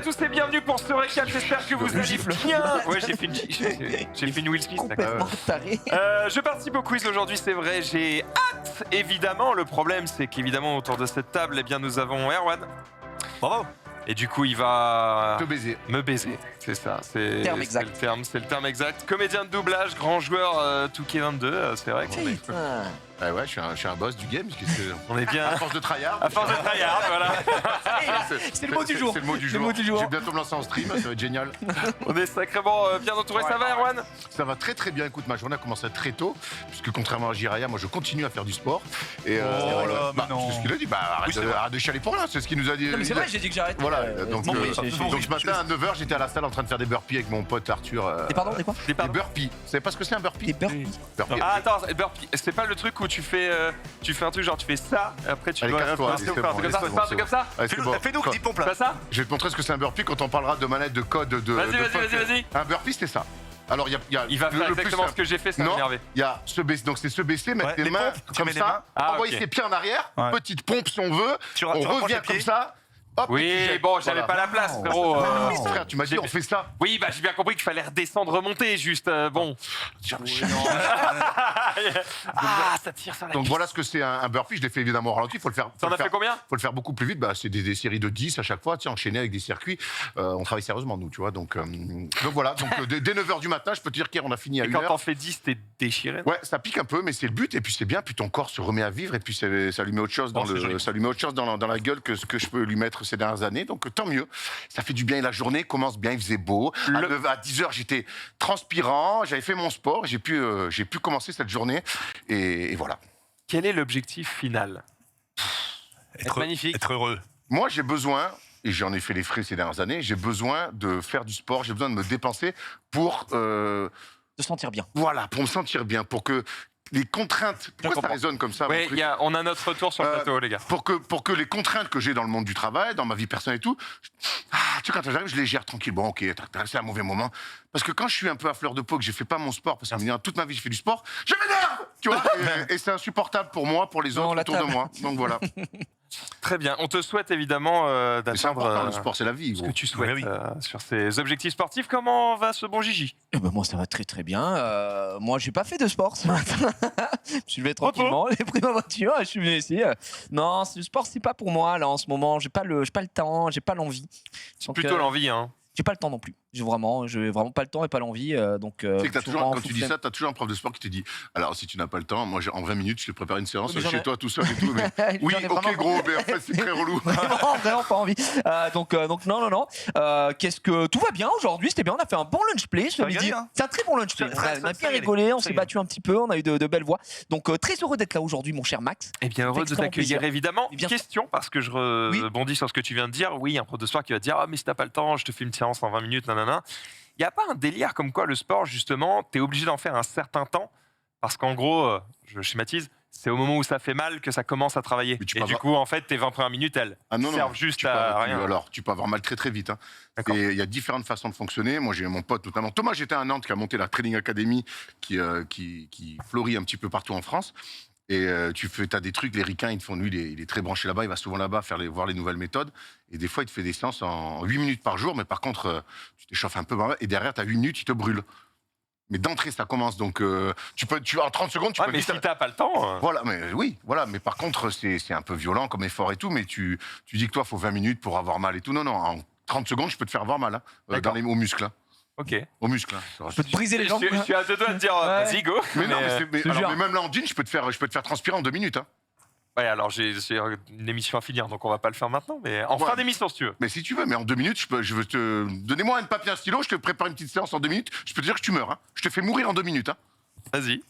tous et bienvenue pour ce récap, j'espère que vous allez bien. Ouais, j'ai fait une Will Smith. Complètement taré. Je participe au quiz aujourd'hui, c'est vrai, j'ai hâte. Évidemment, le problème c'est qu'évidemment autour de cette table, eh bien, nous avons Erwan. Bravo. Et du coup, il va Te baiser. me baiser, c'est ça. C'est Terme exact. C'est le terme exact. Comédien de doublage, grand joueur 2K22, c'est vrai qu'on est, Putain. Ah ouais, je suis un boss du game, parce que c'est on est bien. à force de tryhard. À force de tryhard, voilà. C'est le mot du jour. C'est le mot du C'est jour. le mot du jour. Je vais bientôt me lancer en stream, ça va être génial. On est sacrément bien entouré. Ça va, Erwan? Ça va très très bien. Écoute, ma journée a commencé très tôt, puisque contrairement à Jiraya, moi je continue à faire du sport. Et là, mais non. c'est ce qu'il a dit. Bah, arrête de chialer pour rien, c'est ce qu'il nous a dit. Non, mais c'est vrai, j'ai dit que j'arrête. Voilà, donc ce matin à 9h, j'étais à la salle en train de faire des burpees avec mon pote Arthur. Des pardon, des quoi? Des Des pardons. burpees. Vous savez pas ce que c'est un burpee? Des burpees. Burpee. Ah attends, burpee, c'est pas le truc où tu fais un truc genre tu fais ça, et après tu Allez, dois casse-toi, relancer ou c'est faire un bon, truc comme ça, c'est c'est bon, pas un truc c'est comme ça? Allez, c'est bon. Fais-nous une petite pompe là. Pas ça? Je vais te montrer ce que c'est un burpee quand on parlera de manette de code de. Vas-y. Un burpee, c'était ça. Alors, il y a Il va faire le plus exactement ce simple. que j'ai fait, ça m'a Non, énervé. il y a se baisser. Donc, c'est se baisser, mettre Ouais, les les mains pompes, tu comme mets les ça, mains. Ah, envoyer ok. ses pieds en arrière, Ouais. petite pompe si on veut. Tu On rapproches revient les pieds. comme ça. Hop, et tu Oui, jettes. bon, j'avais Voilà. pas la place, frérot. Frère, tu m'as dit, on fait ça. Oui, bah j'ai bien compris qu'il fallait redescendre, remonter, juste, bon. Ah, ça tire sur la Donc cuisse. voilà ce que c'est un burpee. Je l'ai fait évidemment au ralenti. Faut le faire. T'en as fait combien? Faut le faire beaucoup plus vite. Bah, c'est des séries de 10 à chaque fois, tu sais, enchaînées avec des circuits. On travaille sérieusement, nous, tu vois. Donc voilà. Donc dès 9h du matin, je peux te dire qu'hier, on a fini à Et quand 1h. t'en fais 10, t'es déchiré. Ouais, ça pique un peu, mais c'est le but. Et puis c'est bien. Puis ton corps se remet à vivre. Et puis ça lui met autre chose dans c'est joli. ça lui met autre chose dans la gueule que ce que je peux lui mettre ces dernières années. Donc tant mieux. Ça fait du bien. Et la journée commence bien. Il faisait beau. À 10h, j'étais transpirant. J'avais fait mon sport. J'ai pu commencer cette journée. Et voilà. Quel est l'objectif final? Être magnifique. Être heureux. Moi, j'ai besoin, et j'en ai fait les frais ces dernières années, j'ai besoin de faire du sport, j'ai besoin de me dépenser pour, De se sentir bien. voilà, pour me sentir bien, pour que les contraintes... Pourquoi ça comprends. résonne comme ça, mon Oui, truc on a notre retour sur le plateau, les gars. pour que les contraintes que j'ai dans le monde du travail, dans ma vie personnelle et tout, tu sais, quand j'arrive, je les gère tranquille. Bon, ok, c'est un mauvais moment. Parce que quand je suis un peu à fleur de peau, que j'ai fait pas mon sport, parce que toute ma vie, j'ai fait du sport, je m'énerve, tu vois. Et c'est insupportable pour moi, pour les Non, autres la autour de table. moi. Donc voilà. Très bien. On te souhaite évidemment Mais c'est important, d'atteindre le sport, c'est la vie, ce gros. que tu souhaites Oui. sur ces objectifs sportifs. Comment va ce bon Gigi? Eh ben moi ça va très très bien. Moi j'ai pas fait de sport ce matin. Je suis levé tranquillement, j'ai pris ma voiture et je suis venu ici. Non, le sport c'est pas pour moi là en ce moment. J'ai pas le temps, j'ai pas l'envie. Donc, Plutôt l'envie, hein. J'ai pas le temps non plus. J'ai vraiment pas le temps et pas l'envie. Donc Tu sais que souvent, quand tu dis ça, t'as toujours un prof de sport qui te dit alors si tu n'as pas le temps, moi en 20 minutes je te prépare une séance Oui, mais j'en chez ai- toi tout seul et tout. Mais... oui, J'en ai ok vraiment- gros, mais en fait c'est très relou. Vraiment pas envie. Donc non. Qu'est-ce que tout va bien aujourd'hui, c'était bien. On a fait un bon lunch play ce Ça a midi. gagné, hein. C'est un très bon lunch play. Ça- On a ça bien a rigolé, on ça s'est a battu un petit peu, on a eu de belles voix. Donc très heureux d'être là aujourd'hui, mon cher Max. Eh bien, heureux de Extrêmement t'accueillir, plaisir. évidemment. Et bien- Question, parce que je rebondis sur ce que tu viens de dire. Oui, un prof de sport qui va te dire ah, mais si t'as pas le temps, je te fais une séance en 20 minutes, nanana. Il n'y a pas un délire comme quoi le sport, justement, t'es obligé d'en faire un certain temps, parce qu'en gros, je schématise, c'est au moment où ça fait mal que ça commence à travailler. Mais tu Et peux du avoir- coup, en fait, tes 20 premières minutes, elles servent juste tu peux à avoir- rien. Alors, tu peux avoir mal très très vite. Hein. D'accord. Et il y a différentes façons de fonctionner. Moi, j'ai mon pote, notamment Thomas, j'étais à Nantes, qui a monté la Trading Academy, qui fleurit un petit peu partout en France. Et tu as des trucs, les ricains, ils te font, lui, il est très branché là-bas, il va souvent là-bas voir les nouvelles méthodes. Et des fois, il te fait des séances en 8 minutes par jour, mais par contre, tu t'échauffes un peu, et derrière, tu as 8 minutes, il te brûle. Mais d'entrée, ça commence, donc en 30 secondes, tu Ouais, peux mais vite... si t'as pas le temps. Voilà, mais oui, voilà. Mais par contre, c'est un peu violent comme effort et tout. Mais tu dis que toi, il faut 20 minutes pour avoir mal et tout. Non, en 30 secondes, je peux te faire avoir mal hein, D'accord. aux muscles. Hein. Ok. Aux muscles. Hein. Je peux te briser les jambes. Je suis à deux doigts de dire vas-y, go. Mais non, mais te jure. même là en jean, je peux te faire transpirer en 2 minutes. Hein. Ouais, alors j'ai une émission à finir, donc on va pas le faire maintenant, mais en fin Ouais. d'émission, si tu veux. Mais si tu veux, mais en 2 minutes, donnez-moi un papier, un stylo, je te prépare une petite séance en 2 minutes. Je peux te dire que tu meurs. Hein. Je te fais mourir en 2 minutes. Hein. Vas-y.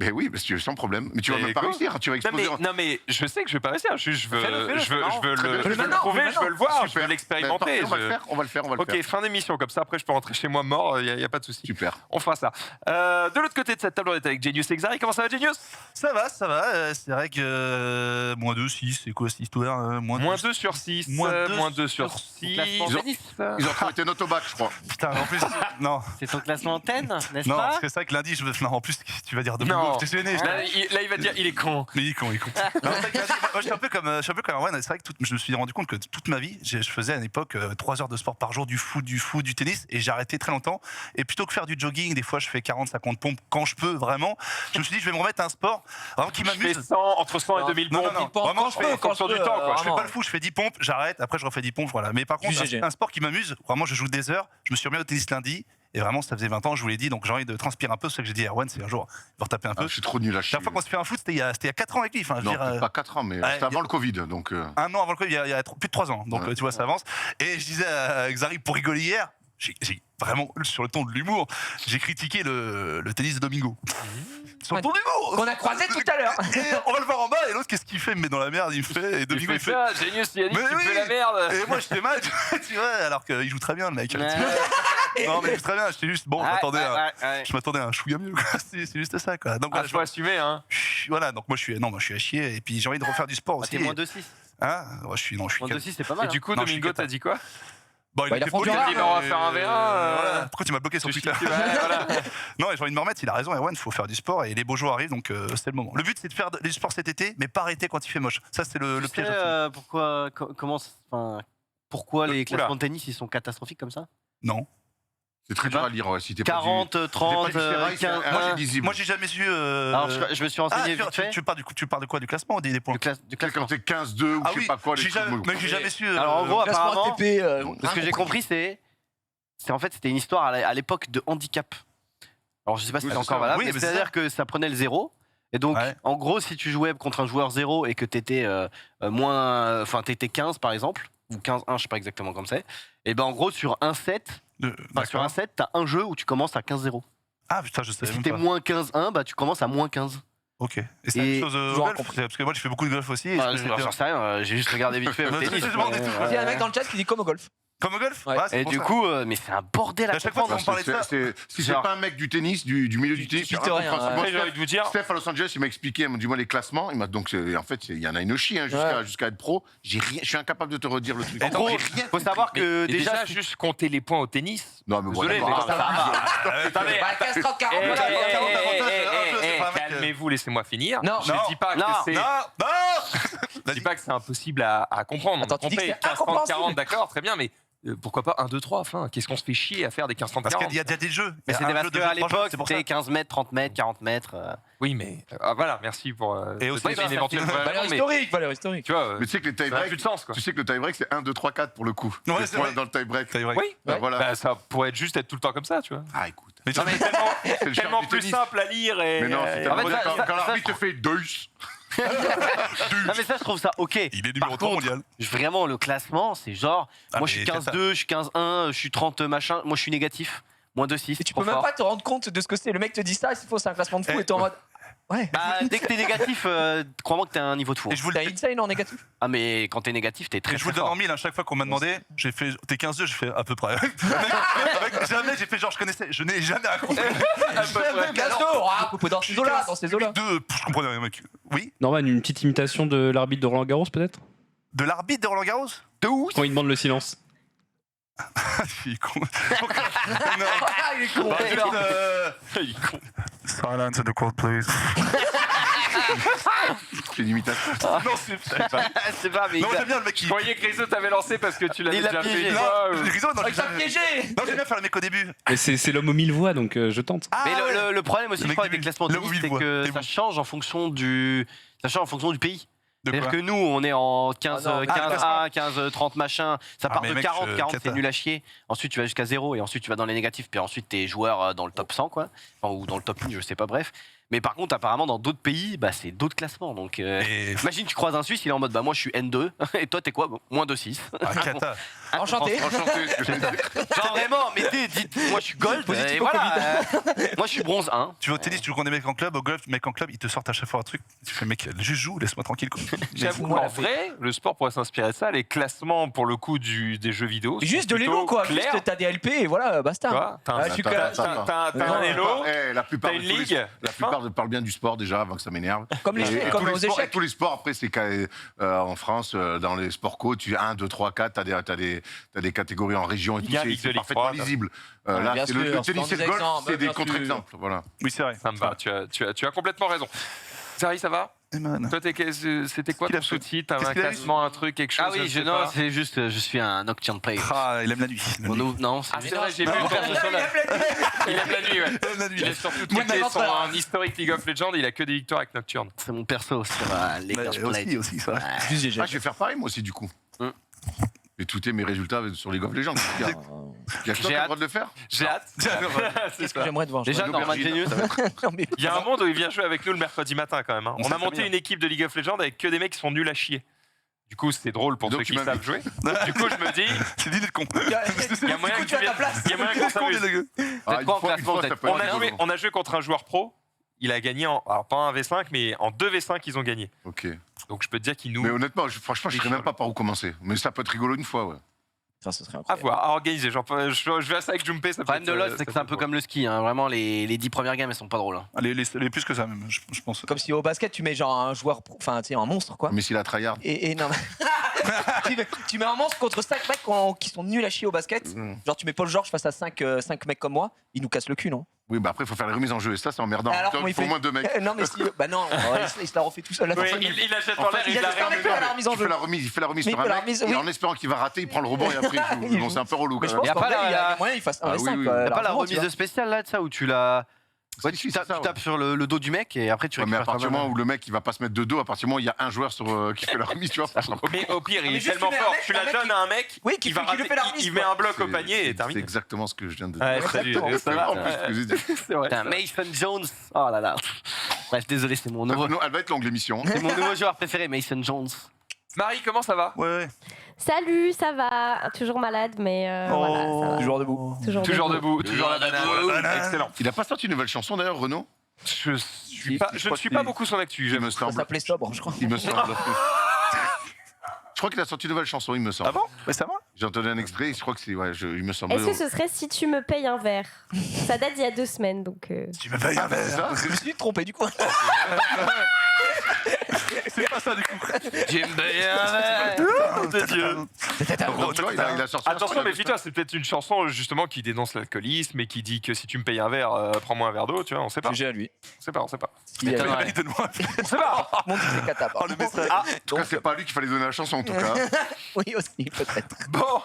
Mais oui, parce que sans problème. Mais tu vas Mais même pas go. réussir. Tu vas exploser. Non mais je sais que je vais pas réussir. Je veux Fais-le, je veux c'est marrant. le Très bien. je veux le Fais-le prouver, maintenant, je veux le voir, je veux Super. l'expérimenter. On va le faire. On va le faire. Ok, fin d'émission, comme ça après je peux rentrer chez moi mort, y a pas de souci. Super. On fera ça. De l'autre côté de cette table, on est avec Genius Exari. Comment ça va, Genius? Ça va. C'est vrai que moins 2, 6, c'est quoi cette histoire Moins 2 sur 6. Moins 2 sur 6. Classement Ils ont- tennis. Ils ont trouvé tes notes au bac, je crois. Putain, en plus, non. C'est ton classement antenne, n'est-ce Non, pas c'est ça que lundi, non, en plus, tu vas dire de Non, non. J'étais gêné. Là, il va dire, il est con. Mais il est con. Non, c'est vrai que, moi, je suis un peu comme Erwan. C'est vrai que je me suis rendu compte que toute ma vie, je faisais à l'époque 3 heures de sport par jour, du foot, du tennis, et j'ai arrêté très longtemps. Et plutôt que faire du jogging, des fois je fais 40-50 pompes quand je peux, vraiment. Je me suis dit, je vais me remettre à un sport vraiment qui Je fais m'amuse. 100, entre 100 et 2000 pompes. Non. Quand Vraiment, je peux, quand je du peux, temps, quoi. Je fais pas le fou, je fais 10 pompes, j'arrête, après je refais 10 pompes, voilà. Mais par contre, GG. un sport qui m'amuse, vraiment, je joue des heures. Je me suis remis au tennis lundi, et vraiment, ça faisait 20 ans, je vous l'ai dit, donc j'ai envie de transpirer un peu. C'est ce que j'ai dit à Erwan, c'est un jour, il va retaper un peu. Je suis trop nul à La chier. dernière fois qu'on s'est fait un foot, c'était il y a 4 ans avec lui. Enfin, je veux Non, dire, peut-être pas 4 ans, mais ouais, c'était avant le Covid. Donc, un an avant le Covid, il y a plus de 3 ans. Donc, Ouais. tu vois, ça avance. Et je disais à Xari, pour rigoler hier, j'ai vraiment, sur le ton de l'humour, j'ai critiqué le tennis de Domingo. Sur le ton de l'humour. Qu'on a croisé tout à l'heure. Et on va le voir en bas, et l'autre, qu'est-ce qu'il fait? Il me met dans la merde, il me fait. Et Il Domingo, fait il fait. ça, Genius, il a dit Mais que tu oui. fais la merde. Et moi, j'étais mal, tu vois, alors qu'il joue très bien, le mec. Non, mais il joue très bien, j'étais juste, bon, je m'attendais à un chouïa mieux, quoi. C'est juste ça, quoi. Donc, voilà, Faut assumer, hein. voilà, donc moi, je suis à chier, et puis j'ai envie de refaire du sport aussi. T'es moins 2-6. Hein? Ouais, je suis Moins 2-6, c'est pas mal. Et du coup, Non, je suis Domingo, cata. t'as dit quoi? Bon, Bah, il a était fondu poli, en il l'air, on va faire un V1, voilà. Pourquoi tu m'as bloqué sur Twitter? Voilà. Non, j'ai envie de me remettre, il a raison, Erwan, il faut faire du sport et les beaux jours arrivent, donc c'est le moment. Le but, c'est de faire du sport cet été, mais pas arrêter quand il fait moche. Ça, c'est le Tu piège. sais, pourquoi les Oula. classements de tennis ils sont catastrophiques comme ça? Non. c'est très Je sais dur pas. à lire. Ouais, si t'es pas 40, 30, du ferraille, c'est 15. indisible. Moi, j'ai jamais su. Alors je me suis renseigné vite fait. tu parles de quoi? Du classement ou des points? Du classement. Quand t'es 15-2 ou Ah je sais oui, pas quoi, les j'ai trucs jamais, mots. mais j'ai jamais su. Alors, en gros, apparemment, ATP. Ce que j'ai compris, c'est en fait c'était une histoire à l'époque de handicap. Alors je sais pas si Oui, c'est c'est encore ça. valable, Oui, mais mais c'est c'est-à-dire que ça prenait le 0. Et donc, Ouais. en gros, si tu jouais contre un joueur 0 et que t'étais t'étais 15 par exemple, ou 15-1, je sais pas exactement comme c'est, et ben en gros sur un set, sur un set, t'as un jeu où tu commences à 15-0. Ah putain, je Et savais si même t'es pas. moins 15-1, bah tu commences à moins 15. Ok. Et c'est la Et- même chose au toujours golf, compris. parce que moi, j'ai fait beaucoup de golf aussi. et Enfin, je- j'en sais rien, j'ai juste regardé vite fait au Bah, tennis. je demandais tout, quoi. Il y a un mec dans le chat qui dit comme au golf. Comme au golf? Ouais. c'est Et pour du ça. coup, mais c'est un bordel à À chaque fois, comprendre. on parlait de ça. Si c'est Genre- pas un mec du tennis, du milieu du tennis, tu c'est pites rien, incompréhensible. ouais. Moi, Après, j'ai envie de vous dire, Steph à Los Angeles, il m'a expliqué, il m'a dit moi les classements, il m'a donc en fait il y en a une aussi hein, jusqu'à être pro. J'ai rien, je suis incapable de te redire le truc. En gros, J'ai rien faut savoir que mais déjà, déjà, juste compter les points au tennis. Non mais Désolé, voilà. mais bah, ça va. Attendez, Bah, 15, 30, 40. Eh, voilà, eh, voilà. eh, eh, avantage, eh, c'est eh, pas un mec, calmez-vous, laissez-moi finir. Non. Je dis pas que Non. c'est. Non, Je dis pas que c'est impossible à comprendre. Attends, On tu dis que compris c'est 15, 30, incompréhensible. 40, d'accord, très bien, mais pourquoi pas 1, 2, 3 enfin, qu'est-ce qu'on se fait chier à faire des 15, 30, parce 40 qu'il y a déjà des jeux. mais Il y a c'était un parce jeu de qu'à jeu de trois l'époque, jeux, c'est pour ça. c'était 15 mètres, 30 mètres, 40 mètres. Oui, mais voilà, merci pour. Et aussi, peut-être ça, une éventuelle Valeur raison, mais historique, valeur historique. tu vois, Mais tu sais que les ça n'a plus tie-break, de sens, quoi. tu sais que le tie-break c'est 1, 2, 3, 4 pour le coup. Ouais, Les c'est points vrai. dans le tie-break. C'est vrai. Oui, Bah, voilà. bah, ça pourrait être juste être tout le temps comme ça, tu vois. Ah écoute. Mais Non, mais C'est le charme tellement du plus tennis. simple à lire et. Mais non, c'est En fait, tellement ça- quand ça- l'arbitre te fait 2. Non mais ça je trouve ça ok. il est Par numéro 3 contre, mondial. Vraiment le classement c'est genre Ah, moi je mais suis c'est 15-2, je suis 15-1, je suis 30 machin, moi je suis négatif. Moins 2-6. Et tu peux même pas te rendre compte de ce que c'est. Le mec te dit ça, il faut c'est un classement de fou et t'es en mode. Ouais. Bah, dès que t'es négatif, crois-moi que t'es à un niveau de fou. Et je vous le T'as insane en négatif. Ah mais quand t'es négatif, t'es très Et je vous très le donne en fort. mille, à chaque fois qu'on m'a demandé, j'ai fait t'es 15-2, j'ai fait à peu près. Jamais j'ai fait genre je connaissais, je n'ai jamais raconté. Dans ces eaux-là, dans ces eaux-là. Je comprenais rien, mec. Oui, Norman, une petite imitation de l'arbitre de Roland Garros, peut-être? de l'arbitre de Roland Garros. De où Quand il demande le silence. Il est con. Ah, il est con. Bah, écoute, Il est con. Silence in the court, please. C'est une imitation. Non, c'est pas. C'est pas mais Non, il a- j'aime bien le mec qui. Je croyais que Rizzo t'avait lancé parce que tu l'avais Il l'a déjà piégé. fait une Non, fois. Rizzo, non, Oh, il t'a piégé. Non, j'aime bien faire le mec au début. Mais c'est l'homme aux 1000 voix, donc je tente. Ah, Mais ouais. le problème aussi Le je mec crois avec du- les classements de là où tennis, il c'est voit, que c'est ça bon. change en fonction du pays. De C'est-à-dire quoi que nous, on est en 15, Ah non, 15A, 15, 30 machin. Ça Ah, part mais de mec, 40, je 40 c'est cata. nul à chier. Ensuite, tu vas jusqu'à 0 et ensuite, tu vas dans les négatifs. Puis ensuite, t'es joueur dans le top 100, quoi. Enfin, ou dans le top 1, je sais pas, bref. Mais par contre, apparemment, dans d'autres pays, bah, c'est d'autres classements. Donc, Et. imagine, tu croises un Suisse, il est en mode, bah, moi, je suis N2. Et toi, t'es quoi? Bon, moins 2-6. Ah, cata. Enchanté. Enchanté. ce que j'allais dire. Genre, vraiment, mais dites, moi, je suis gold. Positif Et au voilà. moi, je suis bronze 1. Tu vas au tennis, tu joues contre des mecs en club, au golf, mecs en club, ils te sortent à chaque fois un truc. Tu fais, mec, juste joue, laisse-moi tranquille, quoi. J'avoue, moi, en la fée. vrai, le sport pourrait s'inspirer de ça. Les classements, pour le coup, des jeux vidéo. sont Juste de plutôt l'élo, quoi. clairs. Juste t'as des LP et voilà, Tu basta. vois, t'as Ah, un- je suis Attends, que- attends, attends. t'as un Non, élo, La plupart t'as de une tous les- ligue. la plupart parle bien du sport déjà avant que ça m'énerve. Comme les, Et comme tous, les aux sports, et échecs. tous les sports, après, c'est en France, dans les sports co, tu as 1, 2, 3, 4, t'as des catégories en région et tout, Ligue un, Ligue c'est deux, Ligue parfaitement 3, lisible. Ouais, Là, bien c'est sûr, le c'est tennis dans et le des golf, exemples, c'est des bien sûr. contre-exemples. Voilà. Oui, c'est vrai. Ça me va, tu as complètement raison. Zari, ça va? Eman. Toi, c'était quoi Qu'est-ce qu'il ton a fait sous-titre? T'avais Qu'est-ce un qu'il a classement, un truc, quelque chose? Ah oui, je sais non, pas. c'est juste, je suis un Nocturne Player. Ah, il aime la nuit. La Mon nuit. nou- Non, Ah, c'est c'est vrai, j'ai vu non, une non, version là. Il aime la nuit, ouais. Il aime la nuit. Il est surtout Moi, tweeté de son 20 heures. historique League of Legends, il a que des victoires avec Nocturne. c'est mon perso sur les Ouais, Girls aussi, Play. aussi, c'est vrai. Juste GG. Ah, je vais faire pareil, moi aussi, du coup. Hum. Et tweeter mes résultats sur League of Legends. Il y a que toi qui as le hâte. droit de le faire. J'ai hâte. C'est Qu'est-ce que ça. j'aimerais te voir Déjà, jouer. Norman Genius. Non, mais- Il y a un monde où il vient jouer avec nous le mercredi matin quand même. Hein. On On a sait monté bien. une équipe de League of Legends avec que des mecs qui sont nuls à chier. Du coup, c'est drôle pour Donc, ceux tu qui m'invites. savent jouer. Du coup, je me dis, C'est l'idée de con. il y a moyen que tu viennes. Il y a moyen qu'on s'amuse. Ah, quoi en classement, ça peut-être peut être rigolo. On a joué contre un joueur pro. Il a gagné alors pas un V5, mais en 2 V5, ils ont gagné. Ok. Donc je peux te dire qu'ils nous. Mais honnêtement, franchement, je ne sais même pas par où commencer. Mais ça peut être rigolo une fois, ouais. Enfin, ce serait À incroyable. voir, à organiser. Genre, je vais à ça avec Junpei. Le problème de LoL, c'est que c'est un peu comme le ski. Hein. Vraiment, les 10 premières games, elles sont pas drôles. Hein. Les plus que ça, même, je pense. Comme si au basket, tu mets genre un joueur, enfin, tu sais, un monstre, quoi. Mais s'il a tryhard. Et non, mais- tu mets un monstre contre 5 mecs qui sont nuls à chier au basket. Genre, tu mets Paul George face à 5 mecs comme moi, il nous casse le cul, non? Oui, bah après, il faut faire les remises en jeu. Et ça, c'est emmerdant. Alors, Il comment il faut fait au moins 2 mecs. Non, mais si. Bah non, il se la refait tout seul. Oui, il la jette en l'air, il il a la juste un mec qui fait la remise en Il fait jeu. la remise, il fait la remise Mais sur il fait un la mec, remise, et oui. en espérant qu'il va rater, il prend le rebond et après il joue. Il Bon, joue. c'est un peu relou Mais quand je même. pense Y a qu'en pas vrai, la- il y a moyen qu'il fasse un Ah oui, V5. oui. quoi, T'as pas la largement, tu remise vois. spéciale là de ça où tu la. Ouais, Si, tu si, c'est ça, ouais. tapes sur le dos du mec et après tu Ouais, mais à récupères partir ta du moment balle. où le mec il va pas se mettre de dos, à partir du moment où il y a un joueur qui fait la remise, tu vois. Mais au pire, il mais est juste, tellement tu mets un fort. mec- Tu la un mec donnes qui- à un mec, Oui, qui il va fait- qui lui rater, fait la remise, il met quoi. un bloc au C'est- panier et C'est terminé. exactement ce que je viens de Ouais, dire. très dur. C'est Ça va. en plus ce que j'ai dit. C'est vrai. Putain, Mason Jones. Oh là là. Bref, désolé, c'est mon nouveau, Non, elle va être longue l'émission. c'est mon nouveau joueur préféré, Mason Jones. Marie, comment ça va? Ouais. Salut, ça va? Toujours malade, mais voilà, ça va. Toujours debout. Toujours debout, toujours la banane. Excellent. Il a pas sorti une nouvelle chanson d'ailleurs, Renaud? Je ne suis pas beaucoup son actu. Il j'aime. me Ça semble. s'appelait Sobre, je crois. Il me semble. Je crois qu'il a sorti une nouvelle chanson, il me semble. Ah bon? Mais c'est à moi? J'ai entendu un extrait, je crois que c'est. Ouais, il me semble. Est-ce que ce serait si tu me payes un verre? Ça date d'il y a 2 semaines, donc. Tu me payes un C'est verre. ça? Je me suis trompé du coup. C'est pas ça, du coup. Donc, tu vois, il a sorti un Attention, son, méfie-toi, c'est peut-être une chanson justement qui dénonce l'alcoolisme et qui dit que si tu me payes un verre, prends-moi un verre d'eau, tu vois, on sait pas. GG à lui. On sait pas, on sait pas. Il y a- Ouais. Donne-moi. On sait pas. Mon dieu, c'est cata. Oh, le message. Ah, En tout cas, c'est pas à lui qu'il fallait donner la chanson, en tout cas. Oui, aussi, peut-être. bon,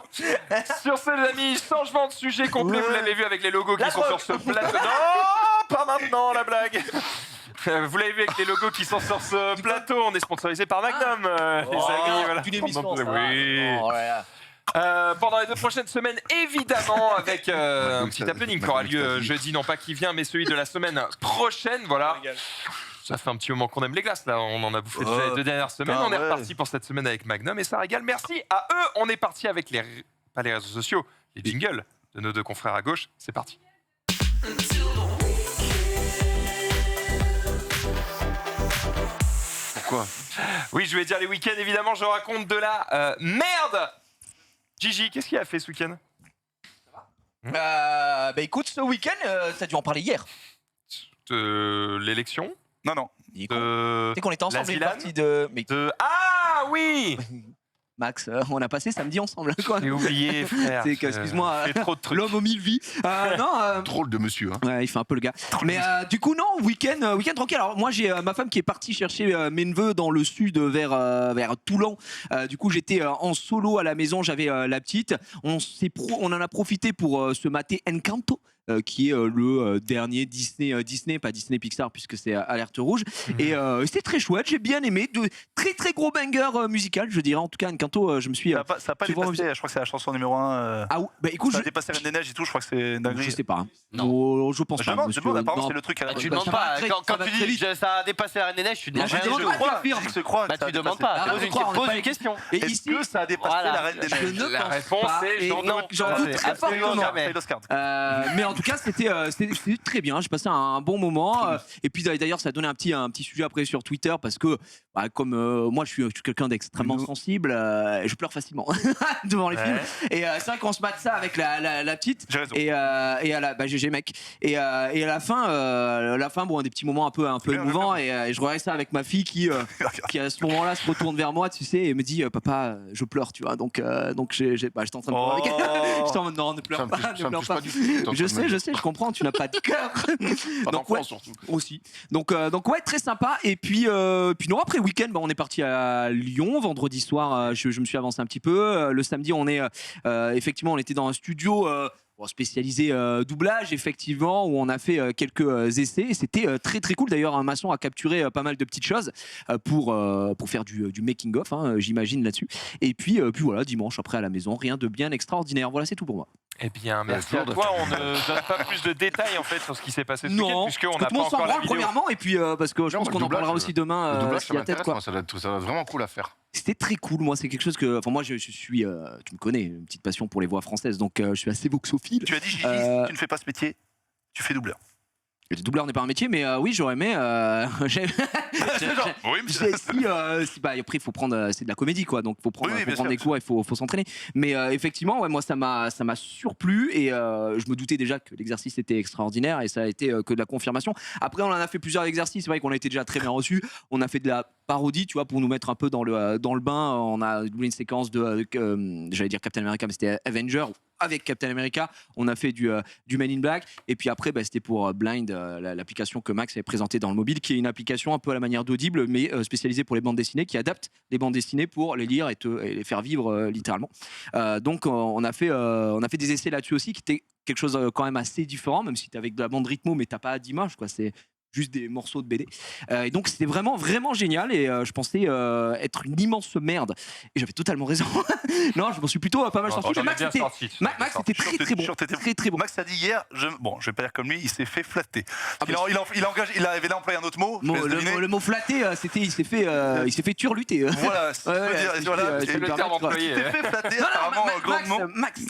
sur ce, les amis, changement de sujet complet, vous l'avez vu avec les logos qui La sont drogue. sur ce plateau. Non, pas maintenant, la blague. Vous l'avez vu avec les logos qui sont sur ce plateau, on est sponsorisé par Magnum, les amis. Voilà. Une émission, ça va. Oui. Oh là là. Pendant les 2 prochaines semaines, évidemment, avec un petit happening qui aura lieu jeudi, non pas qui vient, mais celui de la semaine prochaine. Voilà. Ça fait un petit moment qu'on aime les glaces, là. On en a bouffé déjà les 2 dernières semaines. Ah On est ouais. reparti pour cette semaine avec Magnum et ça régale. Merci à eux. On est parti avec pas les réseaux sociaux, les jingles de nos 2 confrères à gauche. C'est parti. Pourquoi? Oui, je vais dire les week-ends, évidemment, je raconte de la merde. Gigi, qu'est-ce qu'il a fait ce week-end? Bah écoute, ce week-end, t'as dû en parler hier. De l'élection? Non, non. Tu De... sais qu'on était ensemble La une Zilane partie de. Mais Ah oui. Max, on a passé samedi ensemble, quoi. J'ai oublié, frère. C'est que, excuse-moi, J'ai trop de trucs. l'homme aux 1000 vies. Non, Drôle de monsieur, hein. ouais, il fait un peu le gars. Mais du coup, non, week-end tranquille. Alors, moi, j'ai ma femme qui est partie chercher mes neveux dans le sud vers Toulon. Du coup, j'étais en solo à la maison, j'avais la petite. On en a profité pour se mater Encanto. Qui est le dernier Disney, pas Disney Pixar puisque c'est Alerte Rouge. Et c'était très chouette, j'ai bien aimé. De très très gros banger musical, je dirais. En tout cas, Encanto, je me suis. Ça a pas tu vois, dépassé, je crois que c'est la chanson numéro 1. Ah, bah écoute, Ça a dépassé Reine des Neiges et tout, je crois que c'est une dinguerie. je sais pas. Hein. Non. Oh, je pense Je pas. demande, monsieur. apparemment Non. c'est le truc à la Ah, tu bah, demandes ça va pas. très- Quand ça va tu très dis vite. ça a dépassé la Reine des Neiges, tu dis Ah, je rien. demande Je pas crois, de dire. je dis que je crois. Bah, que ça a tu demandes dépassé. pas. Ah, Pose je une, crois, on est pose pas- une question. Et Est-ce ici, que ça a dépassé Voilà. la Reine des je Neiges ne La pense réponse pas. est Et j'en doute. j'en doute très Absolument fortement. jamais. C'est l'Oscar. Mais en tout cas, c'était très bien. J'ai passé un bon moment. Et puis d'ailleurs, ça a donné un petit sujet après sur Twitter parce que comme moi, je suis quelqu'un d'extrêmement sensible. Je pleure facilement devant les films. Et c'est vrai qu'on se mate ça avec la petite. J'ai raison. Et à la GG mec. Et à la fin, bon, des petits moments un peu bien, émouvants. Et je regarde ça avec ma fille qui à ce moment-là se retourne vers moi, tu sais, et me dit papa, je pleure, tu vois. Donc j'étais en train de pleurer avec elle. J'étais en mode non, ne pleure pas, ne pleure pas. Je sais, je comprends, tu n'as pas de cœur. Donc ouais, surtout. aussi. Donc ouais, très sympa. Et puis non, après le week-end, on est parti à Lyon. Vendredi soir, je me suis avancé un petit peu. Le samedi, on est effectivement, on était dans un studio spécialisé doublage, effectivement, où on a fait quelques essais. Et c'était très très cool. D'ailleurs, un maçon a capturé pas mal de petites choses pour faire du making of, j'imagine là-dessus. Et puis voilà, dimanche après à la maison, rien de bien extraordinaire. Voilà, c'est tout pour moi. Eh bien, merci à toi. On ne donne pas plus de détails en fait sur ce qui s'est passé ce week-end, Non, puisqu'on n'a pas on s'en encore la branle vidéo. premièrement, et puis parce que je Non, pense le qu'on en parlera doublage, aussi demain. Le doublage, s'il y a tête, quoi. moi, ça doit être vraiment cool à faire. C'était très cool, moi c'est quelque chose que... Enfin moi je suis, tu me connais, une petite passion pour les voix françaises, donc je suis assez voxophile. Tu as dit, Gigi, tu ne fais pas ce métier, tu fais doubleur. Le doubleur n'est pas un métier, mais oui j'aurais aimé... Oui, après il faut prendre... c'est de la comédie quoi, donc il faut prendre, Oui, bien des sûr. cours, il faut s'entraîner. Mais effectivement, ouais, moi ça m'a surplu, et je me doutais déjà que l'exercice était extraordinaire, et ça a été que de la confirmation. Après on en a fait plusieurs exercices, c'est vrai qu'on a été déjà très bien reçus, on a fait de la parodie, tu vois, pour nous mettre un peu dans le bain. On a doublé une séquence de j'allais dire Captain America, mais c'était Avenger. Avec Captain America, on a fait du Men in Black, et puis après c'était pour Blind, l'application que Max avait présentée dans le mobile, qui est une application un peu à la manière d'Audible, mais spécialisée pour les bandes dessinées, qui adapte les bandes dessinées pour les lire et les faire vivre littéralement. Donc on a fait des essais là-dessus aussi, qui était quelque chose quand même assez différent, même si t'es avec de la bande rythmo, mais t'as pas d'image, quoi. C'est juste des morceaux de BD. Et donc c'était vraiment vraiment génial, et je pensais être une immense merde, et j'avais totalement raison. Non, je m'en suis plutôt pas mal sorti. J'en ai Max bien était sorti. Max était très bon, très très bon. Max a dit hier, bon, je vais pas dire comme lui, il s'est fait flatter. Ah, Il avait employé un autre mot. Je laisse deviner. Le mot flatté, c'était il s'est fait turluter. Voilà, C'est le terme employé. il s'est fait flatter, apparemment, grandement. Max,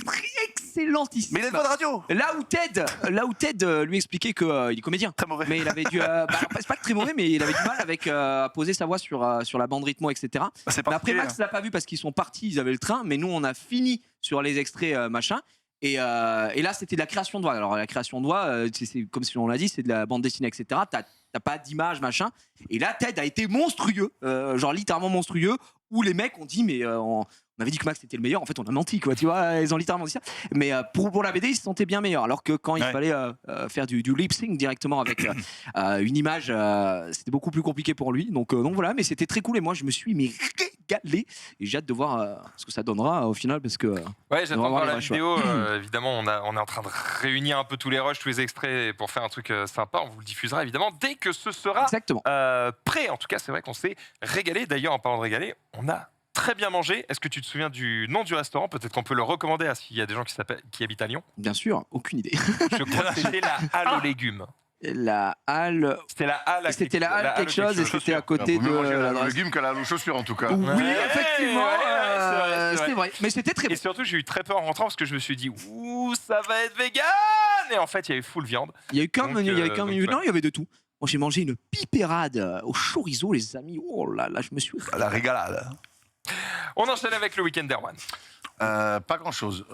excellentissime. Mais il a une voix de radio. Là où Ted lui expliquait qu'il est comédien. Très mauvais. Mais il avait c'est pas que très mauvais, mais il avait du mal avec à poser sa voix sur la bande rythmo, etc. C'est Mais après particulier. Max l'a pas vu parce qu'ils sont partis, ils avaient le train, mais nous on a fini sur les extraits machin. Et là c'était de la création de voix. Alors la création de voix, c'est comme si on l'a dit, c'est de la bande dessinée, etc. T'as pas d'image, machin. Et là Ted a été monstrueux, genre littéralement monstrueux, où les mecs ont dit mais on avait dit que Max était le meilleur, en fait on a menti quoi, tu vois, ils ont littéralement dit ça. Mais pour la BD ils se sentaient bien meilleurs, alors que quand il fallait faire du lip sync directement avec une image, c'était beaucoup plus compliqué pour lui. Donc voilà, mais c'était très cool, et moi je me suis régalé, et j'ai hâte de voir ce que ça donnera au final, parce que Ouais, j'attends on va voir encore les la vrais choix. vidéo. Évidemment, on est en train de réunir un peu tous les rushs, tous les extraits pour faire un truc sympa. On vous le diffusera évidemment dès que ce sera Exactement. prêt. En tout cas, c'est vrai qu'on s'est régalé. D'ailleurs, en parlant de régaler, on a très bien mangé. Est-ce que tu te souviens du nom du restaurant? Peut-être qu'on peut le recommander à s'il y a des gens qui habitent à Lyon. Bien sûr, aucune idée. Je crois que c'était la Halle aux légumes. La halle. C'était la Halle à C'était la halle quelque chose, et c'était à Il côté vaut de mieux manger la l'adresse. légume qu'à la chaussure en tout cas. Oui, Ouais, effectivement, ouais, c'est c'est vrai. Mais c'était très Et bon. surtout, j'ai eu très peur en rentrant parce que je me suis dit, ouh, ça va être vegan. Et en fait, il y avait full viande. Il y a eu qu'un Donc, menu, donc, ouais. non, il y avait de tout. Moi, j'ai mangé une pipérade au chorizo, les amis. Oh là là, je me suis. La régalade. On enchaîne avec le week-end d'Erwan. Pas grand chose.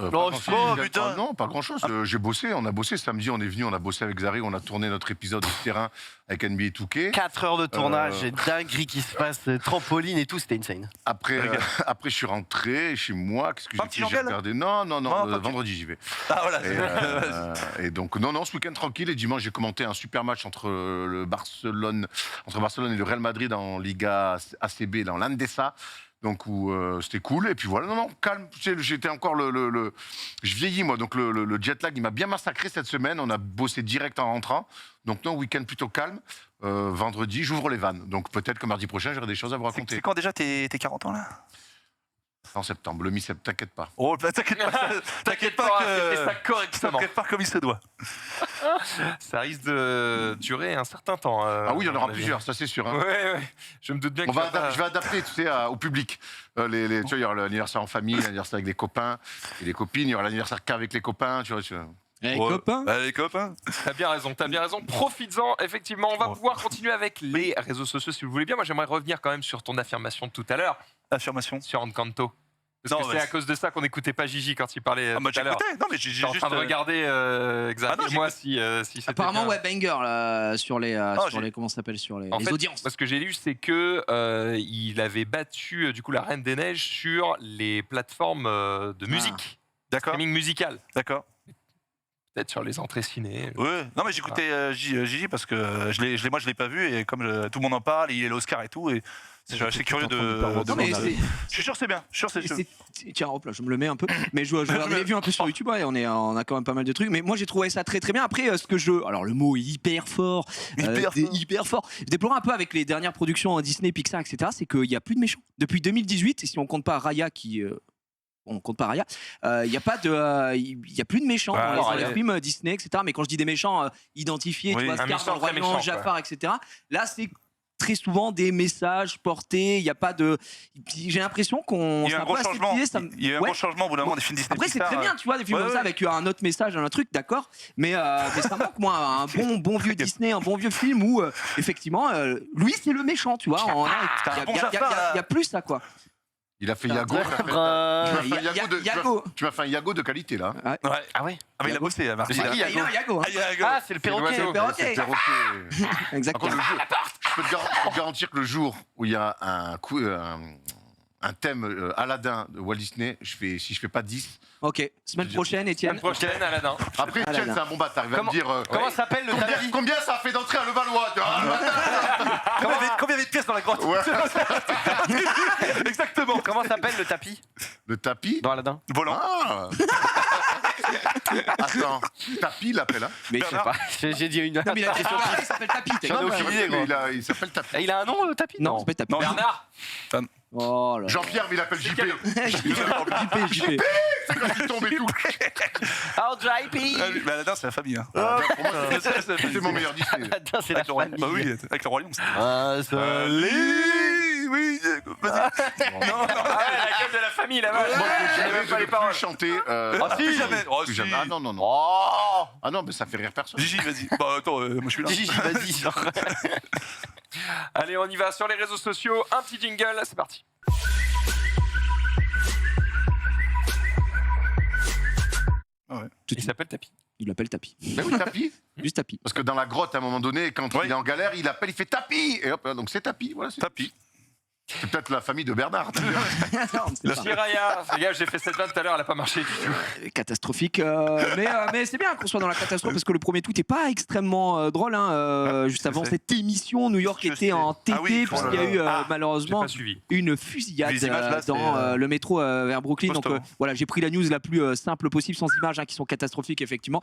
putain. Non, pas grand chose. J'ai bossé, on a bossé samedi, on est venu, on a bossé avec Zari, on a tourné notre épisode du terrain avec NBA 2K. 4 heures de tournage, et dinguerie qui se passe, trampoline et tout, c'était insane. Après, après, je suis rentré chez moi. Qu'est-ce que Pas j'ai petit fait? J'ai Jean-Gel regardé. Non, pas vendredi j'y vais. Ah voilà. Et donc, non, ce week-end tranquille. Et dimanche, j'ai commenté un super match entre Barcelone et le Real Madrid en Liga ACB, dans l'Andesa. Donc, c'était cool. Et puis voilà, non, calme. Tu sais, j'étais encore je vieillis, moi. Donc, le jet lag, il m'a bien massacré cette semaine. On a bossé direct en rentrant. Donc, non, week-end plutôt calme. Vendredi, j'ouvre les vannes. Donc, peut-être que mardi prochain, j'aurai des choses à vous raconter. C'est quand déjà tes 40 ans là? En septembre, le mi-septembre, t'inquiète pas. Oh, bah, t'inquiète pas, T'inquiète pas, j'ai fait ça correctement. ça prépare comme il se doit. Ça risque de durer un certain temps. Ah oui, il y en aura à mon avis. plusieurs, ça c'est sûr. Hein. Ouais. Je me doute bien que Je vais adapter, tu sais, au public. Tu vois, il y aura l'anniversaire en famille, l'anniversaire avec des copains et des copines, il y aura l'anniversaire qu'avec les copains, tu vois. Eh, Ouais. copain. Allez, copains. T'as bien raison. Profites-en, effectivement. On va pouvoir continuer avec les réseaux sociaux si vous voulez bien. Moi, j'aimerais revenir quand même sur ton affirmation de tout à l'heure Affirmation. sur Encanto. Parce Non, que mais c'est à cause de ça qu'on n'écoutait pas Gigi quand il parlait Ah, bah, tout à l'heure. j'écoutais. Non, mais j'ai J'étais en juste. train de regarder moi si c'était Apparemment, bien. ouais, banger là, sur les, sur j'ai- les, comment ça s'appelle, sur les En fait, audiences. Ce que j'ai lu, c'est que il avait battu du coup la Reine des Neiges sur les plateformes de musique, D'accord. streaming musical, D'accord. peut-être sur les entrées ciné. Ouais. Non, mais j'écoutais Gigi parce que moi, je l'ai pas vu et comme tout le monde en parle, il est l'Oscar et tout. Et je suis assez curieux de. Non, mais c'est- Je suis sûr que c'est bien. Je suis sûr que c'est. Tiens, hop là, je me le mets un peu. Mais je l'avais vu un peu sur YouTube, ouais, on a quand même pas mal de trucs. Mais moi, j'ai trouvé ça très très bien. Après, alors le mot est hyper fort. Hyper fort. Déplorant un peu avec les dernières productions Disney, Pixar, etc., c'est qu'il n'y a plus de méchants. Depuis 2018, et si on compte pas Raya qui. On compte pas Raya. Il y a pas de, il y a plus de méchants Ouais, dans Raya. les films Disney, etc. Mais quand je dis des méchants identifiés, Oui, tu vois, un Scar méchant dans le très Roi Lion, méchant, Jafar, etc. Là, c'est très souvent des messages portés. Il y a pas de. J'ai l'impression qu'on. Il y a eu un c'est gros peu changement. aseptisé, ça me- Il y a eu un Ouais. gros changement au bout d'un moment des films Disney. Après, c'est Pixar, très bien, tu vois, des films ouais, comme ça ouais. avec un autre message, un truc, d'accord. Mais ça manque, moi, un bon vieux Disney, un bon vieux film où, effectivement, lui, c'est le méchant, tu vois. T'as un bon Jafar, Il y a plus ça, quoi. Il a fait Yago. Tu m'as fait un Yago de qualité, là. Ouais. Ah ouais. Ah, mais il a bossé, Martin. C'est qui, Il y a Yago, hein. Ah, Yago. Ah, c'est le perroquet. l'oiseau. Perroquet. C'est perroquet. Par contre, Exactement. le jour, je peux te garantir que le jour où il y a un thème Aladdin de Walt Disney, si je fais pas 10. Ok, semaine prochaine, Étienne. Semaine prochaine, Aladdin. Après, Aladdin. Etienne, c'est un bon bâtard. Il va me dire Comment s'appelle le tapis combien ça a fait d'entrer à Levallois, tu vois. Combien il y avait de pièces dans la grotte Ouais. Exactement. Comment s'appelle le tapis Le tapis. dans Aladdin Volant. Ah. Attends, tapis, il l'appelle, hein. Mais Je sais pas. J'ai dit une. Non, mais il s'appelle Tapis. t'as J'en ai compris. aucune idée, gros. Il s'appelle tapis. Il a un nom, le tapis Non, c'est pas Tapis. Non, Bernard. Oh là. Jean-Pierre, mais il appelle JP. JP. C'est quand il tombe et tout. Oh, JP Mais Aladdin, c'est la famille. Hein. Pour moi, c'est mon meilleur Disney. Aladdin, c'est la Avec le royaume. Bah famille. oui, avec le royaume. Ah, Oui, vas-y. Ah ouais, la gueule de la famille là-bas. Moi, J'avais je même pas les ne paroles. plus chanter. Ah si, jamais. Oh, Plus si. jamais. Ah non, non, non. Oh Ah non, mais ça fait rire personne. Gigi, vas-y. Bah attends, moi je suis là. Gigi, vas-y. genre. Allez, on y va sur les réseaux sociaux. Un petit jingle, c'est parti. Il s'appelle Tapi. Il l'appelle Tapis. Mais oui, tapis. Juste Tapis. Parce que dans la grotte, à un moment donné, quand Ouais. il est en galère, il appelle, il fait tapis. Et hop, donc c'est tapis. Voilà, Tapis. c'est peut-être la famille de Bernard. Non, c'est pas. Si Raya, les gars, j'ai fait cette vanne tout à l'heure, elle a pas marché du tout. Catastrophique. Mais c'est bien qu'on soit dans la catastrophe parce que le premier tweet n'est pas extrêmement drôle. Juste je avant sais. cette émission, New York Je était sais. en TT Ah oui, puisqu'il y a eu J'ai malheureusement pas suivi. une fusillade Les images, là, dans c'est, le métro vers Brooklyn. Donc costaud. voilà, j'ai pris la news la plus simple possible, sans images qui sont catastrophiques effectivement.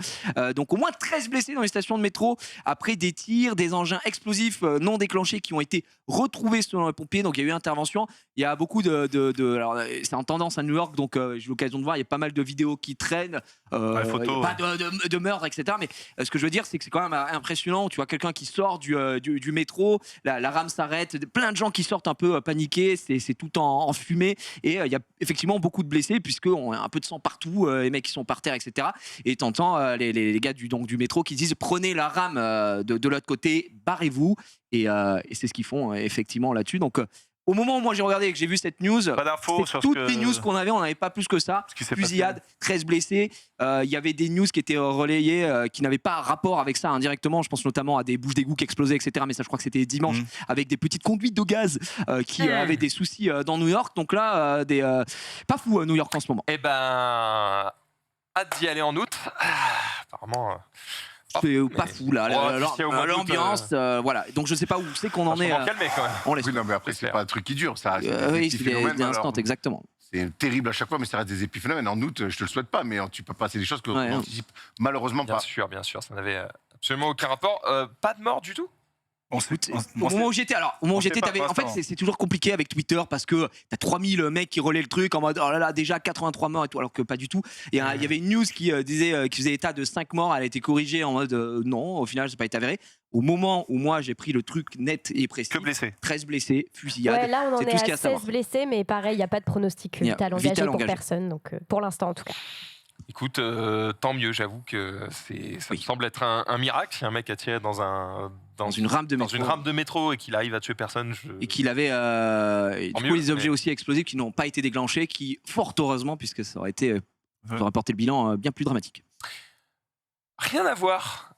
Donc au moins 13 blessés dans les stations de métro après des tirs, des engins explosifs non déclenchés qui ont été retrouvés selon les pompiers. Donc il y a eu intervention. Il y a beaucoup alors c'est en tendance à New York, donc j'ai eu l'occasion de voir. Il y a pas mal de vidéos qui traînent. Ouais, photos, il y a pas de meurtre, etc. Mais ce que je veux dire, c'est que c'est quand même impressionnant. Tu vois quelqu'un qui sort du métro, la rame s'arrête, plein de gens qui sortent un peu paniqués, c'est tout en fumée. Et il y a effectivement beaucoup de blessés, puisqu'on a un peu de sang partout, les mecs qui sont par terre, etc. Et t'entends les gars du métro qui disent prenez la rame de l'autre côté, barrez-vous. Et c'est ce qu'ils font effectivement là-dessus. Donc au moment où moi j'ai regardé et que j'ai vu cette news, Pas d'infos c'est sur toutes ce que- les news qu'on avait, on n'avait pas plus que ça. Ce qui s'est Fusillade, 13 blessés. Il y avait des news qui étaient relayées qui n'avaient pas rapport avec ça indirectement. Je pense notamment à des bouches d'égout qui explosaient, etc. Mais ça, je crois que c'était dimanche, Mhm. avec des petites conduites de gaz qui avaient des soucis dans New York. Donc là, pas fou New York en ce moment. Eh ben, hâte d'y aller en août. Apparemment. C'est pas fou là. Ouais, si c'est au mois d'août, L'ambiance, voilà. Donc je sais pas où c'est qu'on en est. calmé quand même. On laisse. Oui, non, mais après, C'est c'est clair. pas un truc qui dure. Ça, Oui, c'est des épiphénomènes, instants, alors. exactement. C'est terrible à chaque fois, mais ça reste des épiphénomènes. En août, je te le souhaite pas, mais tu peux passer des choses qu'on Ouais, hein. anticipe malheureusement Bien pas. sûr, ça n'avait absolument aucun rapport. Pas de mort du tout. On sait. Au moment où j'étais, sait pas pour en fait, l'instant. c'est toujours compliqué avec Twitter parce que t'as 3000 mecs qui relaient le truc en mode oh là là, déjà 83 morts et tout, alors que pas du tout. Et il y avait une news qui disait, qui faisait état de 5 morts, elle a été corrigée en mode non, au final, ça n'a pas été avéré. Au moment où moi j'ai pris le truc net et précis, Que blessé. 13 blessés, fusillade. Ouais, là, on en c'est est tout ce qu'il y a à à savoir. 16 blessés, mais pareil, il n'y a pas de pronostic Il y a vital vital engagé pour engagé. personne. Donc, pour l'instant, en tout cas. Écoute, tant mieux, j'avoue que ça me semble être un miracle si un mec a tiré Dans une rame de métro. une rame de métro et qu'il arrive à tuer personne. Et qu'il avait et Tant du coup mieux, les objets mais- aussi explosifs qui n'ont pas été déclenchés, qui fort heureusement, puisque ça aurait été ça aurait porté le bilan bien plus dramatique. Rien à voir.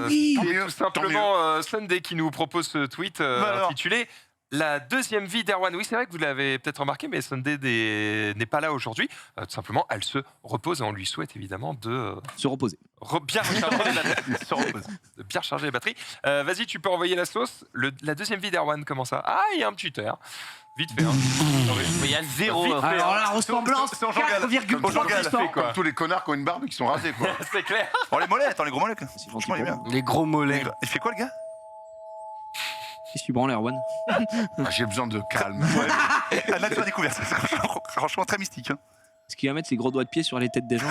Oui. Tant C'est mieux, tout simplement Sunday qui nous propose ce tweet alors. intitulé La deuxième vie d'Erwan. Oui, c'est vrai que vous l'avez peut-être remarqué, mais Sunday n'est pas là aujourd'hui. Tout simplement, elle se repose et on lui souhaite évidemment de Se reposer. bien recharger les batteries. De bien recharger les batteries. Vas-y, tu peux envoyer la sauce. La deuxième vie d'Erwan, comment ça? Ah, il y a un Twitter. Vite fait. Hein. Mais il y a le zéro. Vite hein. fait, Alors hein. la ressemblance, c'est en Jean-Gal. 4,3%. Comme tous les connards qui ont une barbe et qui sont rasés, quoi. C'est clair. Oh, les mollets, attends, les gros mollets. quoi. C'est Franchement, il est bien. Les gros mollets. Il fait quoi, le gars? Qu'est-ce que tu branles, Erwan? Ah, j'ai besoin de calme. La nature découverte. C'est franchement très mystique. Hein. Est-ce qu'il va mettre ses gros doigts de pied sur les têtes des gens?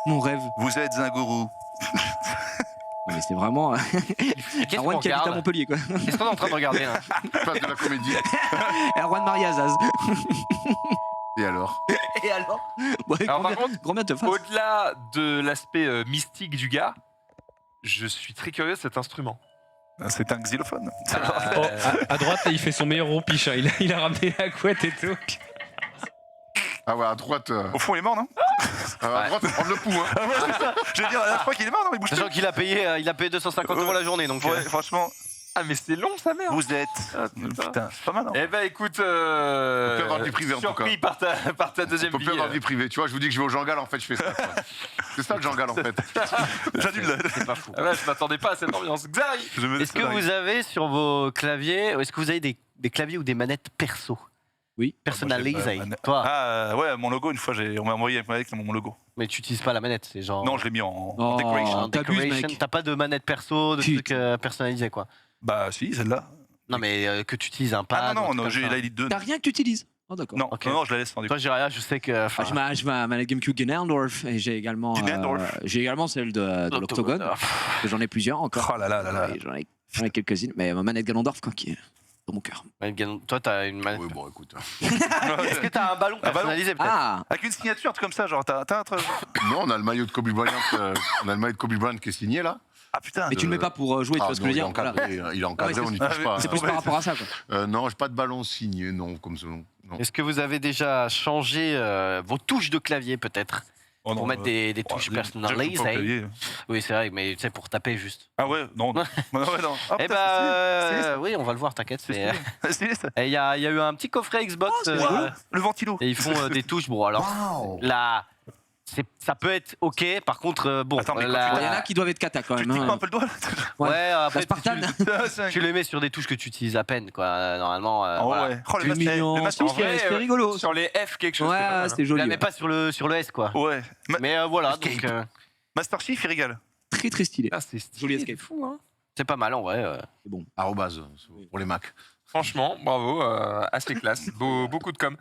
Mon rêve. Vous êtes un gourou. Non, mais c'est vraiment Qu'est-ce qu'on Erwan qui habite à regarde Montpellier, quoi. Qu'est-ce qu'on est en train de regarder là? Place de la comédie. Erwan Maria Zaz. Et alors? Et alors? Ouais, Alors, par contre, grand bien te fasse. au-delà de l'aspect mystique du gars, je suis très curieux de cet instrument. C'est un xylophone. Oh, à droite, là, il fait son meilleur rompiche. Hein. Il a ramené la couette et tout. Ah ouais, à droite. Au fond, il est mort, non? À droite, faut prendre le pouls, hein. Ah ouais, c'est ça. Je veux dire, je crois qu'il est mort, non? Mais bouge Sachant qu'il a payé 250 € la journée, donc. Ouais, franchement, Ah, mais c'est long, sa mère. vous êtes. Ah, putain. Putain, c'est pas mal, hein. Eh ben, écoute, On peut avoir du privé, en tout surpris par ta On deuxième peut vie. plus avoir de vie privée. Tu vois, je vous dis que je vais au Jean-Gal, en fait, je fais ça. quoi. C'est ça le Jean-Gal, en fait. J'annule. C'est pas fou. Ah ouais, je m'attendais pas à cette ambiance. Xari. Je me Est-ce que vous avez sur vos claviers, est-ce que vous avez des claviers ou des manettes perso? Oui. Personnalisées. Toi, Ah ouais, mon logo, une fois, on m'a envoyé avec mon logo. mais tu utilises pas la manette, c'est genre. Non, je l'ai mis en Oh, decoration. en t'abuses, decoration. mec. T'as pas de manette perso, de Putain. trucs personnalisés quoi. Bah si, celle-là. Non mais que tu utilises un pad. Ah non, ou un non, truc j'ai comme ça. la Elite 2. T'as rien que tu utilises? Oh, d'accord. Non, Ok. non, je la laisse en Toi Jiraya, je sais que. enfin, J'ai ma manette GameCube Ganondorf et j'ai également celle de l'Octogone, que j'en ai plusieurs encore. Oh là là là là. Et J'en ai quelques-unes, mais ma manette Ganondorf, quoi, qui est dans mon cœur. Toi t'as une manette. Oui, bon, écoute. Est-ce que t'as un ballon ballon personnalisé peut-être? Ah, Avec une signature, un truc comme ça, genre, t'as un truc. Non, on a le maillot de Kobe Bryant, on a le maillot de Kobe Bryant qui est signé, là. Ah putain. mais tu le mets pas pour jouer, tu Ah, vois ce que non, je veux il est dire? Voilà. encadré, il est encadré, Ah ouais, on n'y c'est- touche ah, pas. C'est plus par rapport à ça, quoi. Non, j'ai pas de ballon signé, non, comme ça. Non. Est-ce que vous avez déjà changé vos touches de clavier peut-être? Oh non, Pour mettre des touches j'ai- personnalisées. j'ai pas au clavier. Oui c'est vrai, mais tu sais pour taper juste. Ah ouais, non. non, non. Ah, Eh putain, ben oui on va le voir, t'inquiète. c'est stylé. C'est stylé, ça. Il y a eu un petit coffret Xbox. Le ventilo. Et ils font des touches. Bon, alors là, ça peut être ok. Par contre, bon, Attends, mais quand Il y en a qui doivent être cata quand Tu même. cliques hein. pas un peu le doigt là ouais, après, La Spartan. tu les mets sur des touches que tu utilises à peine, quoi. Normalement, Oh voilà. ouais. Oh, C'est mignon. le masque. Si, c'était rigolo. Sur les F, quelque chose. Ouais, c'est pas mal, hein. c'était Tu la joli. mets Ouais. pas sur le S, quoi. Ouais. Mais voilà, Escape. donc Master Chief, il régale. Très très stylé. Ah, c'est stylé, Joli escape. c'est fou, hein. c'est pas mal en vrai. C'est bon. Arrobase, pour les Macs. Franchement, bravo, assez classe. Beaucoup de com.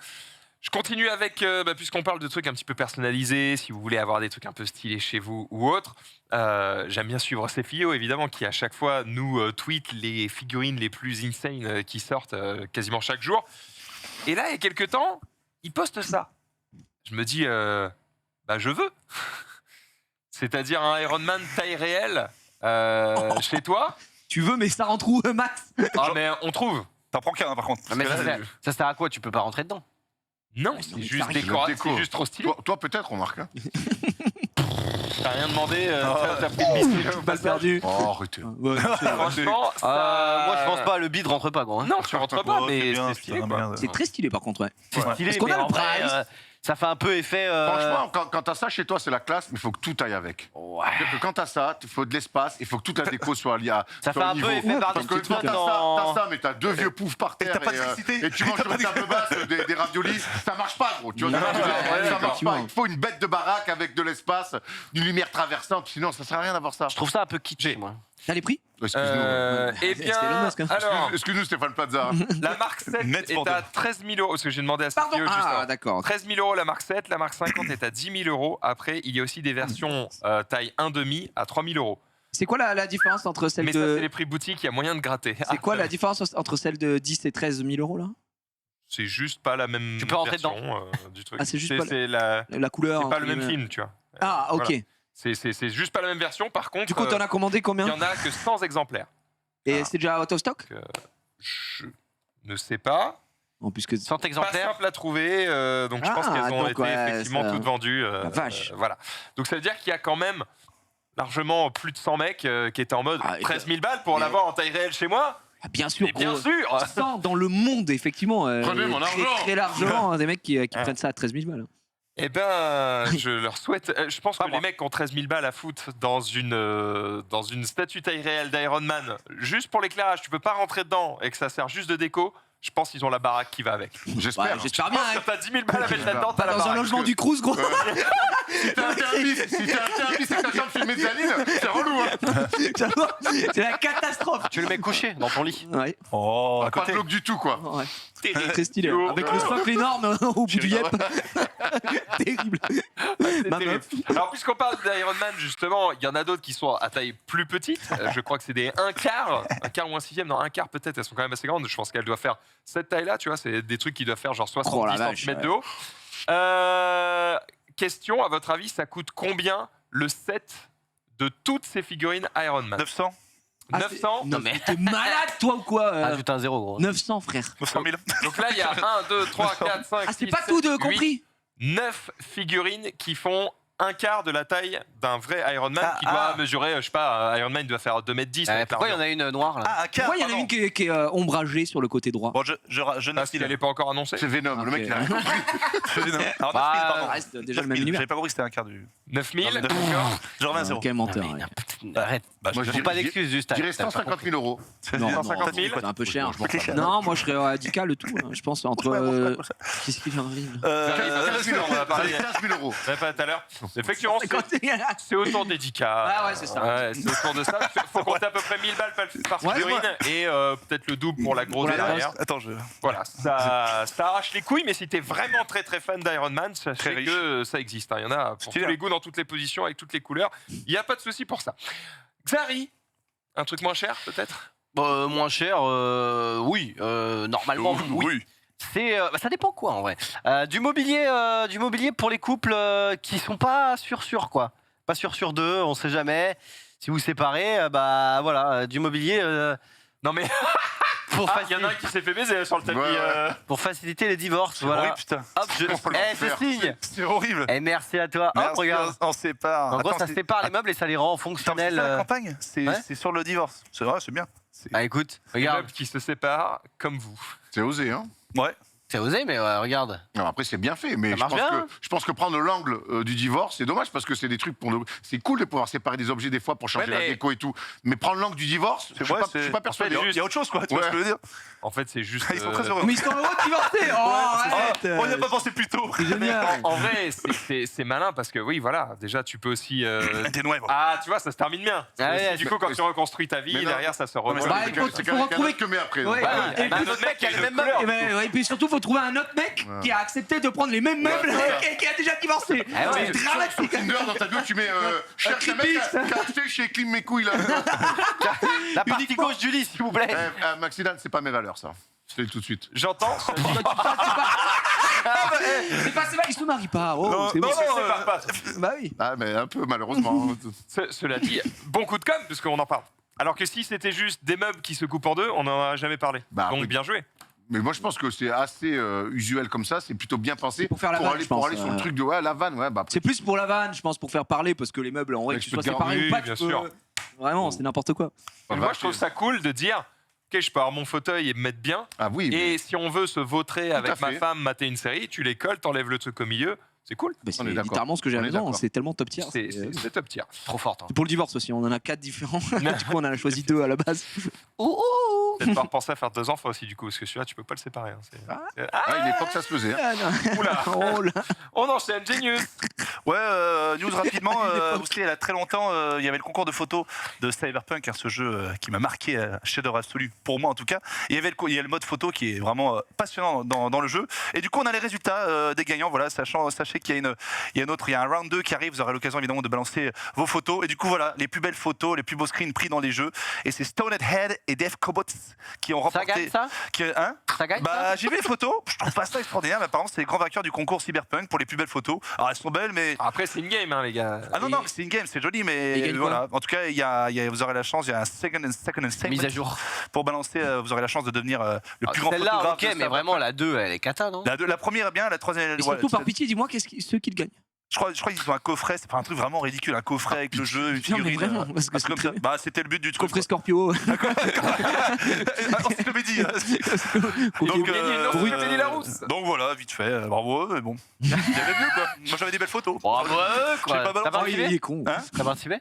Je continue avec, puisqu'on parle de trucs un petit peu personnalisés, si vous voulez avoir des trucs un peu stylés chez vous ou autre, j'aime bien suivre Cefio, évidemment, qui à chaque fois nous tweet les figurines les plus insane qui sortent quasiment chaque jour. Et là, il y a quelques temps, il poste ça. Je me dis, je veux. C'est-à-dire un Iron Man taille réelle chez toi. Tu veux, mais ça rentre où, Max? Ah, mais on trouve. T'en prends qu'un, par contre. Ah, mais Parce que là, ça sert à quoi? Tu peux pas rentrer dedans. Non, non, c'est mais juste ça arrive. décoratif, Déco. c'est juste trop stylé. Toi, peut-être, remarque. Hein. T'as rien demandé, t'as pris le biscuit au Mal passage. perdu. Oh, arrêtez. Ouais, Franchement, ça... Moi, je pense pas. Le bide rentre pas, quoi. hein. Non, tu rentres pas, Oh, c'est mais bien, c'est stylé, putain, quoi. merde. c'est très stylé par contre, ouais. C'est Ouais. stylé, Est-ce qu'on mais a le en vrai, price ça fait un peu effet. Franchement, quand t'as ça chez toi, c'est la classe, mais il faut que tout aille avec. Ouais. C'est-à-dire que quand t'as ça, il faut de l'espace, il faut que toute la déco soit liée à. Ça fait soit au un peu niveau. effet Ouais, Barney Parce que Stinson t'as dans- ça, mais t'as deux vieux poufs par terre t'as pas d'électricité. et tu manges sur une table basse des raviolis, ça marche pas, gros. Tu vois, Non, ce que je veux dire ouais, ça marche effectivement. pas. Il faut une bête de baraque avec de l'espace, une lumière traversante, sinon ça sert à rien d'avoir ça. Je trouve ça un peu kitsch, moi. T'as les prix? Excuse-nous. Eh C'était bien, Elon Musk, hein. alors, Excuse-nous, Stéphane Plaza. la marque 7 Net est bordel. à 13 000 euros, parce que j'ai demandé à Pardon. Cefio juste Ah, avant. d'accord. 13 000 euros la marque 7, la marque 50 est à 10 000 euros. Après, il y a aussi des versions taille 1,5 à 3 000 euros. C'est quoi la différence entre celle Mais ça, c'est de. les prix boutique, il y a moyen de gratter. C'est quoi la différence entre celle de 10 et 13 000 euros là? C'est juste pas la même Tu peux rentrer version du truc. Ah, c'est juste pas la- La couleur. c'est pas le entre même guillemets. film, tu vois. Ah, ok. Voilà. C'est juste pas la même version. Par contre, Du coup, t'en as commandé il combien y en a que 100 exemplaires. Et c'est déjà out of stock? Je ne sais pas. En plus que 100 Pas exemplaires. simple à trouver, donc je pense Ah, qu'elles ont donc, été ouais, effectivement ça- toutes vendues. La vache. Voilà. Donc ça veut dire qu'il y a quand même largement plus de 100 mecs qui étaient en mode Ah, et 13 000 balles pour mais- l'avoir en taille réelle chez moi. Ah, bien sûr. Et bien gros. sûr. 100 dans le monde, effectivement. Prenez mon très, argent. très largement, des mecs qui prennent ça à 13 000 balles. Eh ben, je leur souhaite. Je pense que Pas moi. les mecs qui ont 13 000 balles à foutre dans une statue taille réelle d'Iron Man, juste pour l'éclairage, tu peux pas rentrer dedans et que ça sert juste de déco. Je pense qu'ils ont la baraque qui va avec. J'espère. Ouais, j'espère bien. Quand Hein. t'as 10 000 balles à mettre là-dedans, t'as Pas la dans un baraque. logement du Crous, gros. Si t'es interdit, c'est que t'as besoin de filmer de Zaline, c'est relou. Hein. C'est la catastrophe. Tu le mets couché dans ton lit. Ouais, Oh, à Pas de côté. bloc du tout, quoi. ouais. Très stylé. Yo. Avec le socle énorme au bout du yep. Terrible. C'est Ma terrible. Alors, puisqu'on parle d'Iron Man, justement, il y en a d'autres qui sont à taille plus petite. Je crois que c'est des 1/4 ou un sixième. Non, 1/4 peut-être. Elles sont quand même assez grandes. Je pense qu'elles doivent faire cette taille-là, tu vois. C'est des trucs qui doivent faire genre 70 Oh la vache, cm ouais. de haut. Question, à votre avis, ça coûte combien le set de toutes ces figurines Iron Man 900 Ah, 900. Non, mais t'es malade, toi, ou quoi Ajoute un zéro, gros. 900, frère. 900 000. Donc là, il y a 1, 2, 3, 4, 5, Ah, c'est 6, pas 7, tout de 8, compris 9 figurines qui font 1/4 de la taille d'un vrai Iron Man qui doit mesurer, je sais pas, Iron Man doit faire 2,10 m. Pourquoi il y en a une noire là? Ah, un quart. Pourquoi il y en a une qui est ombragée sur le côté droit? Bon, je Parce note qu'elle n'est pas encore annoncée. C'est Venom, le mec, il a rien Ok. compris. Alors, Bah, 9 000, pardon. Ça reste déjà le même univers. J'avais pas compris que c'était un quart du. 9000, Non, mais d'accord. Je reviens à Ah, 0. quel menteur. Non, mais ouais. Arrête. Bah, Moi, je je J'ai pas d'excuses, juste. Je dirais 150 000 euros. Non, non, 150 000. c'est un peu cher. Je m'en fous. Non, moi je serais radical le tout. Hein. Je pense entre. Qu'est-ce qu'il arrive là 15 000 euros, on va parler. 15 000 euros. On pas tout à l'heure. Effectivement, c'est autour des 10K. Ah ouais, c'est ça. Ouais, c'est autour de ça. Faut compter à peu près 1000 balles par Ouais, figurine et peut-être le double pour la grosse Pour la derrière. Attends, je. Voilà, ça arrache les couilles, mais si t'es vraiment très très fan d'Iron Man, Très sachez riche. que ça existe. Hein. Il y en a pour Stylé. tous les goûts, dans toutes les positions, avec toutes les couleurs. Il n'y a pas de souci pour ça. Xari, un truc moins cher peut-être? Moins cher, oui. Normalement, oui. C'est, ça dépend quoi en vrai. Du mobilier pour les couples qui sont pas sûrs quoi. Pas sûr d'eux, on sait jamais. Si vous séparez, bah voilà, du mobilier Non mais pour, il y en a un qui s'est fait baiser sur le tapis. Ouais. pour faciliter les divorces. C'est Voilà. horrible, putain. Hop, je l'enfer. signe. C'est horrible. Et merci à toi. Hop, Merci, regarde. on sépare. En gros, Attends, ça c'est- sépare les meubles et ça les rend Attends, c'est fonctionnels. ça, la campagne C'est Ouais. c'est sur le divorce. C'est vrai, c'est bien. Bah écoute, Les regarde. meubles qui se séparent comme vous. C'est osé, hein. Ouais. C'est osé, mais regarde. Alors après, c'est bien fait, mais Ça je marche pense, bien. je pense que prendre l'angle du divorce, c'est dommage parce que c'est des trucs c'est cool de pouvoir séparer des objets des fois pour changer Ouais, mais- la déco et tout. Mais prendre l'angle du divorce, je suis pas persuadé. Il y a autre chose, quoi. Tu vois Ouais. ce que je veux dire En fait, c'est juste. Ils sont très heureux. Mais ils sont heureux de divorcer. Oh, arrête. On n'y a pas pensé plus tôt. C'est génial. En vrai, c'est malin parce que oui, voilà. Déjà, tu peux aussi. T'es noir. Ah, tu vois, ça se termine bien. Ah ouais, Du coup, quand tu reconstruis ta vie, Mais non. derrière, ça se Mais revoit. Bah, c'est il faut- c'est faut qu'un retrouver- autre que met après. Ouais, donc. Bah oui, et bah, puis- notre mec qui a les mêmes Et, meubles. et puis surtout, faut trouver un autre mec qui a accepté de prendre les mêmes meubles et qui a déjà divorcé. Ah ouais. C'est dramatique. Tinder, dans ta bio, tu mets cherche un mec qui a acheté chez Clim mes couilles là. La partie gauche du lit, s'il vous plaît. Maxidane, c'est pas mes valeurs ça. Je te le dis tout de suite. J'entends. C'est pas ils se marient pas. Oh, Non, c'est bon. non, Ils se séparent pas. Bah oui. Ah, mais un peu malheureusement. Cela dit, bon coup de com' puisqu'on en parle. Alors que si c'était juste des meubles qui se coupent en deux, on n'en a jamais parlé. Bah, Donc oui. bien joué. Mais moi, je pense que c'est assez usuel comme ça. C'est plutôt bien pensé Pour faire la vanne, aller, je pense, pour aller sur le truc de ouais, la vanne. Ouais, bah, C'est plus pour la vanne, je pense, pour faire parler, parce que les meubles, en vrai, Ouais, que je tu peux sois te séparé dire, ou pas, oui, bien tu peux- sûr. Vraiment, c'est n'importe quoi. bah, Moi, bah, je trouve ça cool de dire, ok, je peux avoir mon fauteuil et me mettre bien. Ah oui. mais- Et si on veut se vautrer à avec ma fait. femme, mater une série, tu les colles, t'enlèves le truc au milieu. C'est cool. Bah, c'est On est d'accord. littéralement ce que j'ai On est raison, d'accord. c'est tellement top tier. C'est top tier. Trop forte. Hein. C'est pour le divorce aussi, on en a 4 différents. Du coup, on en a choisi 2 à la base. Peut-être pas repenser à faire 2 enfants aussi, du coup, parce que celui-là, tu peux pas le séparer. Hein. Ah, une époque, ça se faisait. hein. Ah, non. Oula, Oh là. on enchaîne, Genius. Ouais, news rapidement. Vous savez, il y a très longtemps, il y avait le concours de photos de Cyberpunk, ce jeu qui m'a marqué, chef-d'œuvre absolu, pour moi en tout cas. Et il y a le mode photo qui est vraiment passionnant dans le jeu. Et du coup, on a les résultats des gagnants. Voilà, sachez qu'il y a il y a un round 2 qui arrive. Vous aurez l'occasion évidemment de balancer vos photos. Et du coup, voilà, les plus belles photos, les plus beaux screens pris dans les jeux. Et c'est Stoned Head et Dave Cobots qui ont remporté. Ça gagne ça Ça gagne Bah, j'ai vu les photos. Je trouve pas ça extraordinaire. Mais apparemment, c'est les grands vainqueurs du concours Cyberpunk pour les plus belles photos. Alors, elles sont belles, mais Après, c'est une game, hein, les gars. ah non, mais c'est une game, c'est joli, Ils mais gagnent voilà. En tout cas, vous aurez la chance, il y a un second and Mise à jour. pour balancer, vous aurez la chance de devenir le plus grand Celle-là, photographe. ok, mais vraiment la 2, elle est cata, non? La première est bien, la troisième. Et surtout, par pitié, dis-moi ceux qui le gagnent. Je crois qu'ils ont un coffret, c'est pas un truc vraiment ridicule, un coffret avec le jeu, une Non, mais figurine. vraiment, parce que un truc comme ça. Bah, c'était le but du truc. Coffret Scorpio. Encyclopédie. Donc voilà, vite fait, bravo, mais bon. Il y avait mieux quoi. Moi j'avais des belles photos. Bravo, J'ai quoi. pas T'as balancé. Il participé? est con. Hein T'as participé?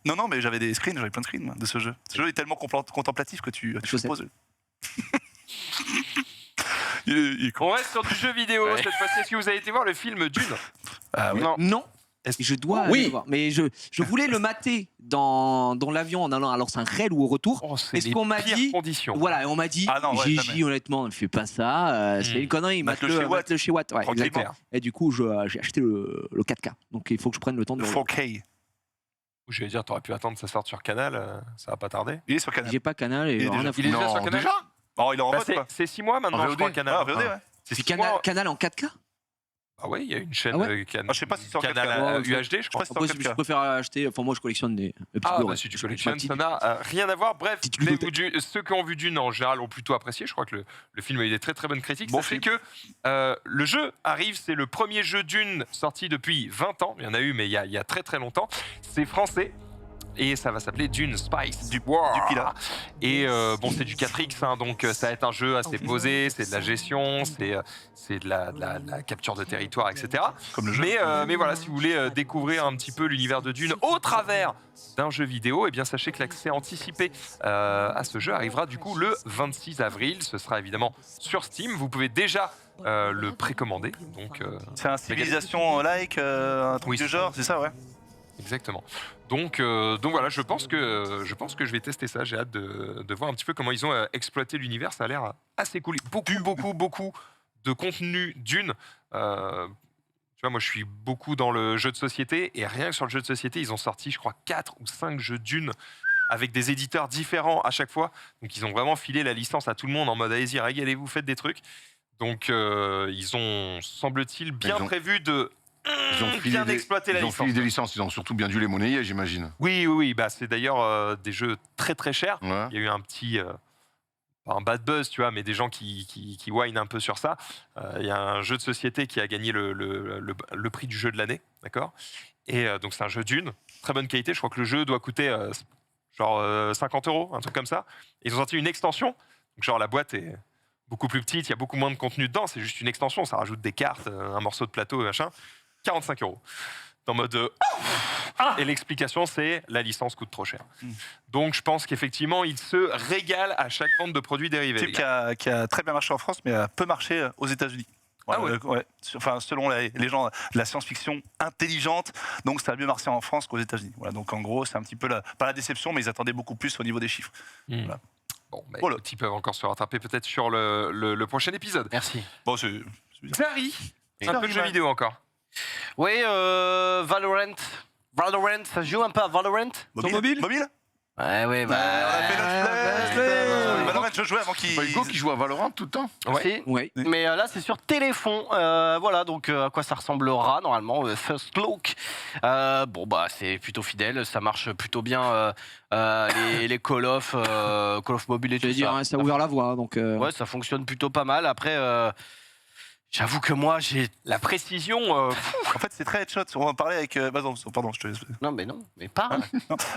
Non, mais j'avais des screens, j'avais plein de screens moi, de ce jeu. Ce jeu est tellement contemplatif que tu Je sais. poses. Il est con. On reste sur du jeu vidéo Ouais. cette fois-ci. Est-ce que vous avez été voir le film Dune? Ah oui. Non. Est-ce- Je dois Oui. aller le voir. Mais je voulais le mater dans l'avion en allant. Alors, c'est un réel ou au retour. Oh, c'est Est-ce les qu'on m'a pires dit- conditions. Voilà, et on m'a dit, Ah non, ouais, Gigi, jamais. honnêtement, ne fais pas ça. C'est une connerie. Mate-le chez Watt. Mate-le chez Watt. Ouais, Tranquillement. exactement. Et du coup, j'ai acheté le 4K. Donc, il faut que je prenne le temps de Le le 4K. Je vais dire, t'aurais pu attendre que ça sorte sur Canal, ça va pas tarder. Il est sur Canal. J'ai pas Canal et Il est rien déjà- à Il est foutre. déjà sur Non, Canal? déjà Oh, il est en Bah, mode quoi. c'est 6 mois maintenant, En je crois, VOD. Canal. Ah, VOD, ouais. C'est C'est 6 mois. Canal en 4K. Ah ouais, il y a une chaîne Ah ouais Canal. Ah, je sais pas si c'est en Canal 4K. Ouais, UHD, je crois. Je crois que c'est en Après, je 4K. préfère acheter. Enfin, moi, je collectionne des petits Ah, Blu-ray. bah si tu Je collectionnes, collectionne ça n'a rien à voir. Bref, Petite mais ludothèque. ceux qui ont vu Dune en général ont plutôt apprécié. Je crois que le film a eu des très très bonnes critiques. Bon Sachez film. que le jeu arrive, c'est le premier jeu Dune sorti depuis 20 ans. Il y en a eu, mais il y a très très longtemps. C'est français. Et ça va s'appeler Dune Spice Du War. Pilat. Et bon, c'est du 4X, hein, donc ça va être un jeu assez posé, c'est de la gestion, c'est de la capture de territoire, etc. Comme le jeu. Mais voilà, si vous voulez découvrir un petit peu l'univers de Dune au travers d'un jeu vidéo, eh bien sachez que l'accès anticipé à ce jeu arrivera du coup le 26 avril. Ce sera évidemment sur Steam. Vous pouvez déjà le précommander. Donc, C'est un civilisation-like, un truc Oui, du c'est genre, c'est ça, ouais. exactement. Donc voilà, je pense que je vais tester ça. J'ai hâte de voir un petit peu comment ils ont exploité l'univers. Ça a l'air assez cool. Beaucoup de contenu Dune. Tu vois, moi, je suis beaucoup dans le jeu de société et rien que sur le jeu de société, ils ont sorti, je crois, 4 ou 5 jeux Dune avec des éditeurs différents à chaque fois. Donc, ils ont vraiment filé la licence à tout le monde en mode allez-y, régalez-vous, faites des trucs. Donc, ils ont, semble-t-il, bien Ils ont- prévu de Ils ont filé bien exploiter la ils ont licence. filé des licences, ils ont surtout bien dû les monnayer, j'imagine. Oui. Bah, c'est d'ailleurs des jeux très très chers. Ouais. Il y a eu un petit. Pas un bad buzz, tu vois, mais des gens qui whinent un peu sur ça. Il y a un jeu de société qui a gagné le prix du jeu de l'année, d'accord? Et donc, c'est un jeu Dune, très bonne qualité. Je crois que le jeu doit coûter genre 50 €, un truc comme ça. Et ils ont sorti une extension. Donc, genre, la boîte est beaucoup plus petite, il y a beaucoup moins de contenu dedans. C'est juste une extension, ça rajoute des cartes, un morceau de plateau et machin. 45 €. En mode. Et l'explication, c'est la licence coûte trop cher. Donc, je pense qu'effectivement, ils se régalent à chaque vente de produits dérivés. Type les gars. qui a très bien marché en France, mais a peu marché aux États-Unis. Ah ouais. Ouais. Enfin, selon les gens de la science-fiction intelligente, donc ça a mieux marché en France qu'aux États-Unis. Voilà, donc en gros, c'est un petit peu pas la déception, mais ils attendaient beaucoup plus au niveau des chiffres. Voilà. Bon, bah, Voilà. écoute, ils peuvent encore se rattraper peut-être sur le prochain épisode. Merci. Bon, c'est bien. Zari, un peu de jeux vidéo encore. Oui, Valorant. Valorant, ça se joue un peu à Valorant? Mobile. Ouais, bah. On a fait notre play. Valorant, je jouais avant qu'il. C'est pas Hugo qui joue à Valorant tout le temps. Ouais. Ouais. Mais là, c'est sur téléphone. Voilà, donc à quoi ça ressemblera normalement. First Look. Bon, bah, c'est plutôt fidèle. Ça marche plutôt bien. Les Call of Mobile et tout J'allais dire, ça. hein, ça a ouvert la voie. Donc, Ouais, ça fonctionne plutôt pas mal. Après, j'avoue que moi, j'ai La précision, En fait, c'est très headshot. On en parlait avec. Pardon, je te laisse. Non, mais parle.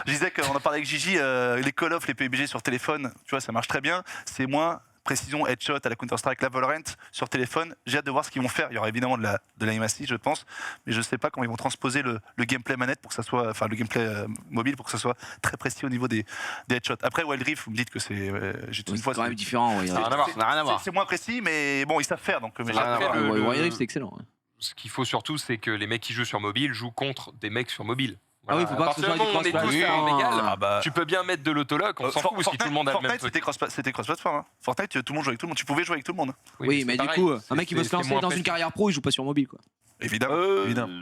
Je disais qu'on en parlait avec Gigi, les Call of, les PUBG sur téléphone, tu vois, ça marche très bien. C'est moins précision, headshot à la Counter-Strike, la Valorant sur téléphone. J'ai hâte de voir ce qu'ils vont faire. Il y aura évidemment de l'animation, je pense, mais je ne sais pas comment ils vont transposer le gameplay manette pour que ça soit, enfin le gameplay mobile pour que ça soit très précis au niveau des headshots. Après, Wild Rift, vous me dites que c'est, j'ai tout une c'est fois. quand même différent. Ouais. Ça n'a rien à voir. C'est moins précis, mais bon, ils savent faire. Donc, mais Ça n'a rien à j'apprécie voir. le- Wild Rift, c'est excellent. Ouais. ce qu'il faut surtout, c'est que les mecs qui jouent sur mobile jouent contre des mecs sur mobile. Ah oui, faut pas À que ce partir soit du du moment où on est tous cross-play. à armes égales, Ah bah, tu peux bien mettre de l'autolock, on s'en fout si tout le monde a le même Fortnite, truc. c'était cross-platform. Hein. Fortnite, tout le monde jouait avec tout le monde. Tu pouvais jouer avec tout le monde. Oui, mais c'est du pareil. coup, un mec qui veut se C'est lancer moins dans une précis. carrière pro, il joue pas sur mobile, quoi. Évidemment. évidemment.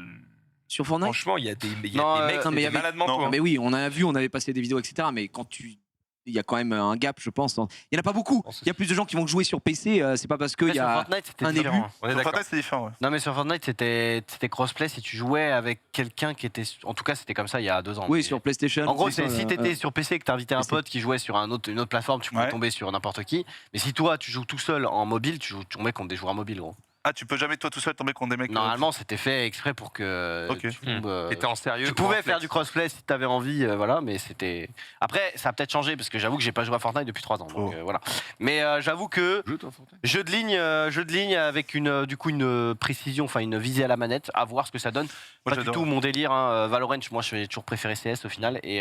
Sur Fortnite. Franchement, il y a des mecs non, mais qui il y étaient avait- malades mentaux. non, hein. Mais oui, on a vu, on avait passé des vidéos, etc. Mais quand il y a quand même un gap, je pense. Il y en a pas beaucoup. Non, c'est Il y a plus de gens qui vont jouer sur PC. C'est pas parce qu'il y Sur a. Fortnite, c'était un différent. début. On est Sur d'accord. Fortnite, c'est différent. Ouais. Non, mais sur Fortnite, c'était crossplay si tu jouais avec quelqu'un qui était. En tout cas, c'était comme ça il y a 2 ans. Oui, Mais- sur PlayStation. En gros, c'est si ça, t'étais sur PC et que t'invitais un PC. pote qui jouait sur une autre plateforme, tu pouvais Ouais. tomber sur n'importe qui. Mais si toi, tu joues tout seul en mobile, tu tombais contre des joueurs mobiles, gros. Ah, tu peux jamais toi tout seul tomber contre des mecs. Normalement, c'était fait exprès pour que Ok. tu tombes. Et t'es en sérieux. Tu pouvais faire du crossplay si t'avais envie, voilà, mais c'était. Après, ça a peut-être changé parce que j'avoue que j'ai pas joué à Fortnite depuis 3 ans, donc Oh. voilà. Mais j'avoue que Jeu, toi, Fortnite jeu de ligne avec une précision, enfin une visée à la manette, à voir ce que ça donne. Moi, Pas du j'adore. tout mon délire. Hein. Valorant, moi, j'ai toujours préféré CS au final, et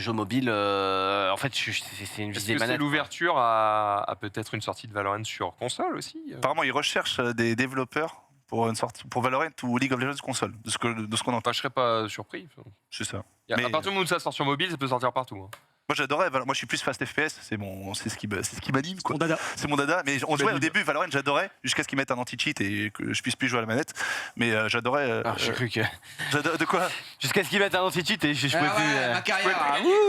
jeu mobile. En fait, c'est une Est-ce visée que c'est manette. l'ouverture à peut-être une sortie de Valorant sur console aussi Apparemment, ils recherchent des développeurs pour une sortie pour Valorant ou League of Legends console, de ce qu'on entend. Enfin, je serais pas surpris. C'est ça. À Mais- partir du moment où ça sort sur mobile, ça peut sortir partout. hein. Moi, j'adorais. Moi, je suis plus fast FPS. C'est ce qui m'anime. quoi. Mon dada. C'est mon dada. Mais on jouait au Valide. début Valorant, j'adorais jusqu'à ce qu'ils mettent un anti-cheat et que je puisse plus jouer à la manette. Mais j'adorais. Ah, j'ai cru que. De quoi Jusqu'à ce qu'ils mettent un anti-cheat et je pouvais Ah plus. ouais, ma carrière.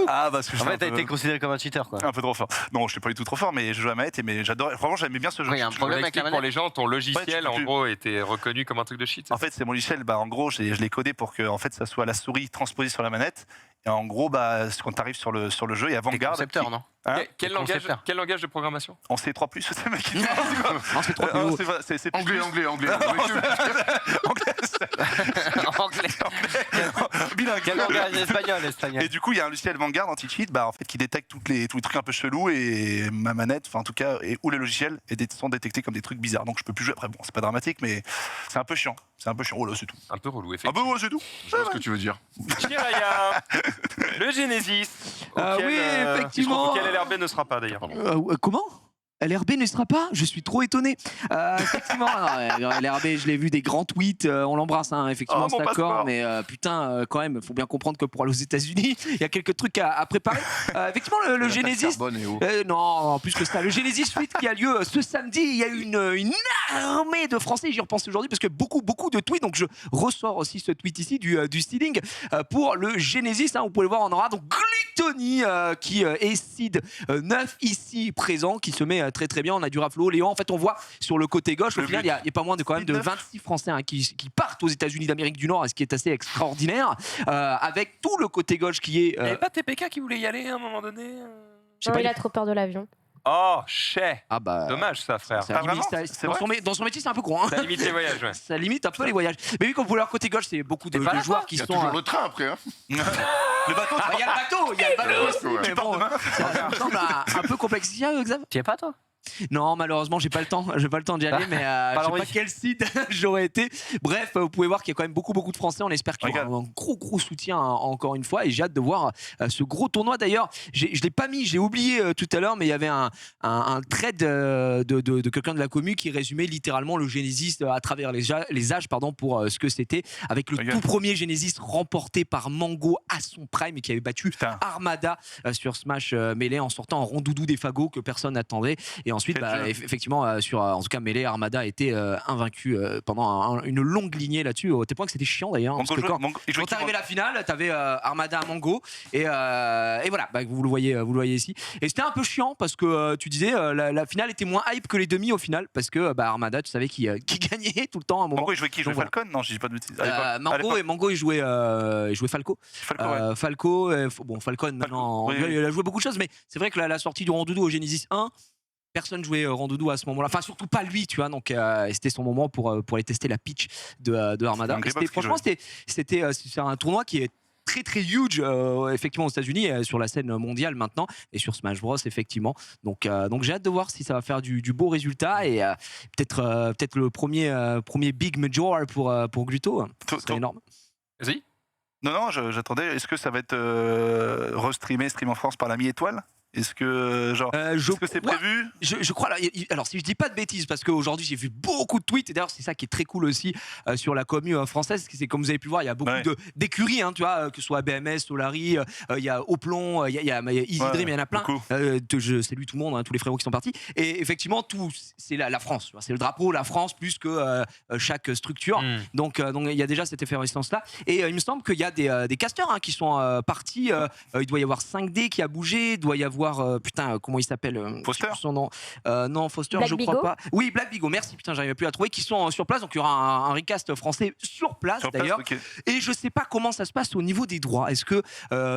Ah, parce que je En suis fait, t'as été considéré comme un cheater, quoi. un peu trop fort. Non, je suis pas du tout trop fort, mais je jouais à la manette mais j'adorais. Franchement, j'aimais bien ce jeu. Oui, il y a un On problème avec la explique pour manette. les gens, ton logiciel, peux en plus. gros, était reconnu comme un truc de shit. En fait, c'est mon logiciel. En gros, je l'ai codé pour que en fait, ça soit la souris transposée sur la manette. Et en gros, quand tu arrives sur le jeu, il y a T'es Vanguard. concepteur, non Hein Quel langage de programmation En C3+, c'est le mec qui Non, c'est trop plus haut. c'est Anglais. Anglais. bilingue. Quel langage espagnol, espagnol. Et du coup, il y a un logiciel Vanguard anti-cheat en fait, qui détecte tous les trucs un peu chelous et ma manette, enfin en tout cas, ou les logiciels sont détectés comme des trucs bizarres. Donc je peux plus jouer après. Bon, c'est pas dramatique, mais c'est un peu chiant. Oh là, c'est tout. Un peu relou, Ah effectivement. bah ouais, c'est tout. Je vois ce que tu veux dire. Jiraya, le Genesis. Ah auquel, oui, je effectivement. crois qu'auquel LRB ne sera pas d'ailleurs. Comment LRB ne sera pas. Je suis trop étonné. Effectivement, LRB, je l'ai vu des grands tweets. On l'embrasse, hein, effectivement, Oh, mon c'est d'accord. passeport. Mais putain, quand même, faut bien comprendre que pour aller aux États-Unis, il y a quelques trucs à préparer. Effectivement, le Genesis. Carbone et eau. Non, en plus que ça, le Genesis Suite qui a lieu ce samedi, il y a une armée de Français, j'y repense aujourd'hui parce que beaucoup de tweets, donc je ressors aussi ce tweet ici du seeding pour le Genesis, hein, vous pouvez le voir en aura, donc Gluttony qui est seed 9 ici présent, qui se met très bien, on a du Raflo, Léon, en fait on voit sur le côté gauche, au Le final il y a pas moins de quand même de 26 Français hein, qui partent aux États-Unis d'Amérique du Nord, ce qui est assez extraordinaire, avec tout le côté gauche qui est... Il n'y avait pas TPK qui voulait y aller à un moment donné je sais Non, pas, il a trop peur de l'avion. Oh, chais. ah bah... Dommage ça, frère. Ça limite, vraiment C'est dans, vrai dans son métier, c'est un peu con. Hein. Ça limite les voyages, ouais. Ça limite un peu les voyages. Mais oui, comme vous voulez, leur côté gauche, c'est beaucoup de T'es pas là, joueurs toi qui Il y a sont. toujours le train après. Hein. Le bateau, Bah, il y a le bateau aussi, Ouais. mais tu pars bon, demain ça me semble un peu complexe. Ici, Xav Tu es pas, toi Non, malheureusement, j'ai pas le temps. J'ai pas le temps d'y aller, mais je sais l'envie. pas quel site j'aurais été. Bref, vous pouvez voir qu'il y a quand même beaucoup de Français. On espère qu'il y aura Regarde. un gros soutien encore une fois. Et j'ai hâte de voir ce gros tournoi. D'ailleurs, je l'ai pas mis, j'ai oublié tout à l'heure, mais il y avait un thread de quelqu'un de la commu qui résumait littéralement le Genesis à travers les âges, pardon, pour ce que c'était, avec le Regarde. tout premier Genesis remporté par Mango à son prime et qui avait battu Putain. Armada sur Smash Melee en sortant en rondoudou des fagots que personne n'attendait. Et ensuite, Quel jeu. effectivement, en tout cas, Melee, Armada était invaincu pendant une longue lignée là-dessus, au tel point que c'était chiant d'ailleurs. Parce que quand t'arrivais à la finale, t'avais Armada Mango et voilà, bah, vous le voyez ici. Et c'était un peu chiant parce que tu disais la finale était moins hype que les demi au final parce que Armada, tu savais qui gagnait tout le temps à un moment. Mango, il jouait qui? Il jouait Donc, Falcon? Non, je dis pas de bêtises. À l'époque. Mango il jouait Falco. Falco, ouais. Falco, bon Falcon maintenant, oui, il a joué beaucoup de choses, mais c'est vrai que la sortie du Randoudou au Genesis 1, personne jouait Randoudou à ce moment-là, enfin surtout pas lui, tu vois, donc c'était son moment pour aller tester la pitch de Armada. C'était un Et Greybox qui franchement, c'est un tournoi qui est très huge effectivement aux États-Unis, sur la scène mondiale maintenant et sur Smash Bros effectivement. Donc j'ai hâte de voir si ça va faire du beau résultat et peut-être le premier big major pour Gluto. Ce serait énorme. Vas-y. Non, j'attendais. Est-ce que ça va être streamé en France par l'ami Étoile? Est-ce que, genre, Je est-ce que c'est crois- prévu? Je crois, alors si je dis pas de bêtises, parce qu'aujourd'hui j'ai vu beaucoup de tweets, et d'ailleurs c'est ça qui est très cool aussi sur la commu française, c'est comme vous avez pu voir, il y a beaucoup Ouais. d'écuries, hein, tu vois, que ce soit BMS, Solari, il y a Oplon, il y a Easy Ouais, Dream, il y en a plein. beaucoup. Je salue tout le monde, hein, tous les frérots qui sont partis. Et effectivement, tout, c'est la France, tu vois, c'est le drapeau, la France, plus que chaque structure. Donc il y a déjà cette effervescence-là. Et il me semble qu'il y a des casteurs qui sont partis. Il doit y avoir 5D qui a bougé, il doit y avoir, comment il s'appelle Foster? je sais plus son nom. Non, Foster, Black je crois Bigot pas. Oui, Black Bigot, merci, putain, j'arrivais plus à trouver, qui sont sur place. Donc il y aura un recast français sur place Sur place, d'ailleurs. ok. Et je sais pas comment ça se passe au niveau des droits. Est-ce que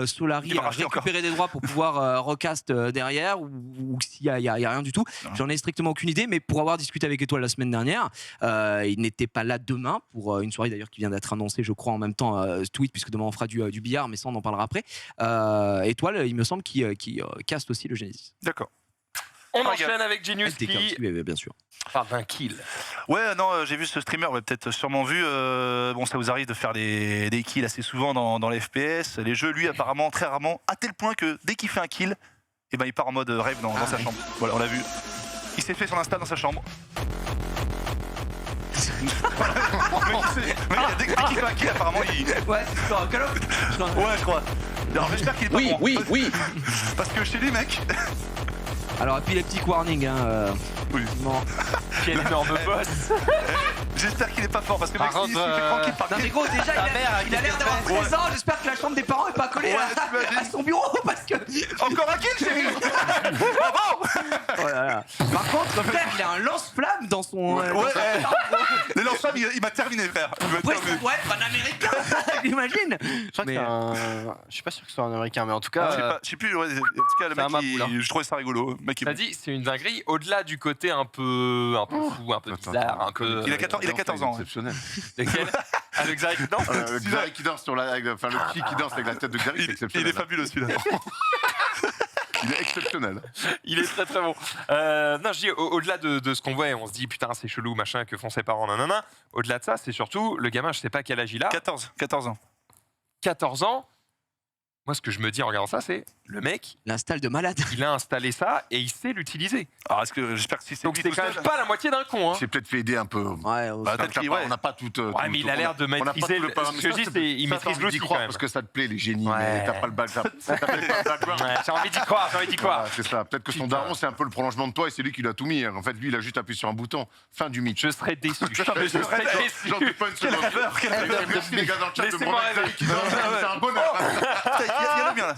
Solari Il va a racheter récupéré des droits pour pouvoir recast derrière ou s'il y a rien du tout? Non. J'en ai strictement aucune idée, mais pour avoir discuté avec Étoile la semaine dernière, il n'était pas là demain pour une soirée d'ailleurs qui vient d'être annoncée, je crois, en même temps, tweet, puisque demain on fera du billard, mais ça on en parlera après. Étoile, il me semble, qui caste aussi le Genesis. D'accord. On Regarde. enchaîne avec Genius LTK qui aussi, oui, bien sûr. parle d'un kill. Ouais, non, j'ai vu ce streamer, vous l'avez peut-être sûrement vu. Bon, ça vous arrive de faire des kills assez souvent dans les FPS. Les jeux, lui, apparemment, très rarement, à tel point que dès qu'il fait un kill, eh ben, il part en mode rêve dans sa chambre. Voilà, on l'a vu. Il s'est fait son Insta dans sa chambre. Mais dès qu'il fait un kill, apparemment, il. Ouais, c'est sur Call of. Ouais, je crois. Alors, j'espère qu'il est pas Oui, bon. oui. Parce que chez lui, mec. Alors, épileptique warning, Oui. non. Quel énorme boss. J'espère qu'il est pas fort. Parce que, Par mec, contre, s'il fait tranquille par Non mais kill. gros, déjà il a l'air d'avoir 13 ans. J'espère que la chambre des parents est pas collée à son bureau parce que. Encore un kill, chérie. Oh là là. Par contre, le frère, il a un lance-flamme dans son. Les lance-flammes, il m'a terminé, frère. Il m'a Après, terminé. ça doit être un américain, j'imagine. Je crois que Mais, c'est un. Je suis pas sûr que ce soit un américain, mais en tout Je sais cas. pas, je sais plus, ouais, en tout cas, le c'est un mec, maboule, hein. je trouvais ça rigolo. Le mec, T'as dit, c'est une dinguerie. Au-delà du côté un peu fou, un peu bizarre, un peu. Il a 14 ans. Exceptionnel. Lequel Avec Xari qui danse Xari qui danse sur la. Enfin, le petit qui danse avec la tête de Xari, c'est Il exceptionnel. est fabuleux, celui-là. Il est exceptionnel. Il est très très bon. Non, je dis, au-delà de ce qu'on voit, on se dit putain, c'est chelou, machin, que font ses parents, nanana. Au-delà de ça, c'est surtout le gamin, je sais pas quel âge il a. 14 ans. 14 ans. Moi, ce que je me dis en regardant ça, c'est le mec, L'install de malade. il a installé ça et il sait l'utiliser. Alors, est-ce que j'espère que si c'est Donc lui c'est tout quand même seul- pas la moitié d'un con. Hein. C'est peut-être fait aider un peu. Ouais, Bah, peut-être qu'il- ouais. On n'a pas tout. Ouais, mais il a l'air de maîtriser. Ce que je dis, c'est il maîtrise l'outil quand même. Parce que ça te plaît, les génies, Ouais. mais t'as pas le background. Ça t'appelle pas le background. Ouais, j'ai envie d'y croire, j'ai envie d'y croire. Voilà, c'est ça. Peut-être que son Putain. daron, c'est un peu le prolongement de toi et c'est lui qui l'a tout mis. En fait, lui, il a juste appuyé sur un bouton. Fin du mythe. Je serais déçu. Je serais J'en déçu. doute pas une seconde. Merci les gars dans le chat de Laissez-moi remettre rêver. Xari qui danse. C'est un bonheur. Putain, il y en a bien là.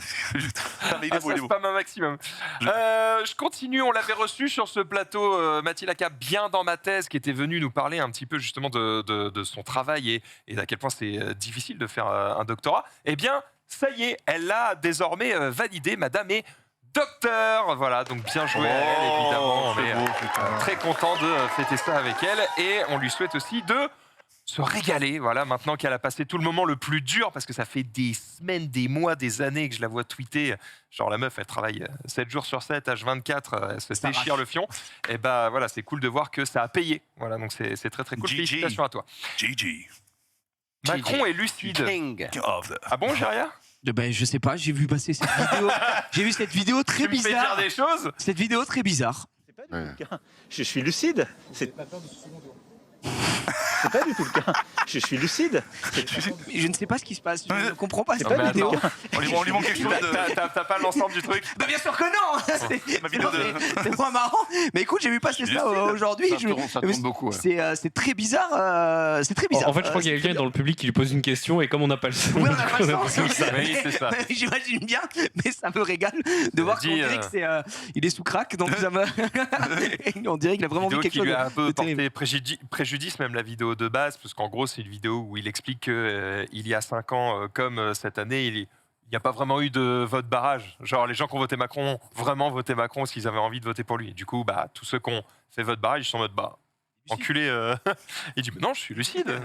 Ah, mais il Ah, est beau, ça, il est c'est beau. pas ma maximum. Je continue, on l'avait reçu sur ce plateau, Mathilde Aka, bien dans ma thèse, qui était venu nous parler un petit peu justement de son travail et à quel point c'est difficile de faire un doctorat. Eh bien, ça y est, elle l'a désormais validé, madame est docteur. Voilà, donc bien joué à elle, évidemment. On est très content de fêter ça avec elle et on lui souhaite aussi de se régaler, voilà, maintenant qu'elle a passé tout le moment le plus dur, parce que ça fait des semaines, des mois, des années que je la vois tweeter, genre la meuf, elle travaille 7 jours sur 7, H24, elle se déchire le fion, et bah voilà, c'est cool de voir que ça a payé, voilà, donc c'est très très cool, GG. félicitations à toi. GG. Macron est lucide. King. Ah bon, Géria? Ben, je sais pas, j'ai vu passer cette vidéo. J'ai vu cette vidéo très Tu me fais dire bizarre. des choses? Cette vidéo très bizarre. Je suis lucide. C'est pas du tout le cas. Je suis lucide. Je ne sais pas ce qui se passe. Je ne comprends pas cette Non, mais vidéo. attends. On lui manque quelque chose de. T'as pas l'ensemble du truc? Mais bien sûr que non. C'est Ma vidéo de- c'est moins marrant. Mais écoute, j'ai vu passer ça aujourd'hui. Ça tourne beaucoup. Ouais. C'est très bizarre. C'est très bizarre. En fait, je crois qu'il y a quelqu'un dans le public qui lui pose une question et comme on n'a pas le son, Oui, on n'a pas le on a sens. pas ça. Oui, c'est ça. J'imagine bien, mais ça me régale de voir qu'on dit, dirait que c'est, il est sous crack, donc ça me. On dirait qu'il a vraiment vu Vidéo quelque qui chose lui a un de peu terrible. porté préjudice, même la vidéo de base, parce qu'en gros, c'est une vidéo où il explique qu'il y a 5 ans, comme cette année, il n'y a pas vraiment eu de vote barrage. Genre, les gens qui ont voté Macron ont vraiment voté Macron parce qu'ils avaient envie de voter pour lui. Et du coup, bah, tous ceux qui ont fait vote barrage, ils sont en mode, bah, enculé. Il dit, mais non, je suis lucide.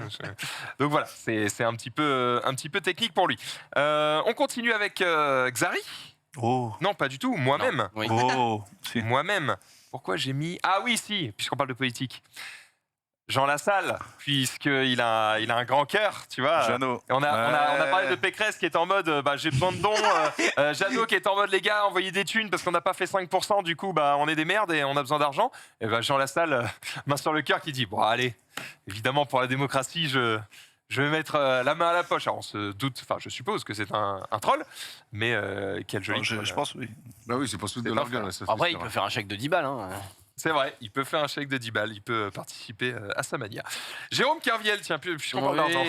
Donc voilà, c'est un petit peu technique pour lui. On continue avec Xari. Oh. Non, pas du tout, moi-même. Oui. Oh. Si. Moi-même. Pourquoi j'ai mis... Ah oui, si, puisqu'on parle de politique. Jean Lassalle, puisqu'il a un grand cœur, tu vois. Jeannot. Et on a parlé de Pécresse qui est en mode j'ai besoin de dons. Jeannot qui est en mode les gars, envoyez des thunes parce qu'on n'a pas fait 5%, du coup on est des merdes et on a besoin d'argent. Et Jean Lassalle, main sur le cœur, qui dit bon, allez, évidemment pour la démocratie, je vais mettre la main à la poche. Alors on se doute, enfin je suppose que c'est un troll, mais quel joli. Je pense, oui. Bah oui, c'est pas sous de C'est leur pas gueule. faux. là, ça, c'est Après, il sûr. peut faire un chèque de 10 balles. Hein. C'est vrai, il peut faire un chèque de 10 balles, il peut participer à sa manière. Jérôme Kerviel, tiens, je suis content d'argent.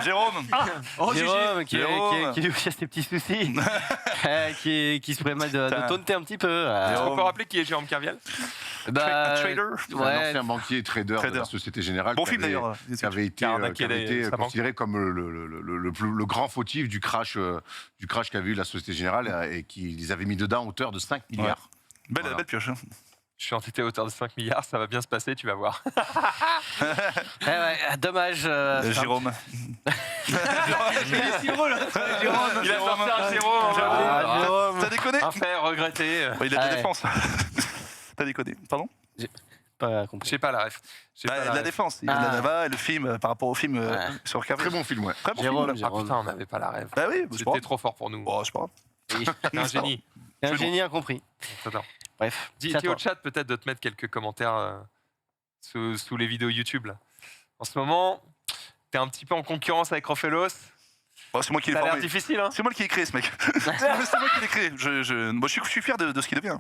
Jérôme. Jérôme, qui Jérôme. lui aussi a ses petits soucis, qui se permet de taunter un petit peu. On peut rappeler qui est Jérôme Kerviel? Trader. C'est un Ouais, ancien banquier trader de la Société Générale. Bon qui film avait- d'ailleurs. Qui avait été, arnaqué qui avait été sa banque. considéré comme le grand fautif du crash qu'avait eu la Société Générale et qu'ils avaient mis dedans à hauteur de 5 milliards. Belle pioche. Hein. Je suis entêté à hauteur de 5 milliards, ça va bien se passer, tu vas voir. dommage. Jérôme. Il a sorti un Jérôme. Jérôme. T'as déconné Un frère regretté. Il a de la Ouais. défense. T'as déconné. Pardon Pas Je compris. sais pas la ref. Je sais Bah, pas de la la ref. défense. Il y a Ah. là-bas et le film par rapport au film Ouais. sur Carré. Très bon film, ouais. Très bon Jérôme, film. Ah putain, on n'avait pas la rêve. Bah oui, c'est pas C'était grave. trop fort pour nous. Bon, c'est pas grave. T'es un génie. Un génie incompris. Attends. Bref. Dis c'est à au toi. chat peut-être de te mettre quelques commentaires sous les vidéos YouTube. Là. En ce moment, t'es un petit peu en concurrence avec Rofelos. Bon, c'est moi qui l'ai Ça a l'air formé. difficile, hein. C'est moi qui l'ai créé, ce mec. C'est moi qui l'ai créé. Moi, je suis fier de ce qu'il devient.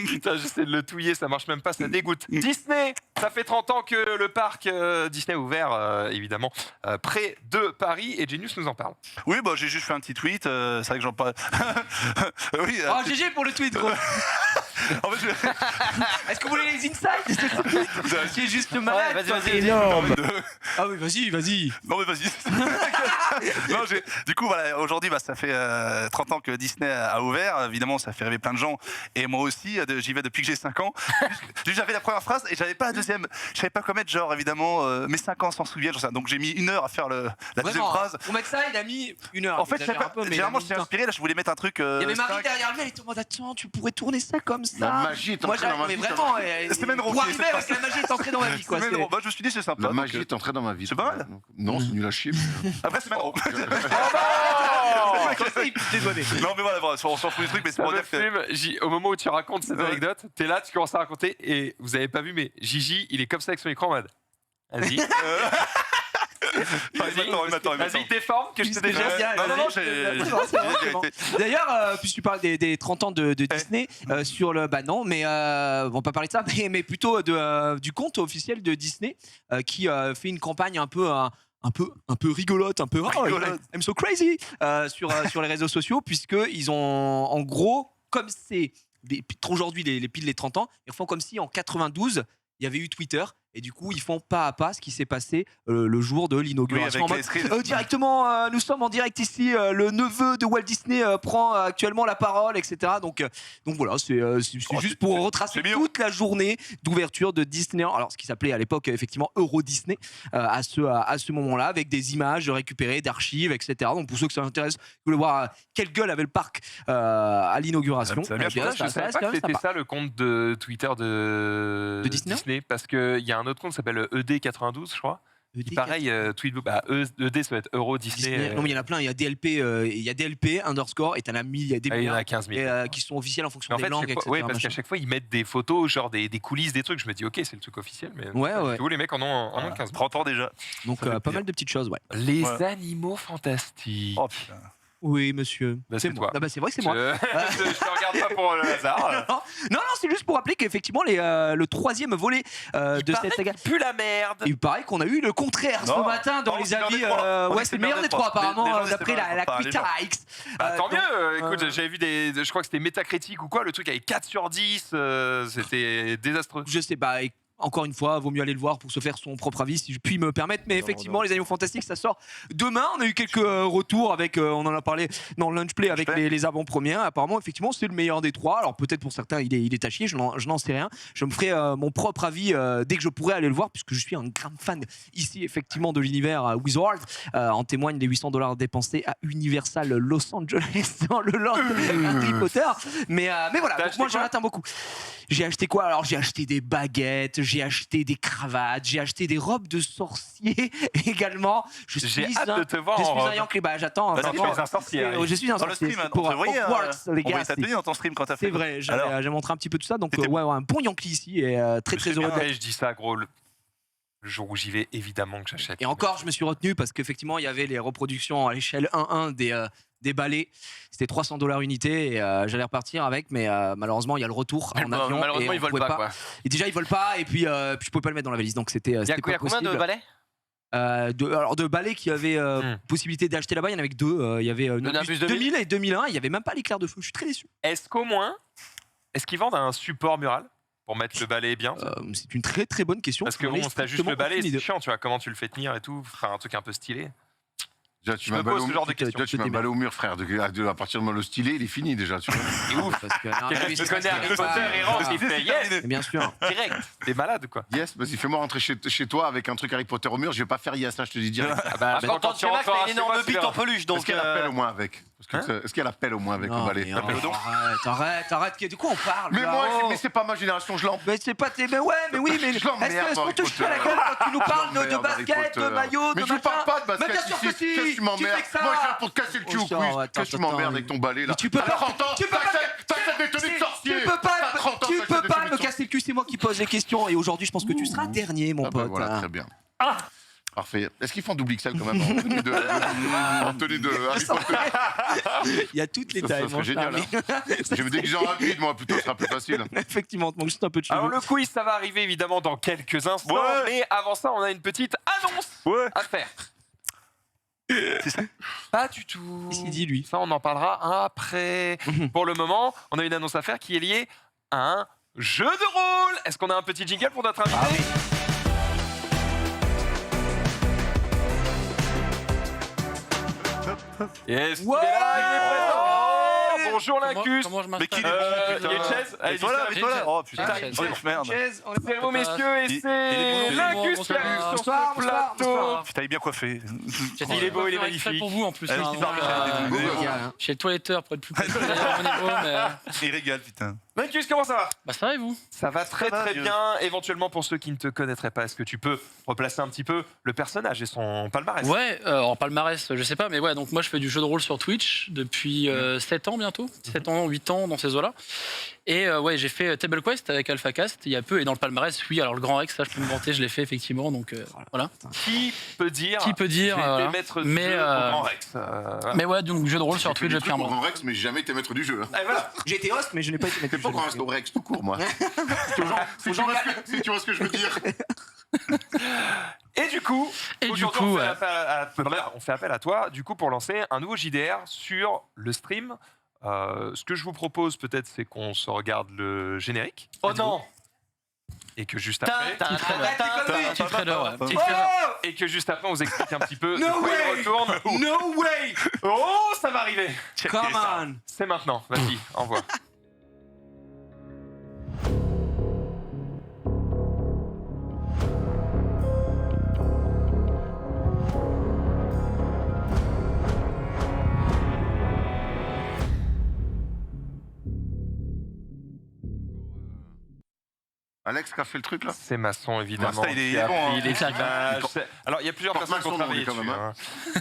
Putain, j'essaie de le touiller, ça marche même pas, ça dégoûte. Disney, ça fait 30 ans que le parc Disney est ouvert, évidemment, près de Paris, et Genius nous en parle. Oui, bah, j'ai juste fait un petit tweet. C'est vrai que j'en parle. Oui. Oh, GG pour le tweet, gros. En fait, Est-ce que vous voulez les insights? Qui est juste malade. Ouais, vas-y, toi, vas-y, t'es vas-y. énorme. de- Ah oui, vas-y. Non mais vas-y. Non, du coup voilà, aujourd'hui ça fait 30 ans que Disney a ouvert. Évidemment ça fait rêver plein de gens. Et moi aussi, j'y vais depuis que j'ai 5 ans. J'avais la première phrase et j'avais pas la deuxième. Je savais pas quoi mettre, genre évidemment mes 5 ans s'en souviennent. Genre ça. Donc j'ai mis 1 heure à faire la deuxième Vraiment, phrase. pour mettre ça, il a mis 1 heure. En fait, J'exagère un peu, mais il a généralement mis je du suis temps. inspiré. Là je voulais mettre un truc. Il y avait Marie cinq. derrière lui, elle était en mode attends, tu pourrais tourner ça comme ça. La magie est Moi, entrée dans ma mais vie. vraiment, C'est même pour drôle, arriver c'est avec la magie est entrée dans ma vie, quoi. C'est c'est- même drôle. Bah, je me suis dit c'est sympa. La donc, magie est entrée dans ma vie. c'est pas mal. Non, c'est nul à chier. Après c'est même drôle. Comme ça, il pitch des données. Non mais voilà, on s'en fout du truc, mais c'est Ça pour me dire que. fume. Au moment où tu racontes cette Ouais. anecdote, t'es là, tu commences à raconter, et vous avez pas vu, mais Gigi, il est comme ça avec son écran en mode. Vas-y. Il m'attend. Vas-y, déforme, que je te C'est déforme. génial. Non, vas-y. j'ai. C'est bon. D'ailleurs, puisque tu parles des 30 ans de Disney, sur le. Bah non, mais on va pas parler de ça, mais plutôt du compte officiel de Disney qui fait une campagne un peu rigolote, un peu Rigolote. I'm so crazy sur les réseaux sociaux, puisqu'ils ont en gros, comme c'est aujourd'hui les piles des 30 ans, ils font comme si en 92 il y avait eu Twitter. Et du coup, ils font pas à pas ce qui s'est passé le jour de l'inauguration. Oui, En avec mode, les screens. directement, nous sommes en direct ici. Le neveu de Walt Disney prend actuellement la parole, etc. Donc voilà, c'est juste pour retracer c'est mignon. toute la journée d'ouverture de Disneyland. Alors, ce qui s'appelait à l'époque, effectivement, Euro Disney, à ce moment-là, avec des images récupérées d'archives, etc. Donc, pour ceux que ça intéresse, vous voulez voir quelle gueule avait le parc à l'inauguration. Ça a bien Eh bien, changé, Je ça savais reste pas quand que même c'était sympa. ça le compte de Twitter de Disney parce qu'il y a un autre compte qui s'appelle ED92, je crois. Qui, pareil, tweet, ED, ça va être Euro Disney. Disney. Non, mais il y en a plein. Il y a DLP, underscore, et t'en as 1000, il y a des il y en milliards, a 15 000. qui sont officiels en Mais fonction en des fait, langues, chaque fois- etc. ouais, parce machin. qu'à chaque fois, ils mettent des photos, genre des coulisses, des trucs. Je me dis, ok, c'est le truc officiel, mais Ouais, ouais. du coup, les mecs en ont 15 000. 30 ans déjà. Donc, Ça fait pas plaisir. mal de petites choses, ouais. Les Ouais. animaux fantastiques. Oh putain. Oui, monsieur. Bah, c'est c'est moi. toi. Ah bah, c'est vrai que c'est moi. Je te regarde pas pour le hasard. Non, c'est juste pour rappeler qu'effectivement, le troisième volet de cette saga. Pue la merde. Il paraît qu'on a eu le contraire Non. ce matin dans Non, les c'est le avis. meilleur des trois. On dit Ouais, que c'est le meilleur des trois, Les apparemment, gens disent d'après c'est la pas les Twitter gens. X. Bah, tant donc, mieux. Écoute, j'avais vu je crois que c'était Metacritic ou quoi. Le truc avait 4 sur 10. C'était désastreux. Je sais pas. Encore une fois, vaut mieux aller le voir pour se faire son propre avis, si je puis me permettre. Mais effectivement, les Animaux Fantastiques, ça sort demain. On a eu quelques retours avec, on en a parlé dans le Lunch Play avec les avant-premières. Apparemment, effectivement, c'est le meilleur des trois. Alors peut-être pour certains, il est à chier. Je n'en sais rien. Je me ferai mon propre avis dès que je pourrai aller le voir, puisque je suis un grand fan ici, effectivement, de l'univers Wizard. En témoignent les $800 dépensés à Universal Los Angeles dans le land Harry Potter. Mais voilà. T'as Donc moi, acheté j'en quoi attends beaucoup. J'ai acheté quoi? Alors j'ai acheté des baguettes. j'ai acheté des cravates, j'ai acheté des robes de sorcier également. J'ai hâte de te voir je en suis robe. un Yankee. Bah, j'attends. Vas-y, vraiment. tu es un sorcier, Harry. Je suis un Dans le sorcier. stream, Pour on te voyait, Hogwarts, les on gars. voyait ta tenue dans ton stream quand t'as fait. C'est vrai, Alors, j'ai montré un petit peu tout ça. Donc, T'étais- ouais, un bon Yankee ici et très C'est heureux bien, d'être. Et je dis ça, gros, le jour où j'y vais, évidemment que j'achète. Et encore, je me suis retenu parce qu'effectivement, il y avait les reproductions à l'échelle 1-1 des balais. C'était 300 $ unité et j'allais repartir avec, mais malheureusement, il y a le retour en avion. Malheureusement, et ils on volent pouvait pas, quoi. Et déjà, ils volent pas, et puis je pouvais pas le mettre dans la valise, donc c'était Il y a pas combien possible. de balais Alors de balais qui avaient possibilité d'acheter là-bas, il y en avait que deux. Il y avait Nimbus 2000 et 2001, il y avait même pas l'éclair de feu. Je suis très déçu. Est-ce qu'au moins, est-ce qu'ils vendent un support mural pour mettre le balai bien? C'est une très très bonne question. Parce que J'en ai bon, t'as juste le balai, aucune c'est idée. chiant, tu vois, comment tu le fais tenir et tout, faire un truc un peu stylé. Déjà, tu Je me m'as balé pose au ce genre de mur. questions. Déjà, tu m'as balé au mur, frère. À partir du moment où le stylet, il est fini déjà. Tu vois. Et ouf, Parce que, non, quelqu'un mais qui c'est connaît pas- Harry c'est Potter pas- et rentre, il fait yes, Mais bien sûr. direct. T'es malade quoi. Yes, vas-y, fais-moi rentrer chez toi avec un truc Harry Potter au mur. Je vais pas faire yes, là, je te dis direct. Ah bah, Quand tu Max, t'as une énorme bite en peluche, Est-ce donc. qu'elle appelle au moins avec Est-ce qu'elle appelle au moins avec le Non, balai mais T'appelles au don arrête. De quoi on parle Mais là moi, Oh. mais c'est pas ma génération, je l'empêche. Mais c'est pas tes. Mais ouais, mais oui, mais. Je l'emmerde, Est-ce qu'on Harry te chute pas la Potter. gueule quand tu nous parles de l'emmerde, basket, Harry de Potter. maillot, Mais de je machin? parle pas de Mais basket bien sûr ici. que si. Qu'est-ce que tu Tu m'emmerdes fais que ça. Moi, je viens pour te casser le cul Oh, au quiz. attends, Qu'est-ce que tu attends, m'emmerdes avec ton balai là Mais tu peux T'as pas- 30 ans, tu peux pas- t'achètes des tenues de sorcier. Tu peux T'as 30 ans, pas, t'achètes des tenues de me sorcier. casser le cul, c'est moi qui pose les questions. Et aujourd'hui, je pense que tu seras dernier, mon Ah bah pote. voilà, très bien. Parfait. Est-ce qu'ils font double XL quand même en tenue de Harry Potter? Il y a toutes les Ça tailles, serait mon génial, cher ami. Je vais me déguiser en rapide, moi, plutôt, ce sera plus facile. Effectivement, donc juste un peu de cheveux. Alors le quiz, ça va arriver évidemment dans quelques instants, Ouais. mais avant ça, on a une petite annonce Ouais. à faire. C'est ça. Pas du tout. Qu'est-ce qu'il dit, lui Ça, on en parlera après. Pour le moment, on a une annonce à faire qui est liée à un jeu de rôle. Est-ce qu'on a un petit jingle pour notre invité? Yes, Ouais. il est là, il est présent. Bonjour Lincus. Comment je Mais qui m'installe est Il y a une chaise. Allez, Et toi là, dis et toi là. ça. Oh putain, Chaise. oh, merde. Chaise, on est C'est vous messieurs et Il c'est est Lincus qui bonsoir. arrive sur Bonsoir, ce bonsoir, plateau. bonsoir. Putain, il est bien coiffé. Il est beau, il est faire exprès magnifique. pour vous en plus. Allez, hein, c'est donc, parti, euh, j'ai des- Il y a- Chez le toiletteur pour être plus précis à mon niveau, mais Il régale, putain. Lincus, comment ça va? bah ça va et vous? Ça va très Ça va, très Dieu. bien. Éventuellement, pour ceux qui ne te connaîtraient pas, est-ce que tu peux replacer un petit peu le personnage et son palmarès? Ouais, en palmarès, je sais pas, mais ouais, donc moi je fais du jeu de rôle sur Twitch depuis 7 ans bientôt, 7 ans, 8 ans dans ces eaux-là. Et ouais, j'ai fait Table Quest avec AlphaCast il y a peu, et dans le palmarès, oui, alors le Grand Rex, ça je peux me vanter, je l'ai fait effectivement, donc voilà. Qui peut dire Qui peut dire, j'ai été voilà. maître du Mais, jeu au Grand Rex voilà. Mais ouais, donc jeu de rôle sur Twitch J'ai depuis un pour mois. Grand Rex, mais j'ai jamais été maître du jeu. Et voilà. J'ai été host, mais je n'ai pas été maître C'est du pas jeu. Grand Rex, au Rex, tout court, moi. Si tu vois ce que je veux dire. Et du coup, Et du aujourd'hui, coup, on, fait ouais. on fait appel à toi du coup pour lancer un nouveau JDR sur le stream. Ce que je vous propose peut-être, c'est qu'on se regarde le générique. Oh non. Et que juste après, Petit trailer, ouais. Petit Oh trailer. et que juste après, on vous explique un petit peu de No quoi il way. retourne. No way! Oh, ça va arriver. Come on! C'est maintenant. Vas-y, envoie. Alex qui a fait le truc là. C'est Masson, évidemment. Masson, il est qui a bon, pris hein. les Claque. images. Alors, il y a plusieurs Porte personnes qui ont Masson, travaillé quand dessus. même, hein.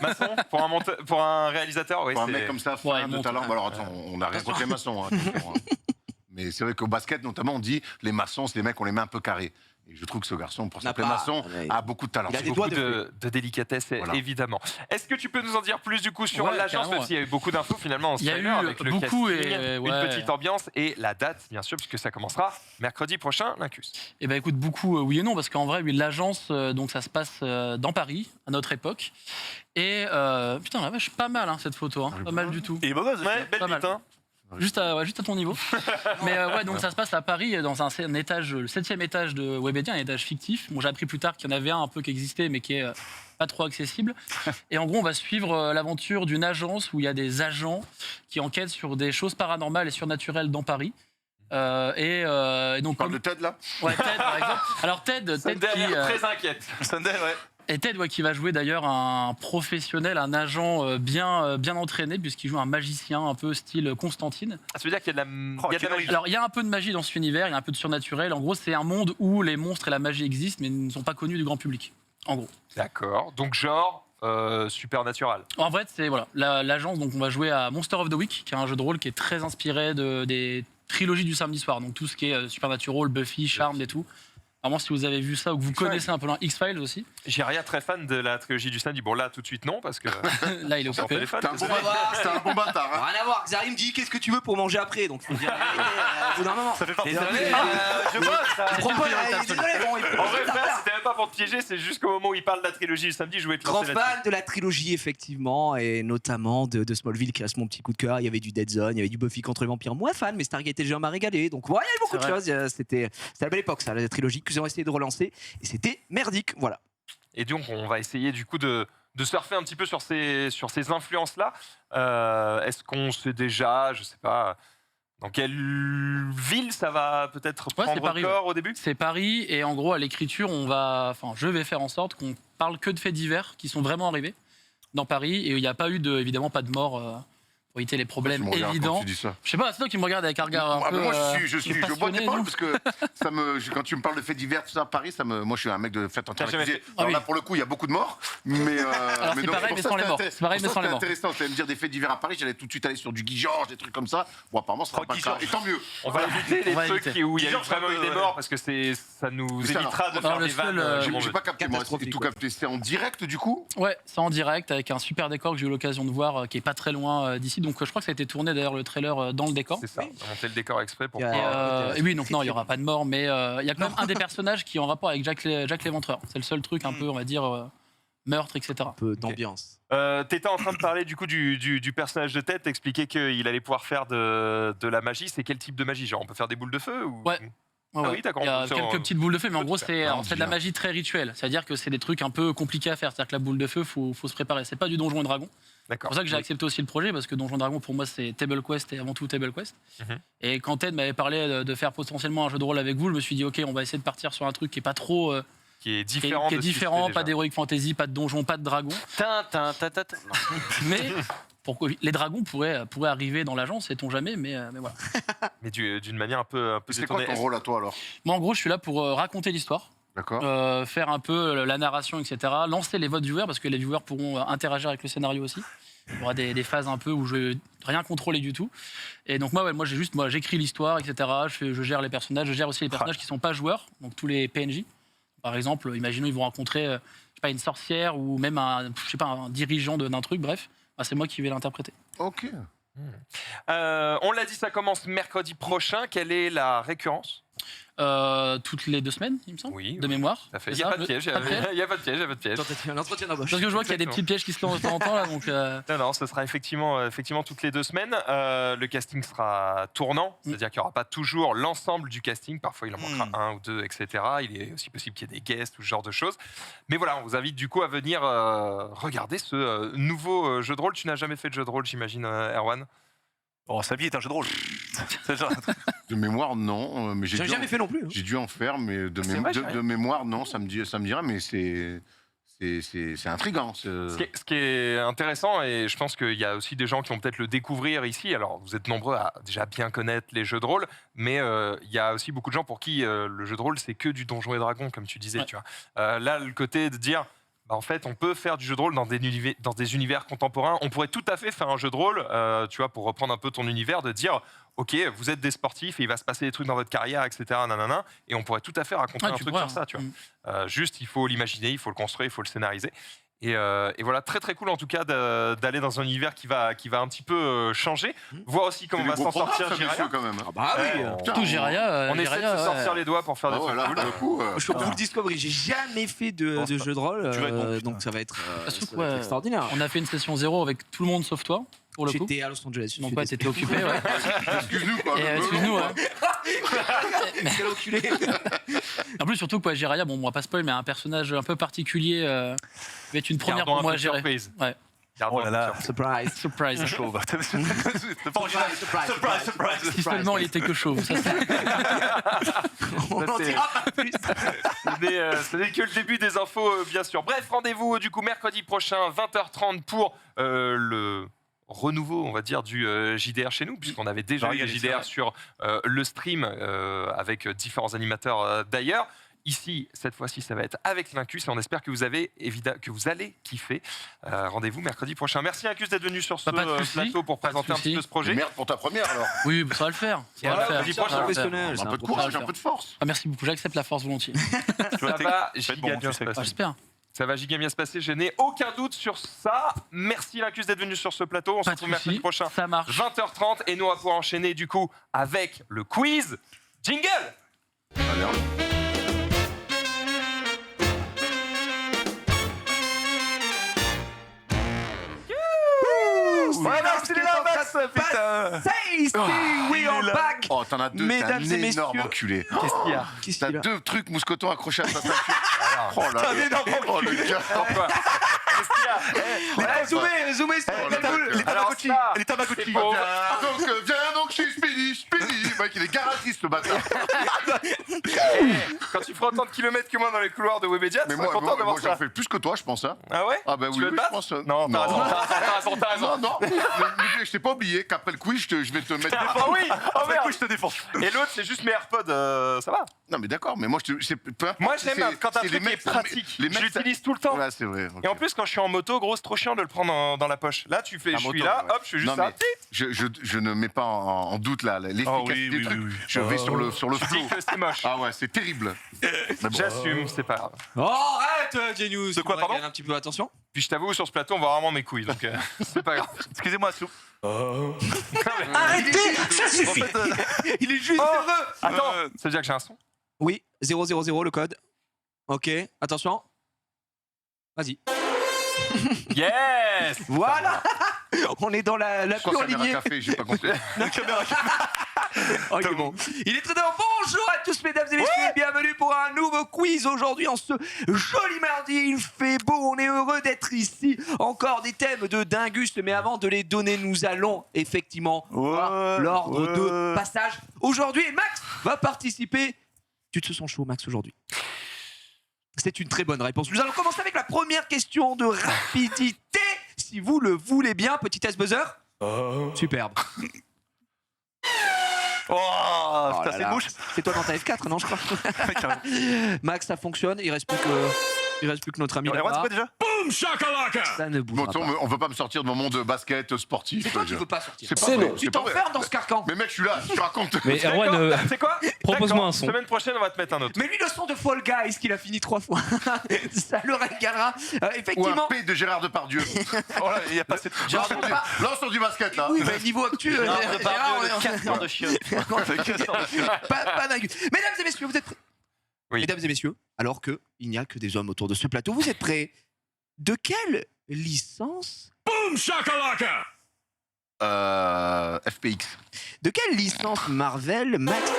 Masson, pour un réalisateur, oui, Pour un c'est... mec comme ça, Ouais, fin il de monte. talent. Bon, alors attends, on n'a rien contre les maçons. Hein, attention, hein. Mais c'est vrai qu'au basket, notamment, on dit les maçons, c'est les mecs, on les met un peu carrés. Et je trouve que ce garçon, pour N'a s'appeler pas- maçon, Ouais. a beaucoup de talent. Il a des beaucoup doigts de délicatesse, Voilà. évidemment. Est-ce que tu peux nous en dire plus du coup sur Ouais, l'agence, carrément, même s'il y a eu beaucoup d'infos finalement en Il y a trailer, eu avec le beaucoup casting, et une ouais. petite ambiance et la date, bien sûr, puisque ça commencera mercredi prochain, l'Incus. Eh ben écoute, beaucoup oui et non, parce qu'en vrai, oui, l'agence, donc ça se passe dans Paris, à notre époque. Et putain, la vache, pas mal hein, cette photo, hein, pas mal du tout. Il est beau gosse. Ouais, belle Pas mal. bite, hein. Juste à ton niveau. Mais ouais, donc ça se passe à Paris, dans un étage, le 7e étage de Webedia, un étage fictif. Bon, j'ai appris plus tard qu'il y en avait un peu qui existait, mais qui est pas trop accessible. Et en gros, on va suivre l'aventure d'une agence où il y a des agents qui enquêtent sur des choses paranormales et surnaturelles dans Paris. Et donc, On parle de Ted là. ouais, Ted, par exemple. Alors Ted C'est qui, derrière très inquiète. Sunday, ouais. Et Ted, qui va jouer d'ailleurs un professionnel, un agent bien entraîné, puisqu'il joue un magicien un peu style Constantine. Ça veut dire qu'il y a de la magie. Alors, il y a un peu de magie dans cet univers, il y a un peu de surnaturel. En gros, c'est un monde où les monstres et la magie existent, mais ne sont pas connus du grand public. En gros. D'accord. Donc, genre, supernatural. En vrai, c'est voilà, l'agence, donc on va jouer à Monster of the Week, qui est un jeu de rôle qui est très inspiré des trilogies du samedi soir. Donc, tout ce qui est Supernatural, Buffy, Charmed et tout. Vraiment, si vous avez vu ça ou que vous connaissez un peu X-Files aussi. J'irai très fan de la trilogie du samedi. Bon, là, tout de suite, non, parce que. Là, il est sur occupé. téléphone. C'était un bon bâtard. Hein. Rien à voir. Xari me dit qu'est-ce que tu veux pour manger après, donc faut dire au bout d'un moment. Ça fait partie Désolé, Je vois ça. désolé, bon, il En vrai, c'était même pas pour te piéger, c'est juste qu'au moment où il parle de la trilogie du samedi, je voulais te grand lancer là-dessus. fan de la trilogie, effectivement, et notamment de Smallville, qui reste mon petit coup de cœur. Il y avait du Dead Zone, il y avait du Buffy contre les vampires, moins fan, mais Stargate et le géant m'a régalé. Donc, ouais, il y avait beaucoup de choses. C'était la belle époque, ça, la trilogie que j'ai essayé de relancer. Et c'était merdique, voilà. Et donc, on va essayer du coup de surfer un petit peu sur ces influences-là. Est-ce qu'on sait déjà, je sais pas, dans quelle ville ça va peut-être prendre Paris, corps au début? C'est Paris, et en gros, à l'écriture, je vais faire en sorte qu'on parle que de faits divers qui sont vraiment arrivés dans Paris, et il n'y a pas eu évidemment pas de mort. Pour éviter les problèmes évidents. Je sais pas, c'est toi qui me regarde avec un regard un peu. Moi, je vois tes paroles nous. parce que quand tu me parles de faits divers, tout ça, Paris, moi, je suis un mec de fête internationale. Ah oui. Là, pour le coup, il y a beaucoup de morts, mais. Alors, c'est pareil, mais sans les morts. C'est pareil, mais sans les morts. Intéressant, c'est me dire des faits divers à Paris. J'allais tout de suite aller sur du Guy Georges, des trucs comme ça. Bon, apparemment, ça sera pas le cas. Et tant mieux. On va éviter les trucs où il y a Guy vraiment eu des morts parce que ça nous Mais ça, évitera de faire des vannes. J'ai pas capté, moi. Et tout capté. C'est en direct, du coup? Ouais, c'est en direct avec un super décor que j'ai eu l'occasion de voir qui est pas très loin d'ici. Donc, je crois que ça a été tourné d'ailleurs le trailer dans le décor. C'est ça, on a monté le décor exprès pour. Et oui, donc non, il n'y aura pas de mort, mais il y a quand même un des personnages qui est en rapport avec Jack l'Éventreur. C'est le seul truc un peu, on va dire, meurtre, etc. Un peu d'ambiance. T'étais en train de parler du coup du personnage de Ted, t'expliquais qu'il allait pouvoir faire de la magie. C'est quel type de magie? Genre, on peut faire des boules de feu ou... Ouais. Ah oui, d'accord. Il y a quelques petites boules de feu, mais en gros, c'est de la bien. magie très rituelle. C'est-à-dire que c'est des trucs un peu compliqués à faire. C'est-à-dire que la boule de feu, faut se préparer. C'est pas du Donjon et Dragon. C'est D'accord. pour ça que j'ai accepté aussi le projet, parce que Donjon et Dragon, pour moi, c'est Table Quest et avant tout Table Quest. Et quand Ted m'avait parlé de faire potentiellement un jeu de rôle avec vous, je me suis dit, OK, on va essayer de partir sur un truc qui est pas trop. Qui est différent. Pas d'Heroic Fantasy, pas de donjon, pas de dragon. Mais les dragons pourraient arriver dans l'agence, sait-on jamais, mais voilà. Mais d'une manière un peu C'est quoi détournée. ton rôle à toi, alors? Moi, en gros, je suis là pour raconter l'histoire. D'accord. Faire un peu la narration, etc. Lancer les votes viewers, parce que les viewers pourront interagir avec le scénario aussi. Il y aura des phases un peu où je vais rien contrôler du tout. Et donc moi j'écris l'histoire, etc. Je gère les personnages, je gère aussi les personnages qui sont pas joueurs, donc tous les PNJ. Par exemple, imaginons ils vont rencontrer je sais pas, une sorcière ou même un dirigeant d'un truc, bref. Bah, c'est moi qui vais l'interpréter. Ok. On l'a dit, ça commence mercredi prochain. Quelle est la récurrence? Toutes les 2 semaines, il me semble, Oui, de mémoire. Il n'y a pas de piège. Il n'y a pas de piège. Un entretien d'embauche. Parce que je vois qu'il y a des petits pièges qui se lancent de temps en temps là, donc. Non, ce sera effectivement toutes les 2 semaines. Le casting sera tournant, c'est-à-dire qu'il n'y aura pas toujours l'ensemble du casting. Parfois, il en manquera 1 ou 2, etc. Il est aussi possible qu'il y ait des guests ou ce genre de choses. Mais voilà, on vous invite du coup à venir regarder ce nouveau jeu de rôle. Tu n'as jamais fait de jeu de rôle, j'imagine, Erwan? Oh, sa vie est un jeu de rôle. C'est genre... De mémoire, non. Mais J'ai jamais fait non plus. J'ai dû en faire, mais de mémoire, non, ça me dirait, mais c'est intriguant. Ce qui est intéressant, et je pense qu'il y a aussi des gens qui vont peut-être le découvrir ici. Alors, vous êtes nombreux à déjà bien connaître les jeux de rôle, mais il y a aussi beaucoup de gens pour qui le jeu de rôle, c'est que du Donjon et Dragon, comme tu disais. Ouais. Tu vois. Là, le côté de dire... en fait, on peut faire du jeu de rôle dans des univers contemporains. On pourrait tout à fait faire un jeu de rôle, tu vois, pour reprendre un peu ton univers, de dire, OK, vous êtes des sportifs et il va se passer des trucs dans votre carrière, etc. Nanana, et on pourrait tout à fait raconter un truc sur ça, tu vois. Juste, il faut l'imaginer, il faut le construire, il faut le scénariser. Et voilà, très très cool en tout cas d'aller dans un univers qui va un petit peu changer, voir aussi comment va s'en sortir Jiraya. quand même. Ah bah oui. Surtout Jiraya. On essaie de se sortir les doigts pour faire des trucs Là, cool. pour le coup, Je suis full Discovery, j'ai jamais fait de jeu de rôle, donc ça va être extraordinaire. On a fait une session 0 avec tout le monde sauf toi, pour le coup. J'étais à Los Angeles. Donc ouais, t'étais occupé, ouais. excuse-nous, quoi. Excuse-nous, hein. Quel enculé. En plus, surtout quoi, Jiraya, bon, on va pas spoil, mais un personnage un peu particulier, va être une première pour moi à gérer. Surprise. Ouais. Oh là là. Surprise. Surprise. Chauve. Surprise. Si seulement il était que chauve. Ça, On n'en c'est- dira pas plus. Ce n'est que le début des infos, bien sûr. Bref, rendez-vous du coup mercredi prochain, 20h30 pour le renouveau, on va dire, du JDR chez nous, puisqu'on avait déjà eu des JDR sur le stream avec différents animateurs d'ailleurs. Ici, cette fois-ci, ça va être avec l'Incus et on espère que vous allez kiffer. Rendez-vous mercredi prochain. Merci Incus d'être venu sur ce Pas de souci. plateau pour Pas de présenter un souci. petit peu ce projet. Merde pour ta première alors. oui, ça va le faire. Ça va voilà, le faire. vas-y, Ça va le faire. professionnel. Un peu de courage, un peu de force. Ah, merci beaucoup. J'accepte la force volontiers. Ça va giga bien se Ah, passer. J'espère. Ça va giga bien se passer, je n'ai aucun doute sur ça. Merci L'Incus d'être venu sur ce plateau. On se Pas de retrouve mercredi souci. prochain, Ça marche. 20h30. Et nous, on va pouvoir enchaîner du coup avec le quiz. Jingle. Allez, hein. Voilà, c'est là, Max, putain. Tasty, we are back. Oh, t'en as deux, t'es Mesdames un et énorme messieurs. enculé. Qu'est-ce qu'il y a Qu'est-ce T'as qu'il a 2 trucs mousquetons accrochés à ta ceinture. Oh là là. Oh le gars. Pourquoi Qu'est-ce qu'il y a Zoomez sur la boule. les Alors Tamagotchi. ça, Les Tamagotchi. c'est pour- Viens donc chez Speedy. Le mec, il est garagiste, le bâtard. Quand tu feras autant de kilomètres que moi dans les couloirs de Webedia, tu Mais seras moi, content d'avoir j'en ça. fais plus que toi, je pense. Hein. Ah ouais Ah bah Tu oui, veux te je battre pense. Non, t'as raison. Non, non. Mais je t'ai pas oublié qu'après le quiz, je vais te mettre. Ah oui. Oh merde. je te défends. Et l'autre, c'est juste mes AirPods. Ça va. Non, mais d'accord, mais moi, peu importe, Moi, j'aime c'est- quand un c'est truc les mecs- est pratique. les Je mecs, l'utilise tout le temps. Ouais, c'est vrai. ok. Et en plus, quand je suis en moto, gros, c'est trop chiant de le prendre dans la poche. Là, tu fais, La je suis moto, là, ouais. hop, je fais juste Non, ça. mais je ne mets pas en doute l'efficacité du truc. Je vais sur le Je flow. dis que c'est moche. Ah ouais, c'est terrible. Mais bon. J'assume, c'est pas grave. Oh, arrête, Genius. De quoi, pardon Un petit peu attention. Puis je t'avoue, sur ce plateau, on voit vraiment mes couilles, donc c'est pas grave. Excusez-moi, Sou. Arrêtez, ça suffit. Il est juste heureux. Attends, ça veut dire que j'ai un son Oui, 000 le code. Ok, attention. Vas-y. Yes. Voilà. On est dans la Je crois pure que ça lignée. un café, j'ai pas compris. Oh, il est bon. Il est très bien. Bonjour à tous, mesdames et messieurs, et bienvenue pour un nouveau quiz aujourd'hui en ce joli mardi. Il fait beau, on est heureux d'être ici. Encore des thèmes de dingus, mais avant de les donner, nous allons effectivement voir l'ordre de passage aujourd'hui. Et Max va participer. Tu te sens chaud, Max, aujourd'hui? C'est une très bonne réponse. Nous allons commencer avec la première question de rapidité, si vous le voulez bien. Petit test buzzer. Superbe. Oh, Oh putain, là c'est là. une mouche. C'est toi dans ta F4, non, je crois. Max, ça fonctionne. Il reste plus que notre ami On est là-bas. quoi déjà? Ça ne Bon, bougera tu sais, pas. on veut pas me sortir de mon monde basket sportif. C'est toi qui veux pas sortir. C'est pas vrai. Tu c'est pas vrai. t'enfermes dans ce carcan. Mais mec, je suis là, je te raconte. Mais Erwan, C'est quoi propose-moi D'accord, un son. Semaine prochaine, on va te mettre un autre. Mais lui, le son de Fall Guys qu'il a fini 3 fois, ça le régalera. Ou un Effectivement. P de Gérard Depardieu. Oh là, il y a pas cette. Lance du basket là. Oui, mais niveau actuel. Le casseur de chiottes. Pas dingue. Mesdames et messieurs, vous êtes prêts? Oui. Mesdames et messieurs, alors qu'il n'y a que des hommes autour de ce plateau, vous êtes prêts? De quelle licence? FPX. De quelle licence Marvel Max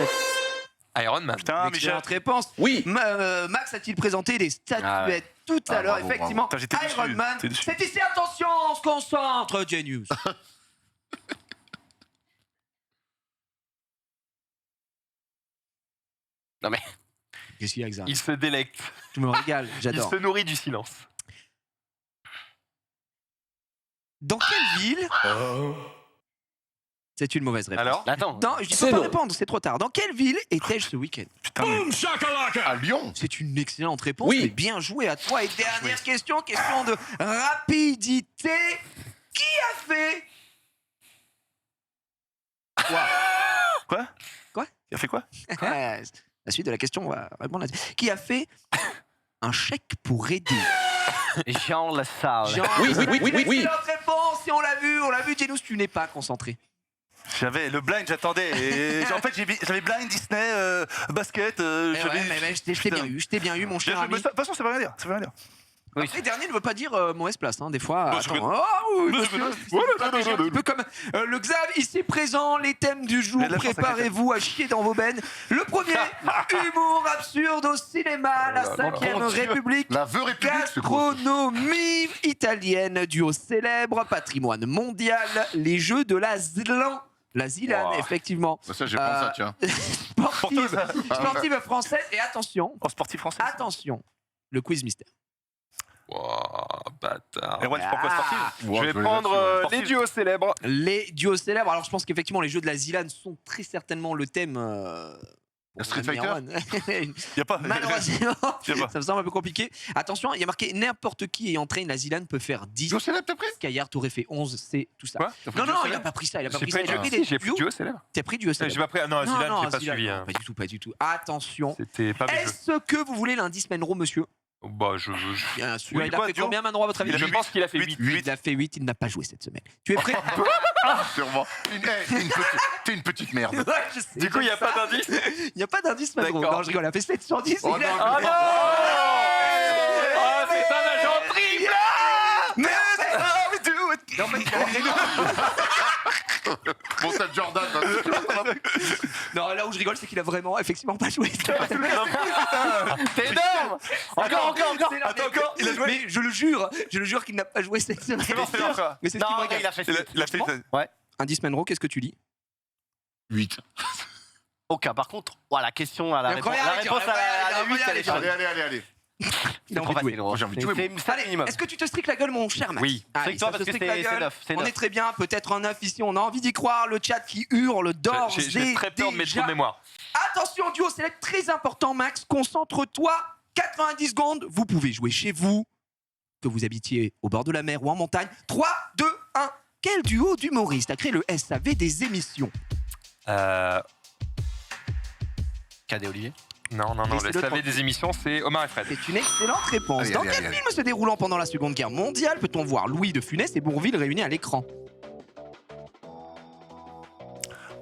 Iron Man. Putain, Michel. Excellente réponse. Oui. Max a-t-il présenté des statuettes tout à Ah, l'heure? bravo, Effectivement, bravo. Putain, j'étais Iron déçu, Man. j'étais déçu. C'est ici, attention, on se concentre, Genius. Non, mais- Qu'est-ce qu'il y a, Xav? Il se délecte. Tu me régales, Il j'adore. se nourrit du silence. Dans quelle ville? C'est une mauvaise réponse. Alors Attends. Non, je ne C'est peux pas non. répondre, c'est trop tard. Dans quelle ville étais-je ce week-end? Putain, mais. À Lyon. C'est une excellente réponse. Oui. Mais bien joué à toi. Et dernière question, question de rapidité. Qui a fait? Quoi? Quoi? Il a fait quoi? La suite de la question, on va répondre là-dessus. Qui a fait un chèque pour aider? Jean Lassalle. Jean- Oui. Excellente réponse, si on l'a vu, Genus, tu n'es pas concentré. J'avais le blind, j'attendais. Et en fait, j'avais blind, Disney, basket. Mais j'avais- ouais, mais je t'ai bien eu, mon cher Mais ami. de toute façon, ça veut rien dire. Ça veut rien dire. Oui. Après, dernier ne veut pas dire mauvaise place. Des fois, Bon, je attends, oui, monsieur, c'est une stratégie un petit peu comme le Xav ici présent. Les thèmes du jour, Mais la chance, préparez-vous à chier dans vos bennes. Le premier, humour absurde au cinéma, la 5e République. La veuve République, c'est gros. Gastronomie italienne, duo célèbre, patrimoine mondial, les jeux de la Zlan. La Zilane, Wow. effectivement. Bah, ça, j'ai pensé à ça, tiens. Sportive française. Et attention, En sportif français. attention, le quiz mystère. Wow, bâtard. Et ouais, tu prends quoi sportif Je vais prendre les duos célèbres. Les duos célèbres. Alors, je pense qu'effectivement, les jeux de la Zilane sont très certainement le thème. Pour Street Madame Fighter Mirwan. Y a pas. Malheureusement, Je sais pas. ça me semble un peu compliqué. Attention, il y a marqué n'importe qui ayant entraîné la Zilane peut faire 10. Duo célèbre, t'as pris Skyhard aurait fait 11, c'est tout ça. Quoi Non, non, il a pas pris ça. Il a pas J'ai pris ça. pas Il a pris dit des j'ai pris duos. duo célèbre. T'as pris duo J'ai célèbre. pas pris. Non, Non, Zidane, non, j'ai pas Zilane, suivi. non, pas du tout, pas du tout. Attention. C'était pas mes jeux. Est-ce que vous voulez l'indice Menro, monsieur? Bah, Bien sûr. Oui, Il a quoi, fait duo combien, Menro, à votre avis? Je pense qu'il a fait 8. Il a fait 8, il n'a pas joué cette semaine. Tu es prêt? Sûrement. T'es une petite merde. Ouais, je sais, Du coup, il n'y a j'aime pas ça. d'indice. Il n'y a pas d'indice, Menro. D'accord. Non, je rigole, il a fait 7 sur 10. Oh il a- non, Ah non Ah, c'est un agent triple. Mais en fait, il a raison. Bon, t'as Jordan. hein. Non, là où je rigole, c'est qu'il a vraiment, effectivement, pas joué. C'est énorme. Encore. Attends, encore. Il a joué. Mais je le jure qu'il n'a pas joué cette semaine. C'est bon, quoi. Mais c'est ce qui me Non, regarde. il a fait Il a fait. Indice Menro, qu'est-ce que tu lis? 8. aucun. Par contre, voilà, la question à la réponse. La réponse à la 8, elle est Allez, chaude. allez. Il a Trop envie de jouer. facile, gros. J'ai envie de jouer, C'est Allez, le minimum. est-ce que tu te striques la gueule, mon cher Max? Oui. Allez, Strique-toi ça parce se que strique la c'est gueule. 9. On est très bien, peut-être un 9 ici, on a envie d'y croire. Le chat qui hurle d'ores J'ai et très peur de mes trous déjà. de mémoire. Attention, duo, c'est très important, Max. Concentre-toi. 90 secondes. Vous pouvez jouer chez vous, que vous habitiez au bord de la mer ou en montagne. 3, 2, 1. Quel duo d'humoristes a créé le SAV des émissions? Cadet Olivier. Non, le Laissez-le SAV tranquille. des émissions, c'est Omar et Fred. C'est une excellente réponse. Allez, Dans allez, quel allez, film se déroulant pendant la Seconde Guerre mondiale peut-on voir Louis de Funès et Bourvil réunis à l'écran?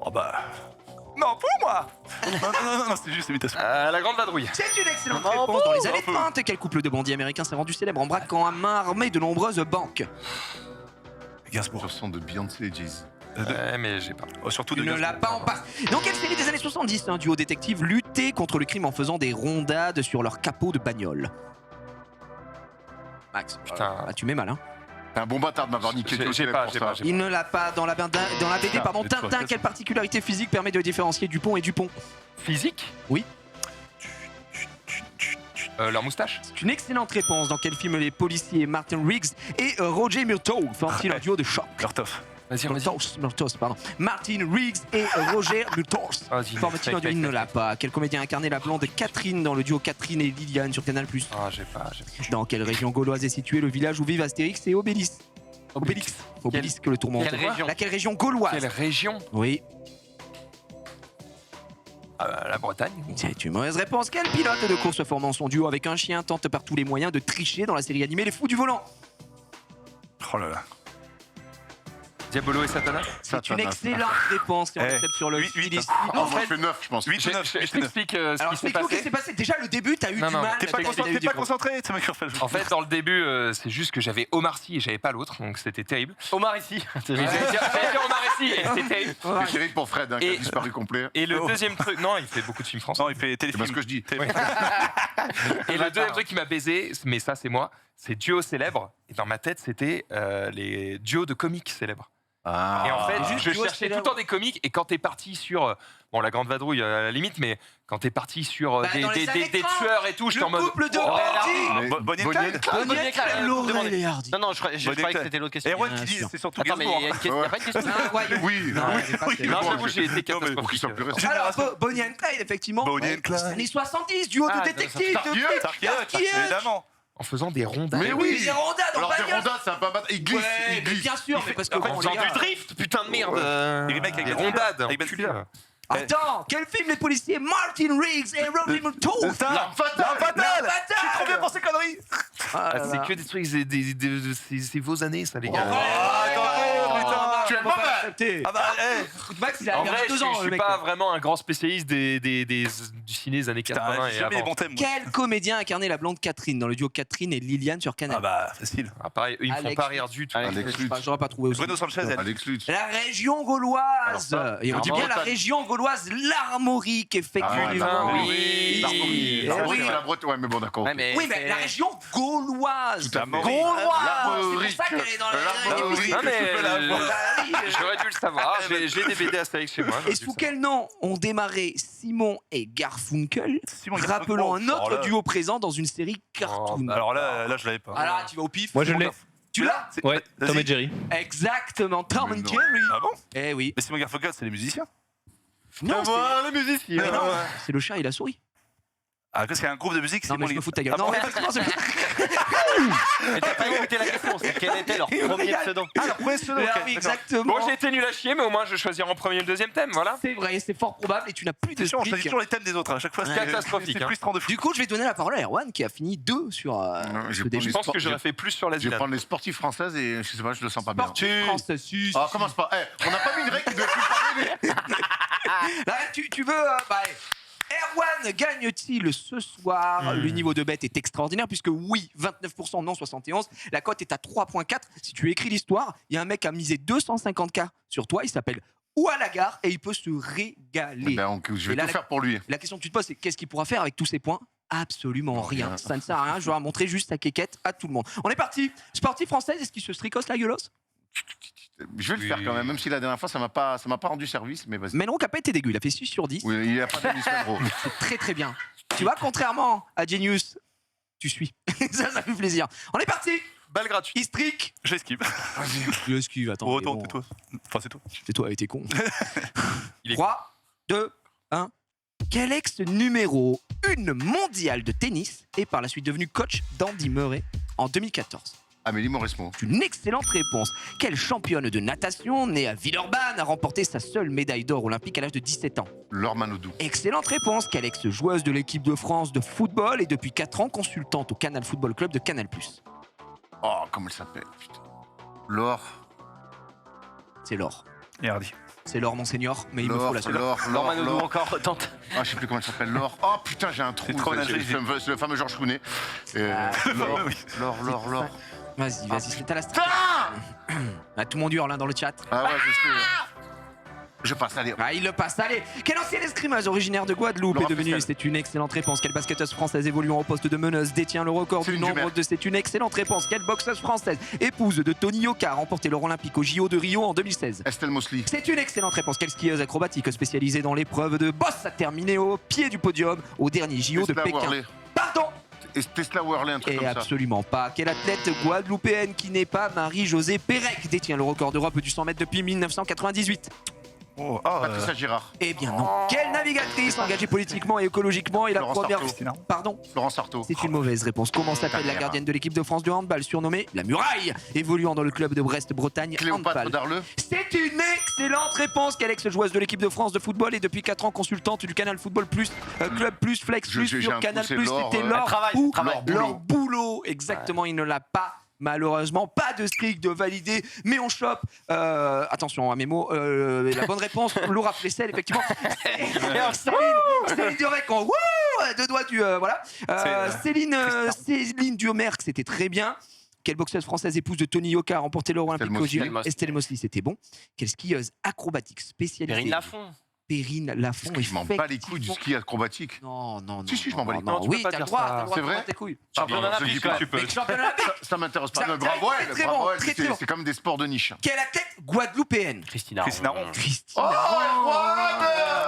Oh bah. Non, pour moi Non, c'est juste imitation. La grande vadrouille. C'est une excellente réponse. Dans les années 30, quel couple de bandits américains s'est rendu célèbre en braquant à main armée de nombreuses banques? Gainsbourg. Chanson de Beyoncé et Jay-Z. Ouais, mais j'ai pas. Oh, surtout Tu de ne l'as pas en passe. Dans quelle série des années 70, un duo détective luttait contre le crime en faisant des rondades sur leur capot de bagnole? Max, Putain. tu mets mal, hein? T'es un bon bâtard de m'avoir niqué. J'ai Duo pas, pour j'ai ça. pas. Il ne l'a pas dans la BD, pardon. mais toi, Tintin, quelle particularité physique permet de différencier Dupont et Dupont? Physique Oui. Leur moustache. C'est une excellente réponse. Dans quel film les policiers Martin Riggs et Roger Murtaugh forment-ils un duo de choc? Kurtov. Vas-y. Murtaugh, pardon. Martin Riggs et Roger Murtaugh Vas-y. forment-ils un duo? Il ne l'a pas. Quel comédien incarnait la blonde Catherine dans le duo Catherine et Liliane sur Canal+? Ah, j'ai pas. Dans quelle région gauloise est situé le village où vivent Astérix et Obélix? Obélix que le tourment. Quelle région? Laquelle région gauloise? Quelle région? Oui, La Bretagne. c'est une mauvaise réponse. Quel pilote de course formant son duo avec un chien tente par tous les moyens de tricher dans la série animée Les Fous du Volant? Oh là là. Diabolo et Satanas. C'est une excellente réponse si on Eh, accepte sur le huit, fil huit, ici. Ah, Non, moi, je fais 9, je pense. 8 ou 9. Je t'explique ce alors qui s'est explique-nous ce qui passé. s'est passé. Déjà le début, t'as eu Non, du non, mal. T'es pas t'as eu concentré, du problème. t'es mec qui refait le jeu. En fait, dans le début, c'est juste que j'avais Omar Sy et j'avais pas l'autre, donc c'était terrible. Omar ici. J'avais dit Omar Sy et c'était terrible. C'est terrible pour Fred, hein, qui a Et- disparu complet. Et le deuxième truc, non, il fait beaucoup de films français. Non, il fait C'est téléfilm. pas ce que je dis. Et le deuxième truc qui m'a baisé, mais ça c'est moi, c'est duo célèbre. Et dans ma tête, c'était les duos de comiques célèbres. Ah. Et en fait, juste je duo cherchais tout célèbre. le temps des comiques. Et quand t'es parti sur, bon, la grande vadrouille à la limite, mais quand t'es parti sur Bah, dans les années 30, tueurs et tout, j'étais en Le mode. couple de Oh, Hardy. Mais Bonnie and Bonnie Clyde. and Clyde. Bonnie and Clyde, Laurel demandez. et Hardy. Non, je croyais que c'était l'autre question. Erwan Bien qui dit sûr. c'est surtout Attends, mais il y a Gainsbourg. une question. Il y a pas une question. Ah, voyons. Oui, Non, oui. elle est pas oui. terrible. Non, Bon, j'avoue, j'ai été Non, mais- catastrophique. Christophe Pleuret. Alors, Bonnie and Clyde, effectivement. Bonnie and Clyde. Années 70, duo Ah, de détectives, de flics, Tarkiak, Tarkiak. évidemment. En faisant des rondades. Mais oui. Des rondades en Alors, des bagnole. rondades, c'est un peu un bâtard. Il glisse, Ouais, il mais glisse. bien sûr, mais parce que En bon, faisant les gars- du drift, putain de merde. Et les mecs avec des Ben rondades. Avec Ben enculé. Stiller. Attends, quel film les policiers Martin Riggs et Roger Murtaugh? L'arme fatale. Je suis trop bien pour ces conneries. Ah, là, C'est là. que des trucs, c'est vos années, ça, les Oh, gars. attends, Tu es on va pas accepter. Ah bah, Max, il a En vrai, 2 je ans, suis le mec. pas vraiment un grand spécialiste des du ciné des années Putain, 80 j'ai et jamais les avant. bons thèmes. Quel comédien incarnait la blonde Catherine dans le duo Catherine et Liliane sur Canal? Ah bah, facile. Ah, pareil, eux, ils me font Alex pas Lutz. rire du tout. Alex Alex Lutz. J'aurais pas trouvé aussi. Bruno Sanchez, elle. Alex Lutz. La région gauloise. Alors ça, Et on dit bien la Bretagne. région gauloise, l'Armorique, effectivement. putain, oui. oui. Eh L'Armorique, oui. c'est la Bretagne. Ouais, mais bon, d'accord. Ouais, ok. mais Oui, mais la région gauloise. Tout à fait. Gauloise. L'Armorique. C'est pour ça qu'elle est dans L'Armorique. Non, mais Bah oui. j'aurais dû le savoir. J'ai des BD Astérix chez moi. Et sous quel nom ont démarré Simon et Garfunkel, Simon et rappelant Garfunkel. un autre Alors là- duo présent dans une série cartoon? Alors là, je l'avais pas. Alors là, tu vas au pif. Moi, je l'ai. Tu l'as? C'est- Ouais, vas-y. Tom et Jerry. Exactement, Tom Mais and non. Jerry. Ah bon? Eh oui. Mais Simon Garfunkel, c'est les musiciens. Non, les musiciens. mais non, c'est le chat et la souris. Ah, qu'est-ce qu'il y a un groupe de musique Non, mais je me fous de ta gueule. Ah Non, bon effectivement, c'est Mais t'as pas écouté la question, c'est quel était leur premier pseudo? Ah, leur premier pseudo, ok, Ah oui, d'accord. exactement. Bon, j'ai été nul à chier, mais au moins je choisirai en premier le deuxième thème, voilà. C'est vrai, c'est fort probable et tu n'as plus de C'est chiant, on choisit speak. toujours les thèmes des autres à chaque fois. Ouais. c'est- Catastrophique, C'est hein. frustrant de fou. Du coup, je vais donner la parole à Erwan qui a fini 2 sur Non, j'ai ce pas défi. Je pense que Sport- j'aurais fait plus sur la Je vais Zidane. prendre les sportifs françaises et je sais pas, je le sens pas bien. Sportif France Suisse. Ah, commence pas. On n'a pas mis une règle qui devait plus parler. Là, tu veux. Bah, Erwan gagne-t-il ce soir? Le niveau de bet est extraordinaire puisque oui, 29%, non 71. La cote est à 3,4. Si tu écris l'histoire, il y a un mec qui a misé 250K sur toi. Il s'appelle Oualagar et il peut se régaler. Ben, je vais Et là, tout faire pour lui. La question que tu te poses, c'est qu'est-ce qu'il pourra faire avec tous ces points? Absolument rien. Ça ne sert à rien. Je vais montrer juste sa quéquette à tout le monde. On est parti. Sportif française, est-ce qu'il se stricosse la gueulosse? Je vais le faire quand même si la dernière fois ça m'a pas rendu service, mais vas-y. Menro qui n'a pas été dégueu. Il a fait 6 sur 10. Oui, il a pas de gros. C'est très très bien. Tu vois, contrairement à Genius, tu suis. ça fait plaisir. On est parti. Balle gratuite. Istric. J'esquive. Tu esquives, attends. Oh, mais toi, bon. tais-toi. Enfin, c'est toi. C'est toi, t'es con. Il est 3, 2, 1. Quel ex numéro 1 mondial de tennis est par la suite devenu coach d'Andy Murray en 2014? Amélie Mauresmo. C'est une excellente réponse. Quelle championne de natation née à Villeurbanne a remporté sa seule médaille d'or olympique à l'âge de 17 ans? Laure Manodou. Excellente réponse. Quelle ex-joueuse de l'équipe de France de football est depuis 4 ans consultante au Canal Football Club de Canal+. Oh, comment elle s'appelle, putain. Laure. C'est Laure. Et Hardy. C'est Laure, monseigneur, mais il me faut Laure, la seule. Laure Manodou encore, tente. Ah, je sais plus comment elle s'appelle. Laure. Oh putain, j'ai un trou. C'est trop C'est nager. c'est le fameux Georges Clooney. Laure, Oui. Laure. Vas-y, c'est à la star. Ah, tout le monde hurle hein, dans le chat. Ah ouais, je sais. Je passe, allez. Ah, il le passe, allez. Quelle ancienne escrimeuse originaire de Guadeloupe Laura est devenue? Flessel. C'est une excellente réponse. Quelle basketteuse française évoluant au poste de meneuse détient le record du Céline nombre Dumer. de... C'est une excellente réponse. Quelle boxeuse française, épouse de Tony Yoka, a remporté l'or olympique au JO de Rio en 2016? Estelle Mosley. C'est une excellente réponse. Quelle skieuse acrobatique spécialisée dans l'épreuve de boss a terminé au pied du podium au dernier JO de Tesla Pékin? Worley. Pardon? Et Tesla Worley, un truc Et comme ça. absolument pas. Quelle athlète guadeloupéenne qui n'est pas Marie-Josée Pérec détient le record d'Europe du 100 mètres depuis 1998? Oh, ah, Patricia Girard. Eh bien non. Quelle navigatrice engagée politiquement et écologiquement est la Laurence première... Artaud. Pardon? Florence Artaud. C'est une mauvaise réponse. Comment s'appelle la gardienne de l'équipe de France de handball surnommée la Muraille, évoluant dans le club de Brest-Bretagne Cléopâtre handball? Darleux. C'est une excellente réponse. Quelle ex-joueuse de l'équipe de France de football et depuis 4 ans consultante du Canal Football Plus, Club Plus, Flex Plus, j'ai sur un Canal trou, c'est Plus? Laure, C'était elle Laure travaille, Bou- travaille. Laure Boulot. Exactement, il ne l'a pas. Malheureusement, pas de strict de validé, mais on chope. Attention à mes mots. La bonne réponse, Laura Flessel, effectivement. Céline Dion, wouh, deux doigts du voilà. Céline Dion-Merck, c'était très bien. Quelle boxeuse française épouse de Tony Yoka a remporté l'or olympique au Mosley. JO? Estelle Mosley, c'était bon. Quelle skieuse acrobatique spécialisée? Perrine Lafont. Perrine Lafont. Parce que je m'en bats les couilles du ski acrobatique. Non, non, non. Si, si, je m'en bats les non, couilles. oui, Tu peux pas t'as le dire droit, ça. t'as le droit C'est de vrai prendre tes couilles. Championnat je d'Afrique, dis pas. tu peux. Mais championnat olympique. Ça m'intéresse pas. Ça- Mais bravo très, elle, très bravo bon, elle. très, très bon. C'est comme des sports de niche. Quelle athlète guadeloupéenne? Christine Christine Aron. Aron. Christine Oh, Aron. Erwan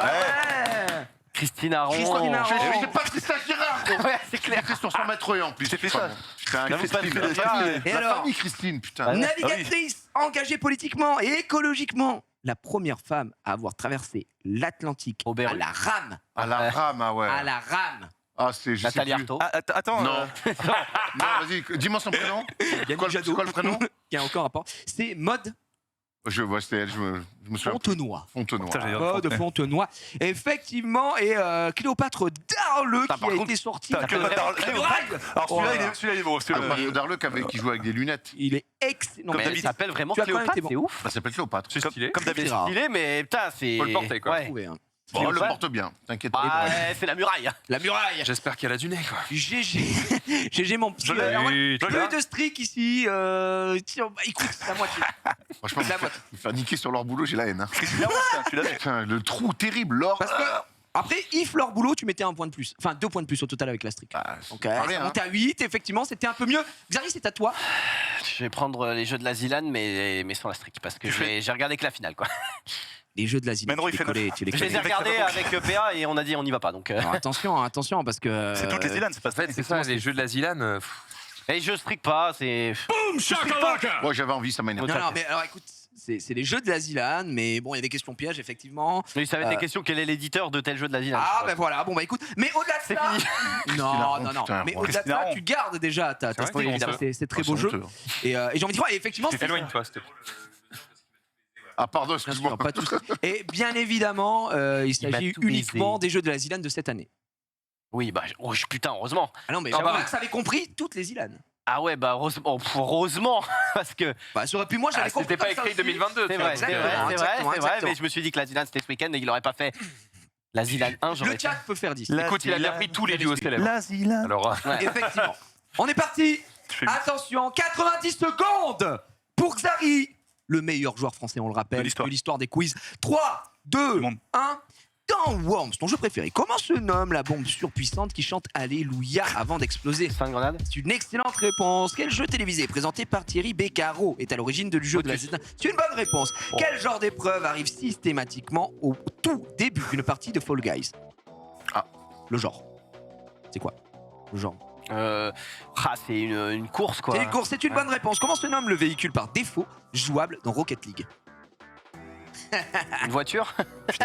Ouais. Christine Aron. Christine Aron. Eh oui, c'est pas Tristan Girard, gros. Ouais, c'est clair. C'était sur 100 mètres en plus. J'ai fait ça. Putain, La Christine, famille, la famille. Et La alors famille, Christine, putain. Navigatrice, engagée politiquement et écologiquement. La première femme à avoir traversé l'Atlantique Robert à la rame. À la rame, ah ouais. À la rame. Ah, c'est. Je sais Nathalie plus. Arthaud. Ah, attends. Non. Non, vas-y, dis-moi son prénom. C'est quoi le prénom? Il y a encore un rapport. C'est Maude Je vois, c'était elle, je me souviens. Fontenoy. Fontenoy. Putain, j'allais dire Maude Fontenoy. Effectivement, et Cléopâtre Darleux Putain, qui par a contre, été sorti. putain, Cléopâtre Darleux. La muraille. Alors Oh là. celui-là, il est beau. Ah, Mario Darleux qui joue avec des lunettes. Il est excellent. Comme Mais David. il s'appelle vraiment Tu as quand même Cléopâtre, été bon. c'est ouf. Ça s'appelle Cléopâtre. C'est stylé. Comme David. C'est rare. Stylé, mais putain, c'est. Faut le porter, quoi. Ouais. Trouvé, hein. Oh, elle le Ouais. porte bien, t'inquiète Bah, pas. c'est la muraille. La muraille. J'espère qu'elle a du nez, quoi. GG. GG, mon petit. Je l'ai. Oui, tu Plus l'as. de streak ici. Tiens, bah, écoute, c'est la moitié. Franchement, La me faire niquer sur leur boulot, j'ai la haine. Hein. Tu l'avais. Putain, le trou terrible, l'or. Parce que, après, if leur boulot, tu mettais un point de plus. Enfin, 2 points de plus au total avec la streak. Ah, c'est Donc, pas rien, ça hein. montait à 8, effectivement, c'était un peu mieux. Xari, c'est à toi. Je vais prendre les jeux de la Zilan, mais sans la streak, parce que j'ai regardé que la finale, quoi. Les jeux de la Zine. Menro, il fait tu les Je les ai connais. regardés avec PA et on a dit on n'y va pas. Donc, Alors, attention, parce que. C'est toutes les Dylan, c'est pas En fait, c'est ça, les jeux de la Zilan. et je streak pas, c'est. Moi, j'avais envie, ça m'énerve. Non, non, mais alors écoute, c'est les jeux de la Zilan, mais bon, il y a des questions pièges, effectivement. Oui, ça va être des questions. Quel est l'éditeur de tel jeu de la Zilan? Ah, ben voilà, bon, bah écoute, mais au-delà de C'est ça. fini. Non, non, non. Putain, Mais ouais. au-delà de ça, Christina tu gardes déjà ta C'est vrai, streak, c'est donc honteux. c'est très Oh, beau c'est jeu. honteux. Et j'ai envie de dire, et effectivement, c'est Éloigne-toi, s'il te plaît. Ah, pardon, bien sûr, excuse-moi. pas de souci. Et bien évidemment, il s'agit tout uniquement baisé. des jeux de la Zilan de cette année. Oui, bah, oh, putain, heureusement. Ah non, mais Ah j'avoue bah. que ça avait compris toutes les Zilan. Ah ouais, bah, heureusement, heureusement, parce que. Bah, ça aurait pu, moi, j'avais Ah, compris. c'était pas comme ça écrit aussi. 2022. C'est tu vrai, vois. c'est vrai, Exactement, c'est vrai, exactement, c'est vrai, exactement. mais je me suis dit que la Zilan c'était ce week-end et qu'il aurait pas fait la Zilan 1, j'aurais Le chat peut faire 10. Écoute, il a bien pris tous les duos célèbres. La Zilan. Alors, Ouais. Effectivement. On est parti. Je fais- Attention, 90 secondes pour Xari, le meilleur joueur français, on le rappelle, De l'histoire. des quiz. 3, 2, Du monde. 1. Dans Worms, ton jeu préféré, comment se nomme la bombe surpuissante qui chante Alléluia avant d'exploser? 5 grenades. C'est une excellente réponse. Quel jeu télévisé présenté par Thierry Beccaro est à l'origine du jeu de la Zilan? C'est une bonne réponse. Quel genre d'épreuve arrive systématiquement au tout début d'une partie de Fall Guys? Ah. Le genre. C'est quoi? Le genre. C'est une course, quoi. C'est une course, c'est une Ouais. bonne réponse. Comment se nomme le véhicule par défaut jouable dans Rocket League? Une voiture. C'est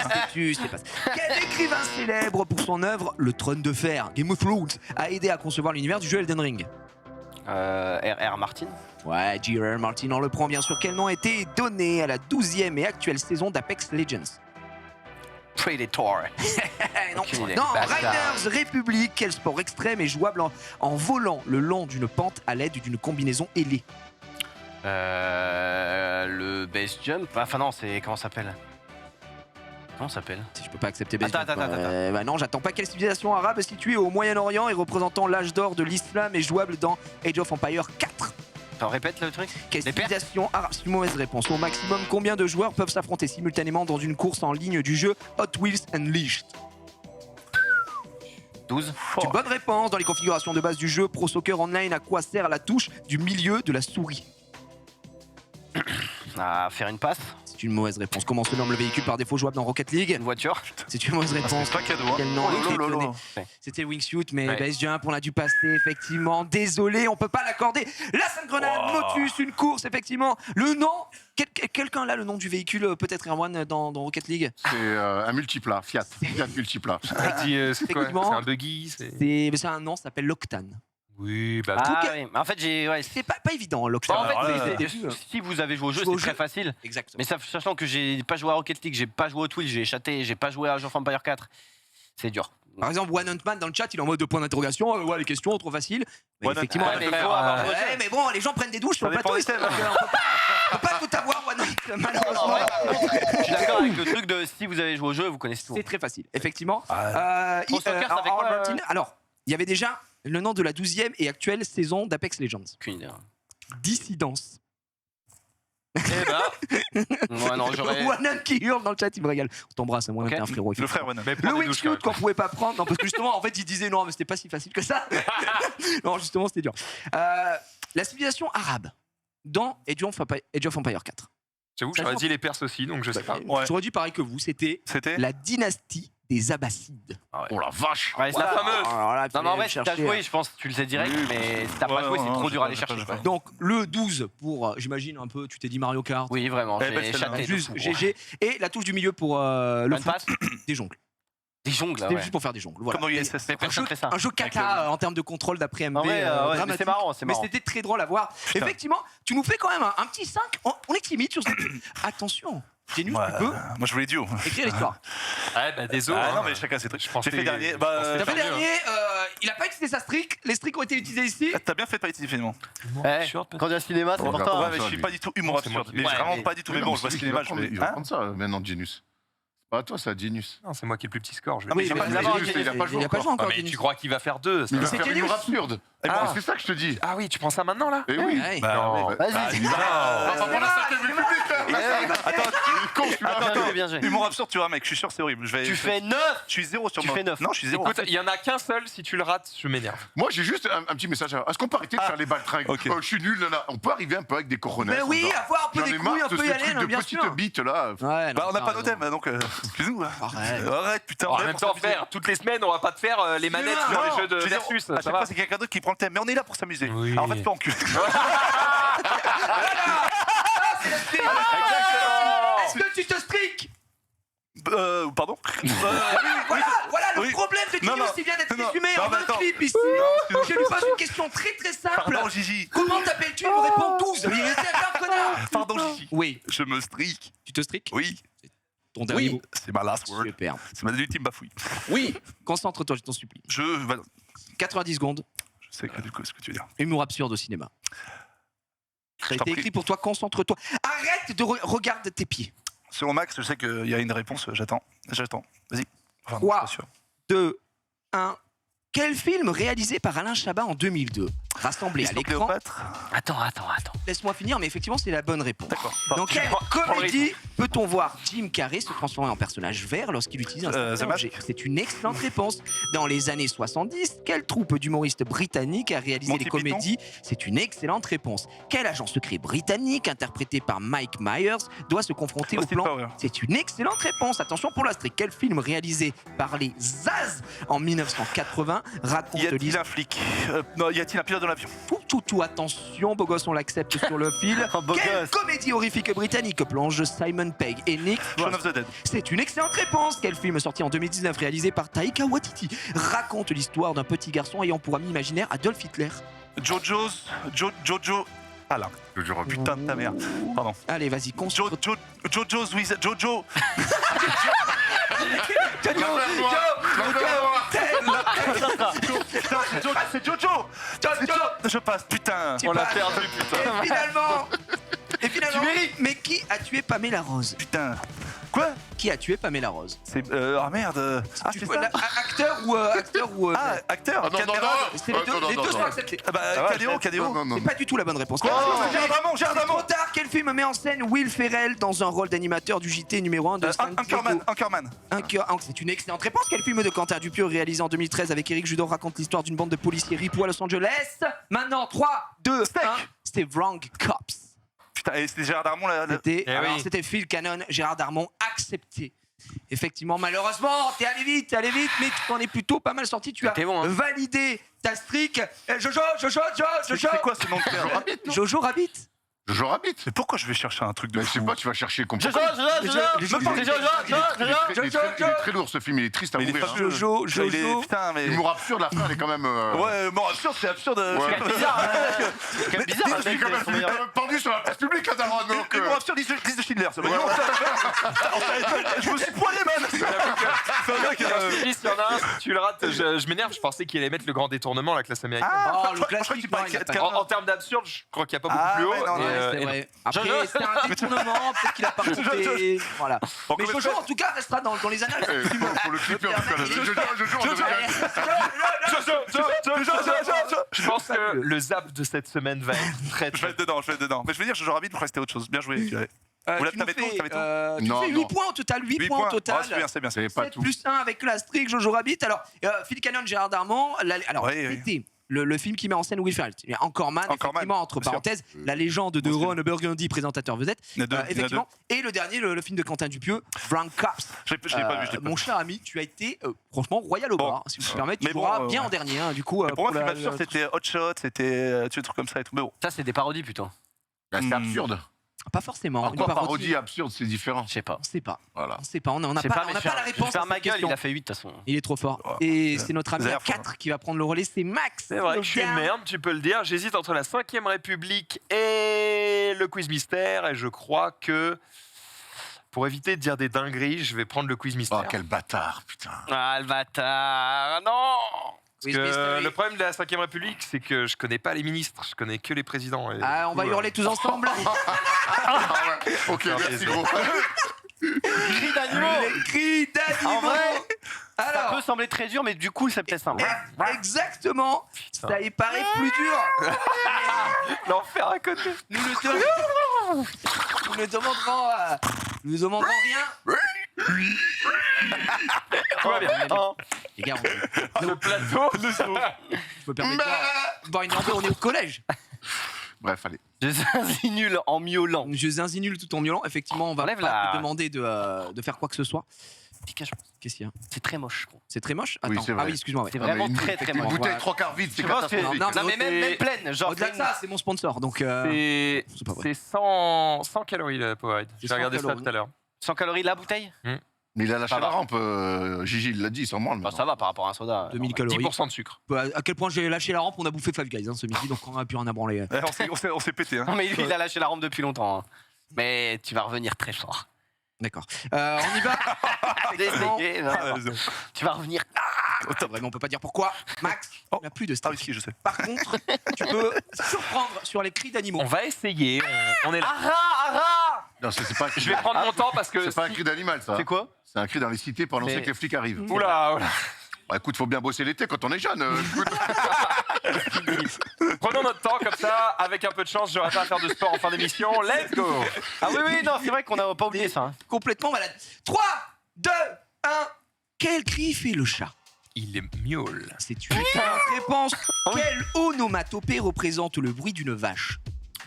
pas ça. Quel écrivain célèbre pour son œuvre Le Trône de Fer, Game of Thrones, a aidé à concevoir l'univers du jeu Elden Ring? R.R. Martin. Ouais, J.R.R. Martin, on le prend bien sûr. Quel nom a été donné à la 12e et actuelle saison d'Apex Legends? Predator. Non, Aucune idée. non, Bastard. Riders Republic, quel sport extrême est jouable en volant le long d'une pente à l'aide d'une combinaison ailée? Le base jump. Enfin non, c'est comment ça s'appelle? Comment ça s'appelle? Si je peux pas accepter Attends. Bah non, j'attends pas. Quelle civilisation arabe située au Moyen-Orient et représentant l'âge d'or de l'islam est jouable dans Age of Empires 4? Attends, répète le truc. Quelle Les pertes civilisation arabe? C'est une mauvaise réponse. Au maximum, combien de joueurs peuvent s'affronter simultanément dans une course en ligne du jeu Hot Wheels Unleashed? 12. C'est une bonne réponse. Dans les configurations de base du jeu Pro Soccer Online, à quoi sert la touche du milieu de la souris? À faire une passe. C'est une mauvaise réponse. Comment se nomme le véhicule par défaut jouable dans Rocket League? Une voiture. C'est une mauvaise réponse. C'est pas cadeau. Hein. Quel nom Oh là est-il là là donné? là. C'était Wingsuit, mais Ouais. Base Jump, on l'a dû passer, effectivement. Désolé, on peut pas l'accorder. La 5 grenade, Wow. Motus, une course, effectivement. Le nom, quelqu'un là, le nom du véhicule, peut-être Erwan dans Rocket League? C'est un multiplat, Fiat multiplat. c'est quoi? C'est Effectivement. un buggy. C'est un nom, ça s'appelle l'Octane. Oui, bah. Ah cas- oui. Mais en fait, C'est pas évident, l'Octane. Bon, en fait, Alors là, c'est- au début, si vous avez joué au jeu, Jouer au c'est très jeu. facile. Exactement. Mais sachant que j'ai pas joué à Rocket League, j'ai pas joué au Twitch, j'ai chaté, j'ai pas joué à Age of Empires 4, c'est dur. Par exemple, One Huntman dans le chat, il est en mode de point d'interrogation. Ouais, les questions, trop faciles. Mais One effectivement, Ouais, mais il faut frère, avoir euh, joué au jeu. ouais, mais bon, les gens prennent des douches sur Ça le dépend plateau. des thèmes. On peut pas tout avoir, One Hunt, malheureusement. Je suis d'accord avec le truc de si vous avez joué au jeu, vous connaissez tout. C'est très facile, effectivement. Pro Soccer, ça fait quoi, Martin, alors, il y avait déjà le nom de la 12e et actuelle saison d'Apex Legends. Aucune idée. Dissidence. Eh ben. Ouais, non, j'aurais. One qui hurle dans le chat, il me régale. On t'embrasse, moi, Ok. t'es un frérot. Le frère One. Mais prends Le des douches, quand Wingsuit même. qu'on pouvait pas prendre, non, parce que justement, en fait, il disait non, mais c'était pas si facile que ça. Non, justement, c'était dur. La civilisation arabe dans Age of Empires 4. J'avoue que j'aurais dit les Perses aussi, donc je sais pas. Ouais. J'aurais dit pareil que vous, c'était C'était la dynastie des Abbassides. Oh la vache. Ouais, La ça- fameuse. Alors là, Non, mais en vrai, fallait si t'as chercher, joué, je pense que tu le sais direct, Oui. mais si t'as pas Ouais, joué, c'est non, trop non, dur à j'ai aller pas, chercher. j'ai quoi. pas. Donc le 12 pour, j'imagine un peu, tu t'es dit Mario Kart. Oui, vraiment, Eh ben, j'ai celle-là. chaté. de Juste fou. GG. Et la touche du milieu pour le Bonne foot, passe. des jongles. Des jongles, là, C'était ouais. juste pour faire des jongles. Voilà. comme dans Et USS. Mais un personne jeu, fait ça. un jeu Avec cata en termes de contrôle d'après MB. En vrai, ouais, mais dramatique. c'est marrant, c'est Mais marrant. c'était très drôle à voir. Putain. Effectivement, tu nous fais quand même un petit 5. On est timide sur cette. Attention, Genius, Ouais, tu peux moi je voulais duo. écrire l'histoire. Ouais, bah désolé. Ah non, mais chacun ses trucs. Je pensais- J'ai fait dernier. je Bah, pensais T'as fait faire mieux. dernier, il a pas utilisé sa streak. Les streaks ont été utilisés ici. t'as bien fait de pas utiliser finalement. Eh, quand il y a le cinéma, c'est Oh, important. Ouais, hein. mais je suis pas du tout humour c'est moi sur. qui- Mais Ouais, vraiment mais- pas du tout. Mais Mais non, bon, je vois c'est ce lui qui va cinéma, je prendre- vais. il va Hein prendre ça maintenant, Genius. Ah, toi, c'est à Genius. Non, c'est moi qui ai le plus petit score. Je vais Ah oui, le mais dire. il a pas Genius, il a pas joué encore. encore. Ah, mais tu crois qu'il va faire 2 Mais il va c'est faire Genius. Humour absurde. Ah. C'est ça que je te dis. Ah oui, tu prends ça maintenant là Eh oui. Ouais. Non. Ouais. Vas-y. Attends, bien joué. Humour absurde, tu vois, mec, je suis sûr, c'est horrible. Tu fais 9. Je suis 0 sur Tu moi. fais 9. Non, je suis 0. Écoute, il y en a qu'un seul, si tu le rates, je m'énerve. Moi, j'ai juste un petit message. Est-ce qu'on peut arrêter de faire les baltringues Ok. Je suis nul, là. On peut arriver un peu avec des coronets. Mais oui, avoir un peu J'en des ai couilles, marre on de peut y ces aller, trucs non, de bien petites sûr. bites, là. Ouais, Bah, on n'a t'as pas nos raison. thèmes, donc excusez-nous. Là. Arrête. Arrête, putain. En même temps, faire toutes les semaines, on va pas te faire les manettes Non, sur Non, les jeux de je veux dire, versus. à Ça chaque va. fois, c'est quelqu'un d'autre qui prend le thème. Mais on est là pour s'amuser. Oui. Alors, en fait, pas en cul. Est-ce que tu te striques? Pardon Voilà le oui. problème de Non, Genius, non. il vient d'être Non, résumé non, en mais un attends. clip ici. Non, Je lui pose une question très très simple. Pardon, Gigi. Comment t'appelles-tu? Il me répond 12. Il est un connard. Pardon, Gigi. Oui. Je me strique. Tu te striques? Oui. Ton dernier Oui. mot. C'est ma last word. Super. C'est ma ultime bafouille. Oui. Concentre-toi, je t'en supplie. Je 90 secondes. sais que, du coup, ce que tu veux dire. Humour absurde au cinéma. Ça a Je t'en été prie. écrit pour toi, concentre-toi. Arrête de regarder tes pieds. Selon Max, je sais qu'il y a une réponse. J'attends. Vas-y. Enfin, Quoi je suis pas sûr. 2, 1. Quel film réalisé par Alain Chabat en 2002 rassemblé à Miss l'écran? Cléopâtre. Attends. Laisse-moi finir, mais effectivement, c'est la bonne réponse. D'accord. Dans quelle prends le comédie peut-on voir Jim Carrey se transformer en personnage vert lorsqu'il utilise un The certain Mask. objet? C'est une excellente réponse. Dans les années 70, quelle troupe d'humoristes britanniques a réalisé Monty les comédies? C'est une excellente réponse. Quel agent secret britannique, interprété par Mike Myers, doit se confronter au Austin plan? Powers. C'est une excellente réponse. Attention pour l'asterisk. Quel film réalisé par les Zaz en 1980 raconte Y a-t-il l'histoire? un flic Non, y a-t-il un pilote dans l'avion? Tout, attention, beau gosse, on l'accepte sur le fil. Oh, beau Quelle gosse. comédie horrifique britannique plonge Simon Pegg et Nick Shaun Frost? of the Dead. C'est une excellente réponse. Quel film sorti en 2019 réalisé par Taika Waititi raconte l'histoire d'un petit garçon ayant pour ami imaginaire Adolf Hitler? Jojo. Ah là, Je jure, putain. putain de ta mère. Pardon. Allez, vas-y, concentre. Jojo's with Jojo. C'est Jojo. Je passe, putain. Tu On l'a passes. perdu, putain. Et finalement, mais qui a tué Pamela Rose? Putain. Quoi? Qui a tué Pamela Rose? C'est. Ah merde. Ah, Tu c'est peux- ça? acteur ou Ah, acteur. Ah, non, non, Caméra. non. c'est les deux, non, les non, deux non. sont acceptés. Ah bah, Cadéo. Non, non, C'est non. pas du tout la bonne réponse. Gérard Darmon. Trop tard, quel film met en scène Will Ferrell dans un rôle d'animateur du JT numéro 1 de Anchorman. C'est une excellente réponse. Quel film de Quentin Dupieux réalisé en 2013 avec Éric Judor raconte l'histoire d'une bande de policiers ripoux à Los Angeles? Maintenant, 3, 2, 1. C'était Wrong Cops. Putain, et c'était Gérard Darmon là. C'était Eh oui. c'était Phil Cannon, Gérard Darmon, accepté. Effectivement, malheureusement, t'es allé vite, mais tu t'en es plutôt pas mal sorti. Tu as T'es bon, hein. validé ta streak. Jojo. C'est quoi ce nom de terre? Jojo Rabbit. Je Rabbit. Mais pourquoi je vais chercher un truc de Mais je sais fou? pas, tu vas chercher complètement. Jojo. Il est très lourd ce film, il est triste à Mais il est mourir. pas hein. Jojo. Putain, mais. L'humour absurde, la fin, elle est quand même. Ouais, bon, absurde, c'est absurde. Ouais. C'est bizarre. Quel bizarre, Je suis quand même pendu sur la place publique, là, Daron, donc. Humour absurde, liste de Schindler. Ça va. Je me suis poilé, man. C'est un mec. S'il y en a un, si tu le rates, je m'énerve. Je pensais qu'il allait mettre le grand détournement, la classe américaine. Oh, je le crois que tu classique. parlais non, il a de pas- En termes d'absurde, je crois qu'il n'y a pas beaucoup Ah, plus haut. ouais, non, et, Ouais, c'est et- vrai. Après, c'est un détournement, peut-être qu'il a pas compté. Voilà. Bon, Mais comment Jojo, ça en tout cas, restera dans les annales. Eh, Pour le clipper, en tout cas. Je pense que le zap de cette semaine va être très Je vais être dedans. Mais je veux dire, Jojo Rabbit, après c'était autre chose. Bien joué. Vous l'avez Tu tout, t'avais tout Non, fais 8 non. points au total, 8 points au Ah, total. c'est bien. C'est pas 7 tout. plus 1 avec la streak Jojo Rabbit. Alors, Phil Cannon, Gérard Darmon. Alors, Oui, oui. c'était le film qui met en scène Will Ferrell. Anchorman, effectivement, entre bien sûr. parenthèses, la légende de Bien sûr. Ron Burgundy, présentateur vedette. Il y en a deux, il y en a Effectivement. Et le dernier, le film de Quentin Dupieux, Wrong Cops. Je l'ai pas vu, je l'ai pas Mon vu. cher ami, tu as été franchement royal au Bon. bar. Si vous me permettez, tu Mais bon, pourras bien en dernier. Hein, du coup, Mais pour moi, la- film absurde, c'était Hot Shot, c'était des trucs comme ça et tout. Mais bon. Ça, c'est des parodies, putain. Bah, c'est absurde. pas forcément. Une Encore parodie absurde, c'est différent. Je sais pas. On sait pas. Voilà. On sait pas. On n'a Je sais pas, pas, on mais n'a pas la je vais réponse. faire à ma cette gueule, question. il a fait 8 de toute façon. Il est trop fort. Oh, Et putain. c'est notre ami à Zère, 4 qui va prendre le relais, c'est Max. C'est vrai que je suis une merde, tu peux le dire. J'hésite entre la 5ème République et le quiz mystère. Et je crois que, pour éviter de dire des dingueries, je vais prendre le quiz Oh, mystère. quel bâtard, putain. Ah, le bâtard. Non. Quiz Parce que mystery. le problème de la 5ème République, c'est que je connais pas les ministres, je connais que les présidents. Et Ah, du on va coup, hurler tous ensemble. Ah ouais. Ok, merci gros. Cris d'animaux. Les cris d'animaux. En vrai, ça Alors, peut sembler très dur, mais du coup, c'est peut-être simple. exactement. Ça y paraît plus dur. L'enfer à côté. Nous ne demanderons rien. Tout va bien. Oh, Les gars, le plateau. je me permets de boire une ambiance, on est au collège. Bref, allez. Je suis nul en miaulant. Je zinzinule tout en miaulant. Effectivement, on va Enlève pas la- te demander de faire quoi que ce soit. Qu'est-ce qu'il y a? C'est très moche, je trouve. C'est très moche. Oui, Attends. c'est vrai. Ah oui, excuse-moi. ouais. C'est Ah, mais vraiment une- très très Une moche. bouteille Ouais. 3 quarts vide, c'est Tu vois, c'est- catastrophique. Non, Non, mais même c'est- pleine. Genre, Au-delà de ça, c'est mon sponsor. Donc, C'est c'est pas vrai. 100 calories le Powerade. C'est J'ai regardé 100 ça tout à l'heure. 100 calories la bouteille. Mais il a lâché Ça la va. rampe, Gigi, il l'a dit, il s'en branle. Bah, ça va par rapport à un soda. 2000 calories. 10% de sucre. À quel point j'ai lâché la rampe, on a bouffé Five Guys ce midi, donc on a plus rien à branler. On s'est pété. Hein. Non, mais lui, il a lâché la rampe depuis longtemps. hein. Mais tu vas revenir très fort. D'accord. On y va. Effectivement. Désolé, non. Tu vas revenir. C'est vrai, mais on peut pas dire pourquoi. Max, Oh. il n'a plus de Ah stick. oui, si, je sais. Par contre, tu peux surprendre sur les cris d'animaux. On va essayer. On est là. Ara. Non, c'est pas un cri Je vais prendre mon temps parce que. c'est pas un cri d'animal, ça. C'est quoi? C'est un cri dans les cités pour annoncer Mais- que les flics arrivent. Oula, oula. Bah, écoute, faut bien bosser l'été quand on est jeune. Écoute. Prenons notre temps comme ça. Avec un peu de chance, j'aurai pas à faire de sport en fin d'émission. Let's go. Ah oui, oui, non, c'est vrai qu'on n'a pas oublié ça. hein. Complètement malade. 3, 2, 1. Quel cri fait le chat? Il est miaule. C'est une excellente réponse. Quelle onomatopée représente le bruit d'une vache?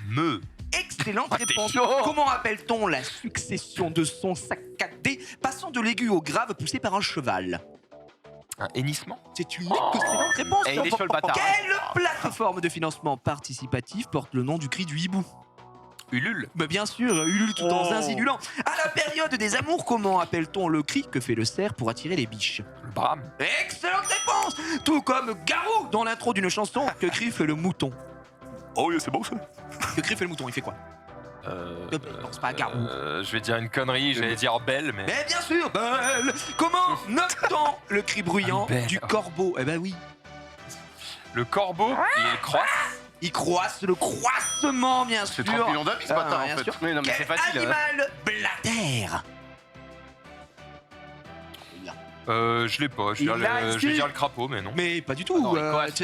Me. Excellente t'es réponse. chaud. Comment appelle-t-on la succession de sons saccadés passant de l'aigu au grave poussé par un cheval? Un hennissement. C'est une excellente réponse. Et il est chaud, le bâtard. Quelle plateforme de financement participatif porte le nom du cri du hibou? Ulule. Mais bien sûr, Ulule tout en Oh. zinzinulant. À la période des amours, comment appelle-t-on le cri que fait le cerf pour attirer les biches? Le brame. Excellente réponse. Tout comme Garou dans l'intro d'une chanson. Que cri fait le mouton? Oh oui, c'est bon ça. Que cri fait le mouton? Il fait quoi? Non, c'est pas Garou. Je vais dire une connerie. J'allais dire belle, mais. Mais bien sûr, belle. Comment note-t-on le cri bruyant Belle. du corbeau? Eh ben oui. Le corbeau, il croisse. Il croisse le croissement, bien sûr. C'est 30 millions d'amis, ce bâtard, bien en fait. sûr. Oui, non, mais c'est Quel facile. animal blatère? Je l'ai pas. Je Il vais dire a le- je dit- vais dire le crapaud, mais non. Mais pas du tout. non, il croisse.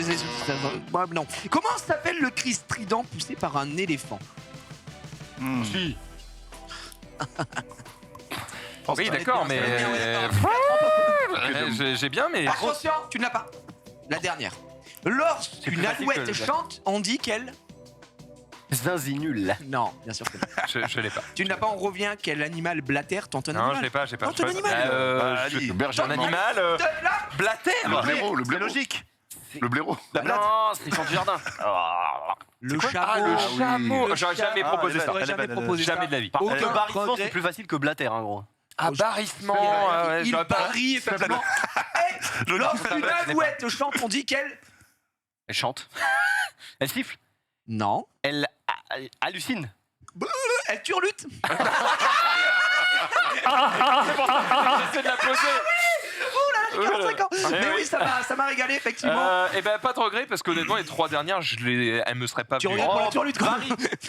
Non. Comment s'appelle le cri strident poussé par un éléphant? Si. Oh, Oui, ça va d'accord, être mais. bien, ça va être bien. J'ai bien, mais. Attention, tu ne l'as pas. La dernière. C'est Lorsqu'une plus facile que alouette le- chante, on dit qu'elle... Zinzinul. Non, bien sûr que non. Je l'ai pas. Tu ne l'as pas, on revient. Quel animal blatère tente un Non, animal? je l'ai pas. J'ai pas. Tente un animal. Bah, je- Ali. Le berger Un allemand. animal. De là. Blatère. Le blaireau, le C'est blaireau. logique. Le blaireau. Non, c'est son du jardin. Le Ah, chameau. le oui. chameau. Le J'aurais jamais Ah, proposé elle est ça. belle, J'aurais jamais elle est proposé ça. Jamais de la vie. Aucun Le barrissement, regret. c'est plus facile que Blatter, en gros. Ah, barrissement. ouais, Il j'aurais pas. parie, effectivement. Le Lorsqu'une alouette chante, on dit qu'elle... Elle chante. Elle siffle. Non. Elle hallucine. Elle turlute. J'essaie de la poser. 45 ans. Eh Mais oui. oui, ça m'a régalé, effectivement. Et ben pas de regret parce qu'honnêtement les 3 dernières elles me seraient pas Tu venues. regardes pour la turlute, quoi.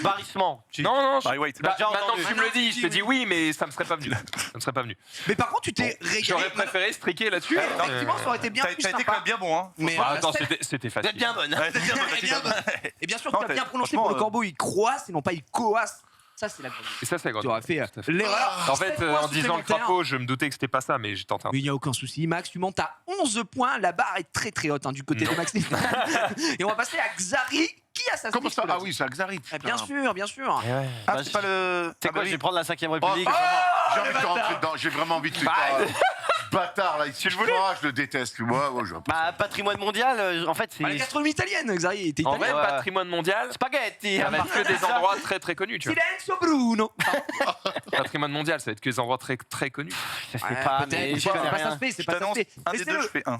Barrissement. Non non. Barry White. Bah, déjà maintenant entendu. que tu me le dis, je te dis oui mais ça me serait pas venu. Ça me serait pas venu. Mais par contre, tu t'es régalé. J'aurais préféré striquer là-dessus. Effectivement, ça aurait été bien T'as plus été quand sympa. même bien bon, hein. Mais Ah, attends, celle- c'était Vous facile. êtes bien bonne. Ouais, t'es bien bonne, Eh t'es bien, bien bonne. Et bien sûr, Non, tu as bien t'es- prononcé pour le franchement, corbeau, il croisse et non pas il coasse. Ça, c'est la grande. Et ça c'est Tu aurais fait Tout à fait. l'erreur. En fait, 7 points en disant le supplémentaires. crapaud, je me doutais que c'était pas ça, mais j'étais en train. Mais il n'y a aucun souci. Max, tu montes à 11 points. La barre est très très haute hein, du côté de Maxime. Et on va passer à Xari qui a sa Comment stick ça? sous la Ah oui, c'est Xarit. Ah, bien sûr, bien sûr. Ah, c'est pas le. C'est Ah, quoi, bah je oui. vais prendre la 5ème République. J'ai envie de rentrer dedans. J'ai vraiment envie de tuer ce bâtard là. Tu le voulais? Je le déteste. Moi, je Bah, patrimoine mondial, en fait, c'est. Bah, la gastronomie italienne, Xari. T'es En italien. vrai, Ouais. patrimoine mondial, Spaghetti. ça va être que des endroits très très connus, tu vois. Silenzio Bruno. Patrimoine mondial, ça va être que des endroits très très connus. Je sais Ouais, pas, peut-être, mais mais je c'est connais pas ça se rien. fait, c'est Je pas ça se t'annonce, fait. un des deux, je fais un.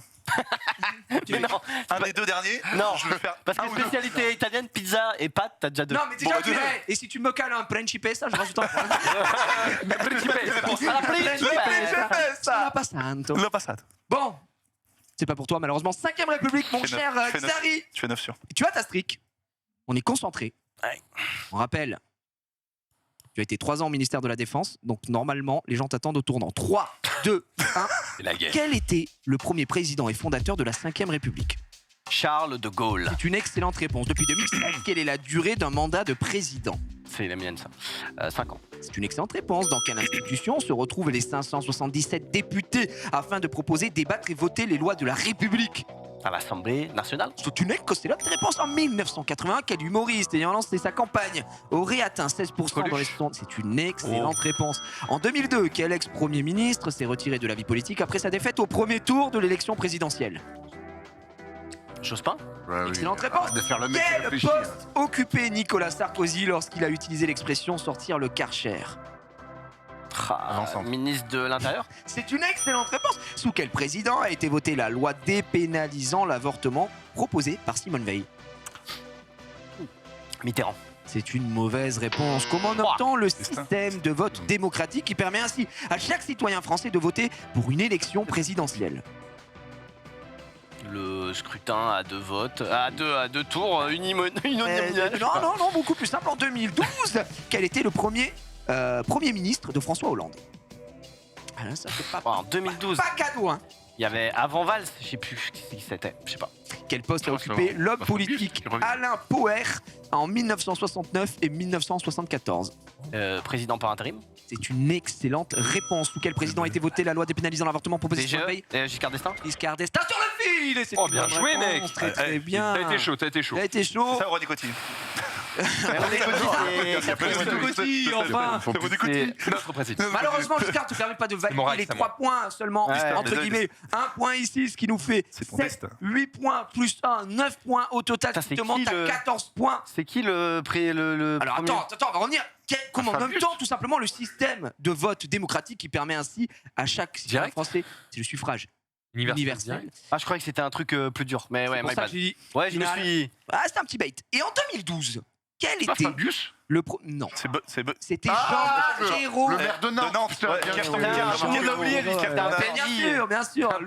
Mais non, Un des deux derniers, Non. je vais faire. parce que spécialité italienne, pizza et pâtes, t'as déjà 2. Non, mais déjà, Bon, tu deux. l'as. Et si tu me cales un principessa, je rajoute un point. Ça va pas santo. La passade. Bon, c'est pas pour toi malheureusement. 5ème République, mon Je fais cher neuf, je fais neuf. Xari. Je fais 9 sur. Tu as ta streak. On est concentré. Ouais. On rappelle Tu as été 3 ans au ministère de la Défense, donc normalement, les gens t'attendent au tournant. 3, 2, 1. C'est la guerre. Quel était le premier président et fondateur de la 5e République? Charles de Gaulle. C'est une excellente réponse. Depuis 2007, quelle est la durée d'un mandat de président? C'est la mienne, ça. 5 ans. C'est une excellente réponse. Dans quelle institution se retrouvent les 577 députés afin de proposer, débattre et voter les lois de la République? À l'Assemblée nationale. C'est une excellente réponse. En 1981, quel humoriste ayant lancé sa campagne aurait atteint 16% dans les sondages? C'est une excellente réponse. En 2002, quel ex-premier ministre s'est retiré de la vie politique après sa défaite au premier tour de l'élection présidentielle? Jospin. Ouais, oui. Excellente réponse. De faire le mec qui Quel réfléchit. poste occupait Nicolas Sarkozy lorsqu'il a utilisé l'expression sortir le Karcher? Ensemble. Ministre de l'Intérieur. C'est une excellente réponse. Sous quel président a été votée la loi dépénalisant l'avortement proposée par Simone Veil? Mitterrand. C'est une mauvaise réponse. Comment on obtient le système de vote démocratique qui permet ainsi à chaque citoyen français de voter pour une élection présidentielle? Le scrutin à 2 votes, à deux tours, uninominal. Non, beaucoup plus simple. En 2012, quel était le premier ministre de François Hollande? Ah là, ça fait pas, En 2012, pas cadeau, hein. il y avait avant Valls, je sais plus qui c'était, je sais pas. Quel poste a Oh, ça occupé va. l'homme Bah, politique il revient. Alain Poher en 1969 et 1974? Président par intérim. C'est une excellente réponse. Sous quel président a été votée la loi dépénalisant l'avortement proposée par Simone Veil? DGE, Giscard d'Estaing. Giscard d'Estaing sur le fil. Et c'est Oh, une bien bonne joué, réponse. mec. Très très bien. T'as été chaud, t'as été chaud. T'as été chaud. Ça, René Coty. Coty, enfin. C'est notre principe. Malheureusement, Giscard ne te permet pas de valider moral, les c'est 3 points seulement. Ouais, Entre désolé. guillemets, 1 point ici, ce qui nous fait C'est ton 7, test. 8 points plus 1, 9 points au total. Putain, Tu c'est te qui montes à le- 14 points. C'est qui le Alors premier attends, on va revenir. Comment on Fabius. obtient tout simplement le système de vote démocratique qui permet ainsi à chaque citoyen Direct. français, c'est le suffrage universel. Ah, je croyais que c'était un truc plus dur, mais ouais, C'est pour my ça bad. que j'ai dit, Ouais, je me final. suis. Ah, c'était un petit bait. Et en 2012, quel Ah, était Fabius le non, c'était Jean Giraud. Le maire de Nantes. Nantes, putain, ouais, bien Pierre sûr. Tombé, on l'a oublié, lui, Pierre Tombé. Bien sûr,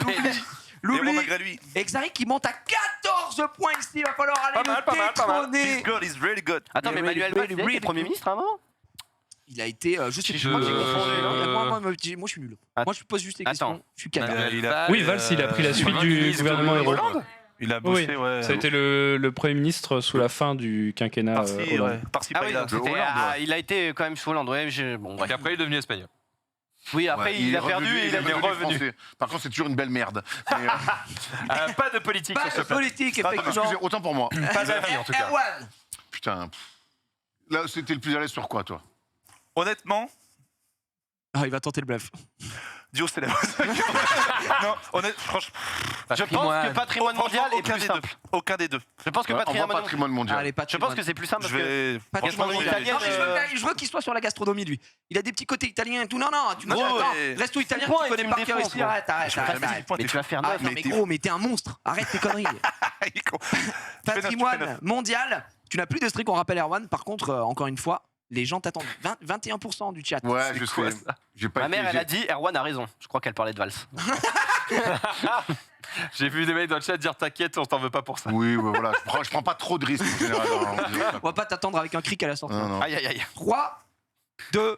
l'oubli. malgré lui. Et Xari qui monte à 14 points ici, il va falloir aller Pas mal, le pas mal, pas mal. détrôner. This girl is really good. Attends, mais Really, Manuel really, Valls, really était Premier good. ministre à un moment. Il a été, je sais plus, Je- moi j'ai confondu. Moi, je suis nul. Att- Moi je pose juste les Attends. questions, je suis calme. Oui, Valls, il a pris la suite du gouvernement Hérault. Il a bossé, ouais. Ça a été le Premier ministre sous la fin du quinquennat Par-ci, Hollande. ouais. Par-ci, Ah oui, par-là. donc c'était- Hollande, ah, il a été quand même sous Hollande. Ouais, bon, Et bref. après, il est devenu espagnol. Oui, après, Ouais, il a est perdu revenu, et il a est revenu. français. Par contre, c'est toujours une belle merde. Mais, Pas de politique Pas sur ce de plateau. politique, excusez, effectivement. autant pour moi. Pas d'avis, en tout cas. Erwan. Putain. Là, c'était le plus à l'aise sur quoi, toi? Honnêtement, Ah, il va tenter le bluff. Dieu c'est la Non, franchement, Je pense que patrimoine mondial est plus simple. Aucun des deux. Je pense que Ouais, on voit patrimoine patrimoine mondial. Allez, Je pense que c'est plus simple Je parce que. vais. Patrimoine franchement, mondial. italienne, Non, mais je veux qu'il soit sur la gastronomie, lui. Il a des petits côtés italiens et tout. Non, tu me dis, Gros, attends, et- reste au italien, Point tu et connais tu par me cœur défonces, ici. gros. Arrête. Mais tu vas faire Ah, neuf. Non, mais gros, mais t'es un monstre. Arrête tes conneries. Patrimoine mondial. Tu n'as plus de streak, on rappelle Erwan. Par contre, encore une fois, les gens t'attendent. 21% du chat. Ouais, C'est je quoi, sais. ça J'ai pas Ma été- mère, elle j'ai- a dit Erwan a raison. Je crois qu'elle parlait de Valls. J'ai vu des mecs dans le chat dire t'inquiète, on t'en veut pas pour ça. Oui, ouais, voilà. Je prends pas trop de risques en général. On va pas t'attendre avec un cric à la sortie. Non, non. Aïe, aïe, aïe. 3, 2,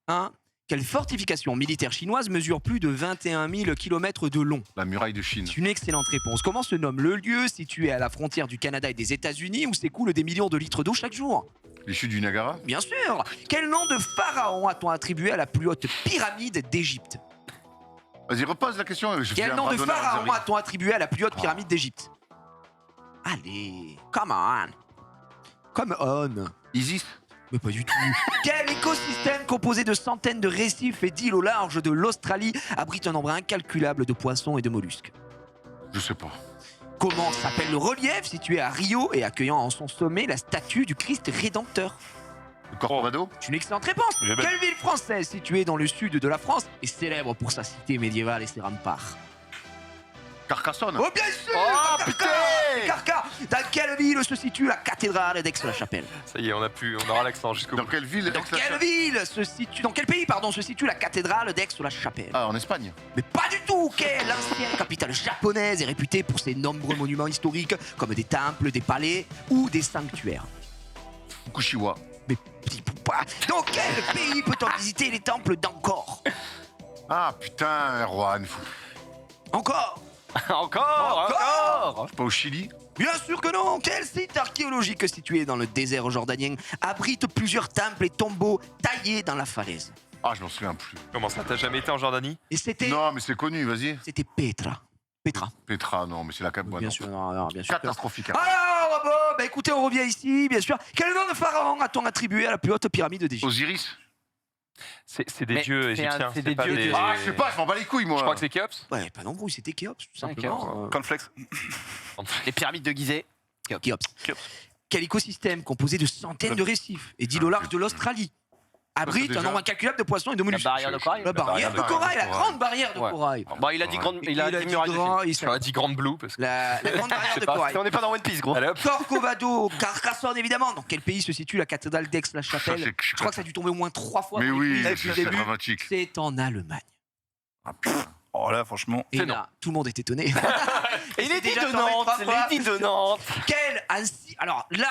1. Quelle fortification militaire chinoise mesure plus de 21 000 km de long? La muraille de Chine. C'est une excellente réponse. Comment se nomme le lieu situé à la frontière du Canada et des États-Unis où s'écoulent des millions de litres d'eau chaque jour? Les chutes du Niagara. Bien sûr. Quel nom de pharaon a-t-on attribué à la plus haute pyramide d'Égypte? Vas-y, repose la question. Quel nom de pharaon a-t-on attribué à la plus haute pyramide d'Égypte? Allez, come on. Come on. Isis. Mais pas du tout. Quel écosystème composé de centaines de récifs et d'îles au large de l'Australie abrite un nombre incalculable de poissons et de mollusques? Je sais pas. Comment s'appelle le relief situé à Rio et accueillant en son sommet la statue du Christ Rédempteur? Le Corcovado. C'est une excellente réponse. Eh ben. Quelle ville française située dans le sud de la France est célèbre pour sa cité médiévale et ses remparts? Carcassonne. Oh bien sûr. Oh, Carca. Dans quelle ville se situe la cathédrale d'Aix-la-Chapelle? Ça y est, on aura l'accent jusqu'au Dans bout. quelle ville? Dans quelle ville se situe, dans quel pays pardon se situe la cathédrale d'Aix-la-Chapelle? Ah, en Espagne. Mais pas du tout. Quelle ancienne capitale japonaise est réputée pour ses nombreux monuments historiques comme des temples, des palais ou des sanctuaires? Fukushima. Mais Dans quel pays peut-on visiter les temples d'Angkor? Ah putain, Erwan. Encore? Encore C'est pas au Chili? Bien sûr que non. Quel site archéologique situé dans le désert jordanien abrite plusieurs temples et tombeaux taillés dans la falaise? Ah, je m'en souviens plus. Comment ça, t'as jamais été en Jordanie? Et c'était Non, mais c'est connu, vas-y. Petra. Petra, non, mais c'est la cap. Bien sûr, non, bien sûr. Catastrophique. Alors, bon, bah écoutez, on revient ici, bien sûr. Quel nom de pharaon a-t-on attribué à la plus haute pyramide d'Égypte? Osiris? C'est des Mais dieux c'est égyptiens. c'est des pas dieux Ah, je sais pas, je m'en bats les couilles, moi. Je crois que c'est Khéops. Ouais, pas non, c'était Khéops, tout simplement. Cornflakes. Les pyramides de Gizeh. Khéops. Quel écosystème composé de centaines de récifs et d'îles au large de l'Australie abrite déjà un nombre incalculable de poissons et de La mollusques? barrière de corail. La barrière de corail, la grande barrière de Ouais. corail. Bon, il a dit grande. Il a dit muraille de grand, Chine. il J'aurais dit Grande Blue parce que. la grande barrière de corail. On n'est pas dans One Piece, gros. Allez hop. Corcovado, Carcassonne évidemment. Dans quel pays se situe la cathédrale d'Aix-la-Chapelle? Ça, Je crois que ça a dû tomber au moins 3 fois. Mais dans les oui, quiz c'est depuis le début. dramatique. C'est en Allemagne. Ah putain. Oh là, franchement. Et C'est là, tout le monde est étonné. Il c'est est dit déjà de tombé Nantes. 3 fois. Il est dit de Nantes. Alors là,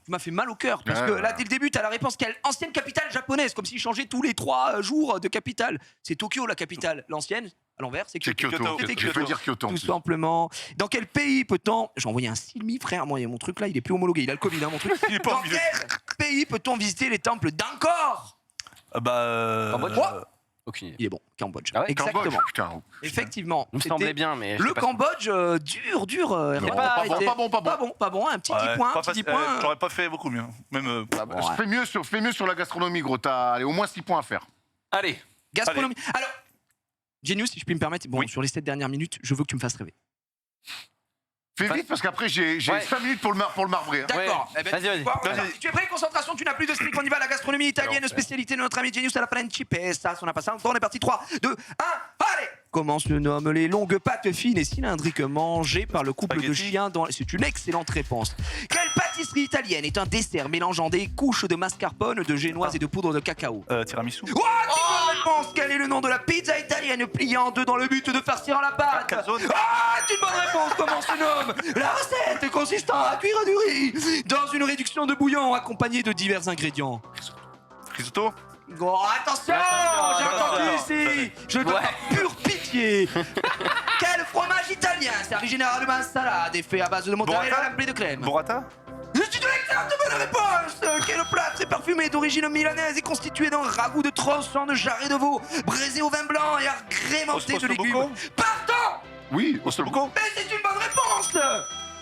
tu m'as fait mal au cœur parce que là, dès le début, tu as la réponse. Quelle ancienne capitale japonaise? Comme s'il changeait tous les 3 jours de capitale. C'est Tokyo, la capitale. L'ancienne, à l'envers, c'est C'est Kyoto. Kyoto. C'était Je Kyoto. peux dire Kyoto. en Tout plus. simplement. Dans quel pays peut-on. J'ai envoyé un Silmi, frère. Moi, mon truc là, il est plus homologué. Il a le Covid, hein, mon truc. Il est pas Dans homologué. quel pays peut-on visiter les temples d'Angkor? Cambodge. Quoi? Aucune idée. Il est bon, Cambodge. Ah ouais, Exactement. Cambodge, putain. Effectivement. Il me C'était semblait bien, mais. je Le sais pas. Cambodge, dur. Non, Erwan, pas n'a bon, été- pas bon, pas bon. Pas bon. Un petit Ouais, 10 points. pas Un petit facile. 10 points. J'aurais pas fait beaucoup mieux. Même. Bon, ouais. Fais mieux sur la gastronomie, gros. T'as allez, au moins 6 points à faire. Allez. Gastronomie. Alors, Genius, si je puis me permettre, bon, Oui. sur les 7 dernières minutes, je veux que tu me fasses rêver. Fais vite parce qu'après j'ai Ouais. 5 minutes pour le marbrer. hein. D'accord. Ouais. Eh ben, Vas-y. bon, Vas-y. alors, si tu es prêt, concentration, tu n'as plus de strict, on y va. La gastronomie italienne, Alors, spécialité de notre ami Genius à la principessa. On a passé un temps, on est parti. 3, 2, 1, allez! Comment se nomment les longues pattes fines et cylindriques mangées par le couple de Spaghetti. chiens dans... C'est une excellente réponse. Quelle pâtisserie italienne est un dessert mélangeant des couches de mascarpone, de génoise et de poudre de cacao? Tiramisu. Oh, bonne réponse! Quel est le nom de la pizza italienne pliée en deux dans le but de farcir la pâte? Calzone. Ah, c'est une bonne réponse! Comment se nomme la recette consistant à cuire du riz dans une réduction de bouillon accompagnée de divers ingrédients? Risotto. Oh, attention! J'ai entendu ici! Je donne Ouais. par pure pitié! Quel fromage italien servi généralement en salade et fait à base de mozzarella Burrata. rempli de crème? Burrata. C'est une excellente bonne réponse! Quel plat très parfumé d'origine milanaise et constitué d'un ragoût de tronçons de jarret de veau, braisé au vin blanc et agrémenté de Ossobuco. légumes? Pardon! Oui, Ossobuco. Mais c'est une bonne réponse!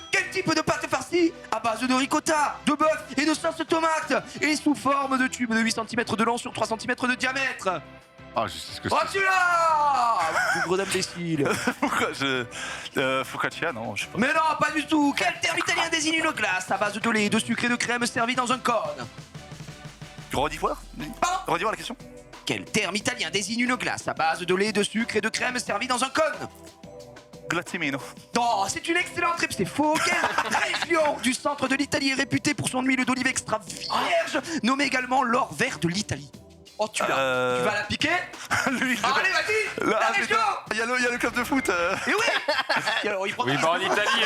Quel type de pâte farcie à base de ricotta, de bœuf et de sauce tomate et sous forme de tube de 8 cm de long sur 3 cm de diamètre? Ah, je sais ce que Oh, c'est. tu l'as! Bougre d'imbécile! Pourquoi Focaccia, non, je sais pas. Mais non, pas du tout! Quel terme italien désigne une glace à base de lait, de sucre et de crème servie dans un cône? Tu redis quoi? Pardon? Redis voir la question. Quel terme italien désigne une glace à base de lait, de sucre et de crème servie dans un cône? Glattimino. Oh, c'est une excellente réponse. C'est faux. Quelle région du centre de l'Italie est réputée pour son huile d'olive extra vierge, nommée également l'or vert de l'Italie? Oh, tu l'as. Tu vas la piquer? Lui. Allez, vas-y! La région! Il y a le club de foot. Et oui! Et alors, il prend Oui, des bah en risques. Italie.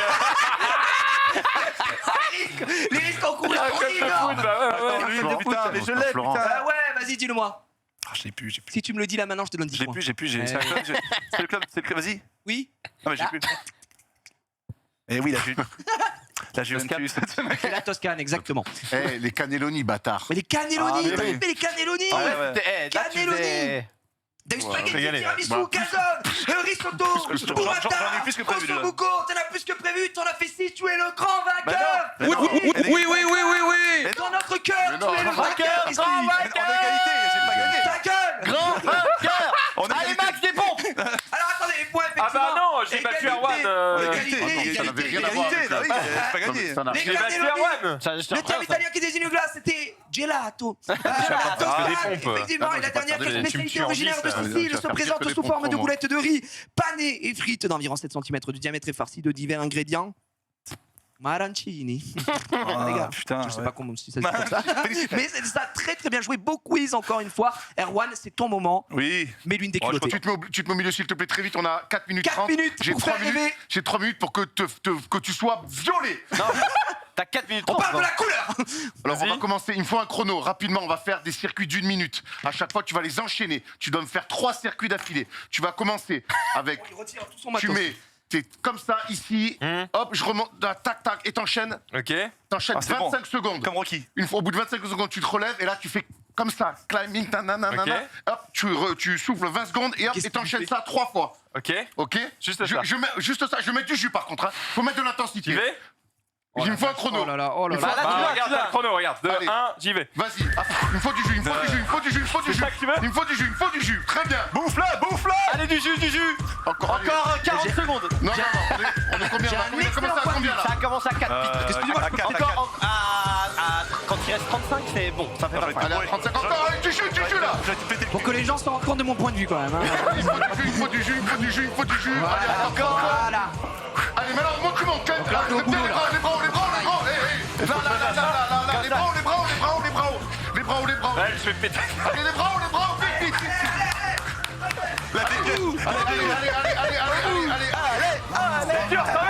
Les risques encourus Ah, sont club de énormes. foot, bah ouais, ouais. Attends, lui, Florent, putain, mais je Florent, l'ai, Florent. putain. Ah ouais, vas-y, dis-le-moi. Ah, je l'ai plus. Si tu me le dis là maintenant, je te donne 10 points. C'est un club, c'est le club, vas-y. Oui? Non, mais j'ai plus. Eh oui, la Juventus. C'est la Toscane, exactement. Eh, les cannelloni, bâtard. Mais les cannelloni, Ah, t'as mais vu les cannelloni? Ah ouais, Là, tu Cannelloni. faisais- T'as eu Ouais, spaghetti, régalé. tiramisu, Bah, calzone, risotto, burrata, j'en ai plus que prévu, déjà. ossobuco, t'en as plus que prévu, t'en as fait 6, tu es le grand Bah vainqueur. non, mais non. Oui. Dans notre cœur, Mais tu non, es le vainqueur ici. En égalité, j'ai pas gagné. Ta gueule. Grand vainqueur. On est Allez, égalité. Max, des pompes. Alors attendez, les points, Ah effectivement. bah non, j'ai battu Erwan. Égalité, ça n'avait rien à voir égalité. avec Égalité, là, oui, j'ai pas gagné. Ça n'a- Les J'ai battu cannelloni. Erwan. Le terme italien qui désigne une glace, c'était gelato. faire des pompes. Effectivement, Ah non, et la j'ai pas dernière fait des- spécialité tu me originaire de dis, ça. Sicile Tu vas se faire présente que des sous forme pompes de pour moi. boulettes de riz panées et frites d'environ 7 cm de diamètre et farcies de divers ingrédients. Marancini. Les gars, putain. je sais ouais. pas comment si ça se dit comme ça. Mais c'est ça, très très bien joué. Beau quiz encore une fois. Erwan, c'est ton moment. Oui. Mets-lui une Oh, je crois déculottée. que tu te mets au milieu, s'il te plaît, très vite. On a 4 minutes 4 30. minutes J'ai pour 3 faire minutes. rêver. J'ai 3 minutes pour que tu sois violé. T'as 4 minutes On 30. parle de la couleur. Alors, on Vas-y. va commencer. Il me faut un chrono. Rapidement, on va faire des circuits d'1 minute. À chaque fois, tu vas les enchaîner. Tu dois me faire 3 circuits d'affilée. Tu vas commencer avec. Il retire tout son Tu matos. mets. T'es comme ça, ici. Hop, je remonte. Tac, tac. Et t'enchaînes. Ok. T'enchaînes Ah, c'est 25 bon. secondes. Comme Rocky. Une fois, au bout de 25 secondes, tu te relèves. Et là, tu fais comme ça. Climbing. Nanana. Ok. Hop, tu souffles 20 secondes. Et hop, Qu'est-ce et que tu t'enchaînes fais ça 3 fois. Ok. Ok. Juste je, ça. je mets juste ça. Je mets du jus par contre. Hein. Faut mettre de l'intensité. Tu vais Il me faut un chrono. Oh là là, oh là Il faut là. un Bah, chrono. là, regarde, tu l'as. t'as le chrono, regarde. De Allez. 1, j'y vais. Vas-y, il me faut du jus, il me faut du jus, il me faut du jus, il me faut du jus, il me faut du C'est jus. ça que tu veux Il me faut du jus, il me faut du jus. Très bien. Bouffe-le, bouffe-le. Allez, du jus, du jus. Encore, allez. Encore 40 secondes. Non, on est combien J'ai là un On a commencé excellent à point de combien vue. là Ça commence à 4. Excuse-moi, je peux Encore quand il reste 35, c'est bon. Ça fait 25. Allez, à 35 encore, allez, du jus là. Je vais te péter le Pour que les gens se rendent compte de mon point de vue quand même. Hein. Il faut du jus, il faut du jus, il faut du jus. Allez, encore. Voilà. Allez, maintenant, monte, tu montes. là, au boulot, là. Les bras, les bras. Les bras. Ouais, je vais péter. Allez, les bras, vite. La dégueule. Allez. C'est dur, ça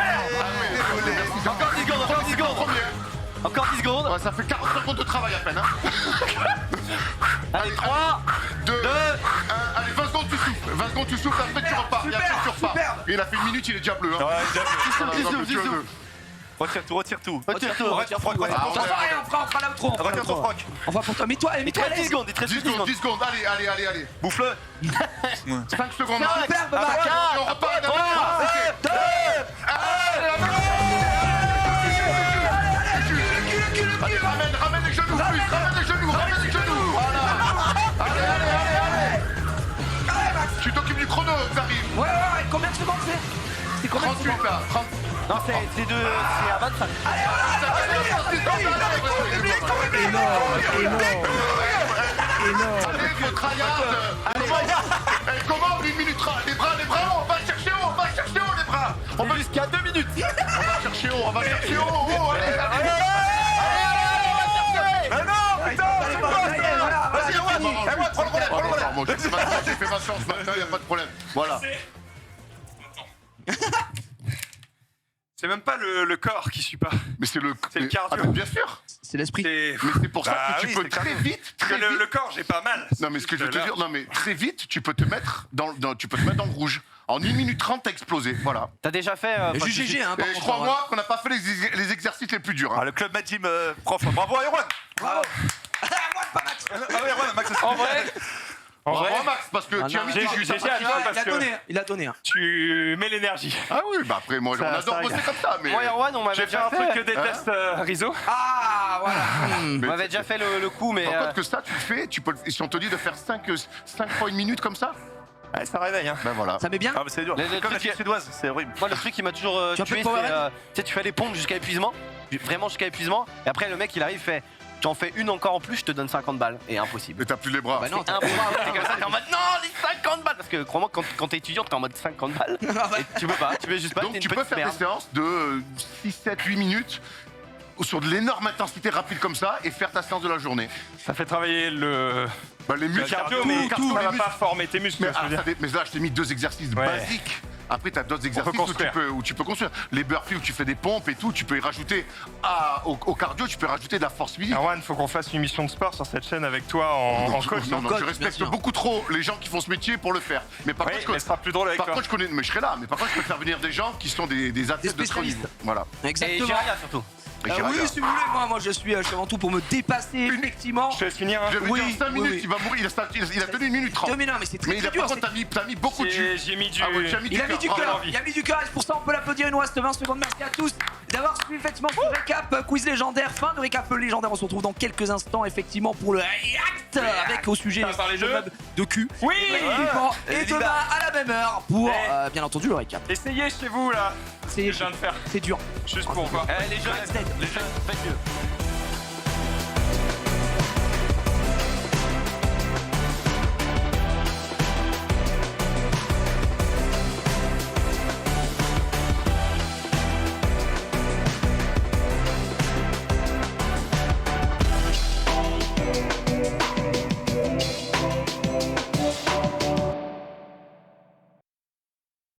Encore 10 secondes, encore 10 secondes. Encore 10 secondes. Ouais, ça fait 40 secondes de travail à peine. Hein. Allez, 3. 2, 1, allez, 20 secondes, tu souffles, après tu repars. Et après tu repars. Et il a fait 1 minute, il est déjà bleu. Hein. Ouais, déjà vu. Tu veux. Retire tout. Retire tout. Retire Franck, retire On ton Franck. fera l'outro. Retire ton Franck. On va pour toi. Mets-toi à 10 secondes, il te reste 10 10 secondes. secondes, allez. Bouffe-le. 5 secondes. Super, Baba. Et on repart. Allez, ramène les genoux, ramène les genoux. Voilà. Allez. Tu t'occupes du chrono, t'arrives. Ouais, combien de secondes c'est combien de 38 secondes là, 30. Non, c'est à 25. Allez, le tryhard. Allez, comment 1 minute 30. Les bras, on va chercher haut, les bras. On va jusqu'à 2 minutes. On va chercher haut, allez. Mais non, putain, c'est quoi ça? Vas-y, moi, prends le relais. Moi, j'ai fait ma chance maintenant, y a pas de problème. Voilà. C'est même pas le corps qui suit pas. Mais c'est le cardio. Ah, mais bien sûr. C'est l'esprit. C'est Mais c'est pour ça Bah que tu oui, peux c'est très cardio. vite, Parce que le corps, j'ai pas mal. Non, mais ce que je veux te dire, non, mais très vite, tu peux te mettre dans le rouge. En 1 minute 30, t'as explosé. Voilà. T'as déjà fait. Je suis GG, hein, par Et contre. crois-moi qu'on n'a pas fait les exercices les plus durs. Ah, Hein. le club Mad Gym prof. Bravo à Erwan. Bravo. Ah, Erwan, Max. En vrai, Bravo, Max, parce que tu as mis j'ai- tes jus. j'ai- Il a donné. Hein. tu mets l'énergie. Ah oui, bah après, moi, on adore bosser comme ça, mais. Moi, Erwan, on m'avait J'ai fait déjà un truc que fait. déteste Rizzo. Ah, voilà. On m'avait déjà fait le coup, mais. Par contre, que ça, tu le fais, tu peux, si on te dit de faire 5 fois 1 minute comme ça, Ouais, ça réveille, hein. ben voilà. Ça met bien. Ah, mais c'est dur. Le C'est comme la truc fille suédoise, c'est horrible. Moi, le truc qui m'a toujours Tu as tué, fait c'est. Powerade Tu sais, tu fais les pompes jusqu'à épuisement. Vraiment jusqu'à épuisement. Et après, le mec, il arrive, fait. Tu en fais une encore en plus, je te donne 50 balles. Et impossible. Et t'as plus les bras. Bah non, Impossible. T'es comme ça, t'es en mode non, les 50 balles. Parce que crois-moi, quand t'es étudiant, t'es en mode 50 balles. Et tu peux pas, tu peux juste pas. Donc t'es une tu peux petite faire merde. des séances de 6, 7, 8 minutes sur de l'énorme intensité rapide comme ça et faire ta séance de la journée. Ça fait travailler le Bah, les muscles, cardio, tout, mais tout, ça les va muscles. pas former tes muscles. Mais, tu vois ce que je veux dire. mais là, je t'ai mis 2 exercices Ouais. basiques. Après, tu as d'autres exercices construire. où tu peux construire. Les burpees où tu fais des pompes et tout, tu peux y rajouter au cardio, tu peux rajouter de la force physique. Erwan, faut qu'on fasse une émission de sport sur cette chaîne avec toi en coach. Non, non, coach, je bien respecte sûr. beaucoup trop les gens qui font ce métier pour le faire. Mais par Oui, contre, mais ce sera plus drôle avec par toi. contre, je connais, mais je serai là. Mais par contre, je peux faire venir des gens qui sont des athlètes de très haut niveau. Voilà. Et Exactement. Jiraya surtout. Et Oui, Jiraya. si vous voulez, moi je suis avant tout pour me dépasser, effectivement. Je te laisse finir. Hein. Je vais Oui, dire 5 oui, minutes, oui. il va mourir. Il a tenu 1 minute 30. Mais non, mais c'est très, Mais très par dur. contre, t'as mis beaucoup de jus. J'ai mis du. Ah ouais, tu as mis Il a mis du cœur. cœur, envie. il a mis du cœur et c'est pour ça on peut l'applaudir. Il nous reste 20 secondes. Merci à tous d'avoir suivi effectivement ce récap quiz légendaire. Fin de récap légendaire. On se retrouve dans quelques instants effectivement pour le React avec au sujet Ça va parler ce de- meuble de cul. Oui. Effectivement. Et demain à la même heure pour Eh. bien entendu le récap. Essayez chez vous là. Ce que C'est je viens de faire. dur. Juste pour voir. Les jeunes, faites mieux.